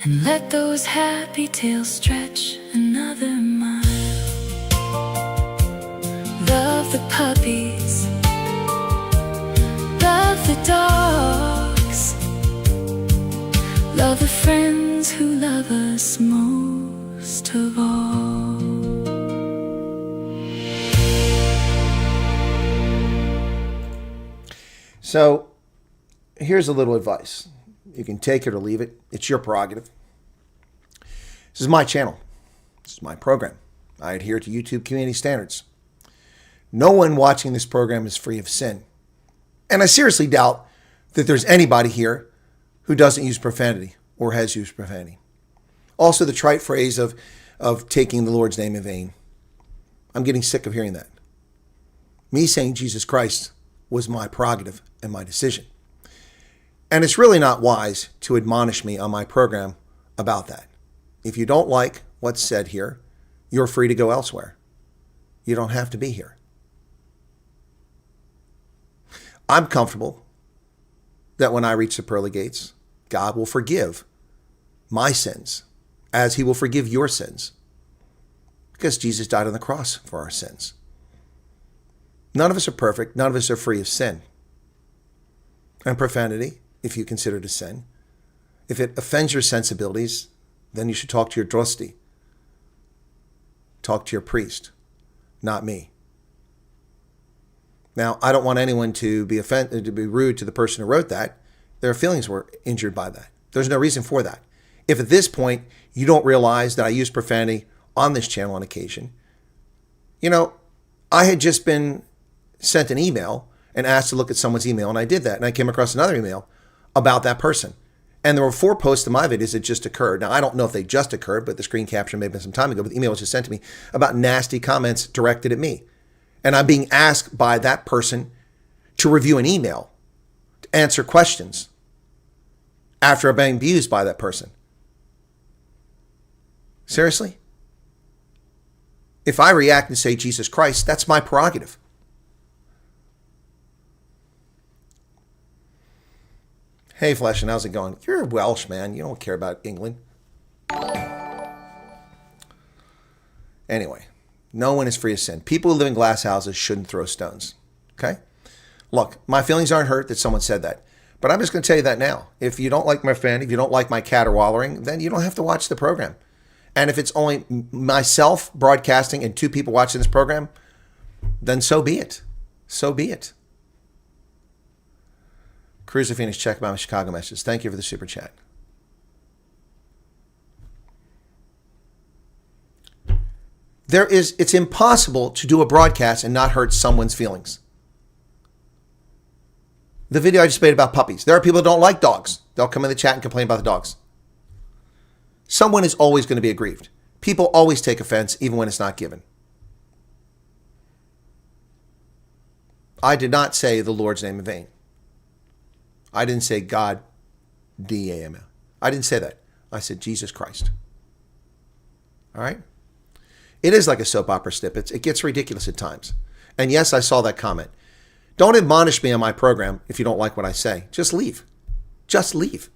and let those happy tails stretch another mile. Love the puppies, love the dogs, love the friends who love us most of all. So here's a little advice. You can take it or leave it. It's your prerogative. This is my channel. This is my program. I adhere to YouTube community standards. No one watching this program is free of sin. And I seriously doubt that there's anybody here who doesn't use profanity or has used profanity. Also, the trite phrase of taking the Lord's name in vain. I'm getting sick of hearing that. Me saying Jesus Christ was my prerogative and my decision. And it's really not wise to admonish me on my program about that. If you don't like what's said here, you're free to go elsewhere. You don't have to be here. I'm comfortable that when I reach the pearly gates, God will forgive my sins as he will forgive your sins, because Jesus died on the cross for our sins. None of us are perfect. None of us are free of sin. And profanity, if you consider it a sin, if it offends your sensibilities, then you should talk to your drosti. Talk to your priest, not me. Now, I don't want anyone to be offended, to be rude to the person who wrote that. Their feelings were injured by that. There's no reason for that. If at this point you don't realize that I use profanity on this channel on occasion, you know, I had just been sent an email and asked to look at someone's email, and I did that, and I came across another email about that person. And there were 4 posts of my videos that just occurred. Now, I don't know if they just occurred, but the screen capture may have been some time ago, but the email was just sent to me about nasty comments directed at me. And I'm being asked by that person to review an email, to answer questions after I've been abused by that person. Seriously? If I react and say Jesus Christ, that's my prerogative. Hey, Fleshin, how's it going? You're Welsh, man. You don't care about England. Anyway, no one is free of sin. People who live in glass houses shouldn't throw stones. Okay? Look, my feelings aren't hurt that someone said that. But I'm just going to tell you that now. If you don't like my friend, if you don't like my caterwaulering, then you don't have to watch the program. And if it's only myself broadcasting and 2 people watching this program, then so be it. So be it. Cruiser Phoenix, check my Chicago messages. Thank you for the super chat. It's impossible to do a broadcast and not hurt someone's feelings. The video I just made about puppies. There are people who don't like dogs. They'll come in the chat and complain about the dogs. Someone is always going to be aggrieved. People always take offense, even when it's not given. I did not say the Lord's name in vain. I didn't say God, D-A-M-L. I didn't say that. I said Jesus Christ. All right? It is like a soap opera snippet. It gets ridiculous at times. And yes, I saw that comment. Don't admonish me on my program if you don't like what I say. Just leave. Just leave.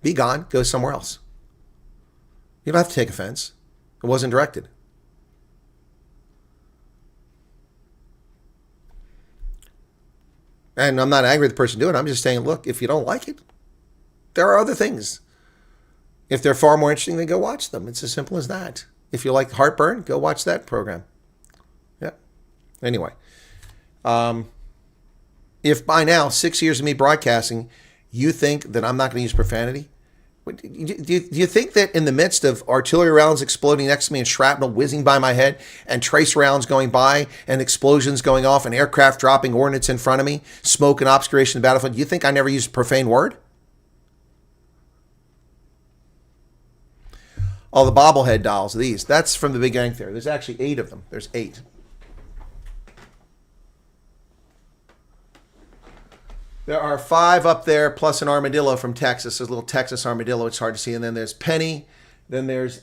Be gone. Go somewhere else. You don't have to take offense. It wasn't directed. And I'm not angry at the person doing it. I'm just saying, look, if you don't like it, there are other things. If they're far more interesting, then go watch them. It's as simple as that. If you like heartburn, go watch that program. Yeah. Anyway. If by now, 6 years of me broadcasting, you think that I'm not going to use profanity, do you think that in the midst of artillery rounds exploding next to me and shrapnel whizzing by my head and trace rounds going by and explosions going off and aircraft dropping ordnance in front of me, smoke and obscuration of the battlefield, you think I never used a profane word? Oh, the bobblehead dolls, these. That's from the Big Bang Theory. There's actually 8 of them. There's 8. There are 5 up there, plus an armadillo from Texas. There's a little Texas armadillo. It's hard to see. And then there's Penny. Then there's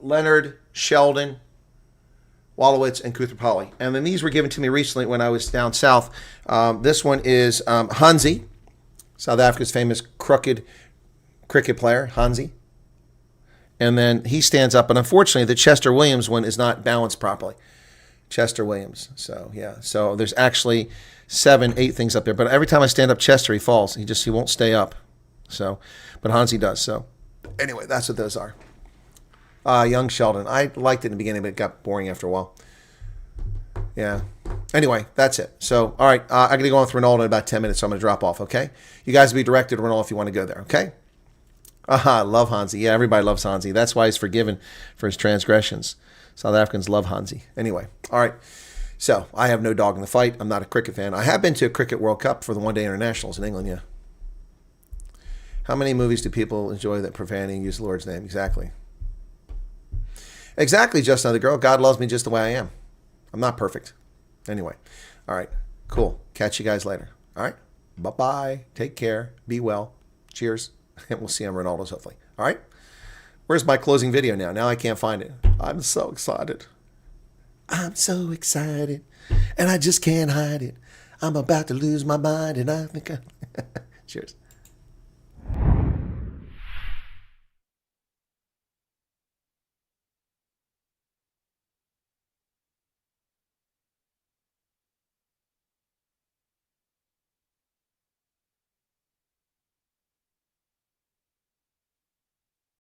Leonard, Sheldon, Wallowitz, and Kuthrapali. And then these were given to me recently when I was down south. This one is Hansi, South Africa's famous crooked cricket player, Hansi. And then he stands up. And unfortunately, the Chester Williams one is not balanced properly. Chester Williams. So, yeah. So there's actually 7, 8 things up there. But every time I stand up Chester, he falls. He won't stay up. So, but Hansi does. So anyway, that's what those are. Young Sheldon. I liked it in the beginning, but it got boring after a while. Yeah. Anyway, that's it. So, all right. I'm going to go on with Ronaldo in about 10 minutes, so I'm going to drop off, okay? You guys be directed to Ronaldo if you want to go there, okay? I love Hansi. Yeah, everybody loves Hansi. That's why he's forgiven for his transgressions. South Africans love Hansi. Anyway, all right. So, I have no dog in the fight. I'm not a cricket fan. I have been to a Cricket World Cup for the one-day internationals in England, yeah. How many movies do people enjoy that profanity and use the Lord's name? Exactly. Exactly, just another girl. God loves me just the way I am. I'm not perfect. Anyway, all right, cool. Catch you guys later. All right, bye-bye. Take care. Be well. Cheers. And we'll see you on Ronaldo's, hopefully. All right? Where's my closing video now? Now I can't find it. I'm so excited. I'm so excited, and I just can't hide it. I'm about to lose my mind, and I think I... Cheers.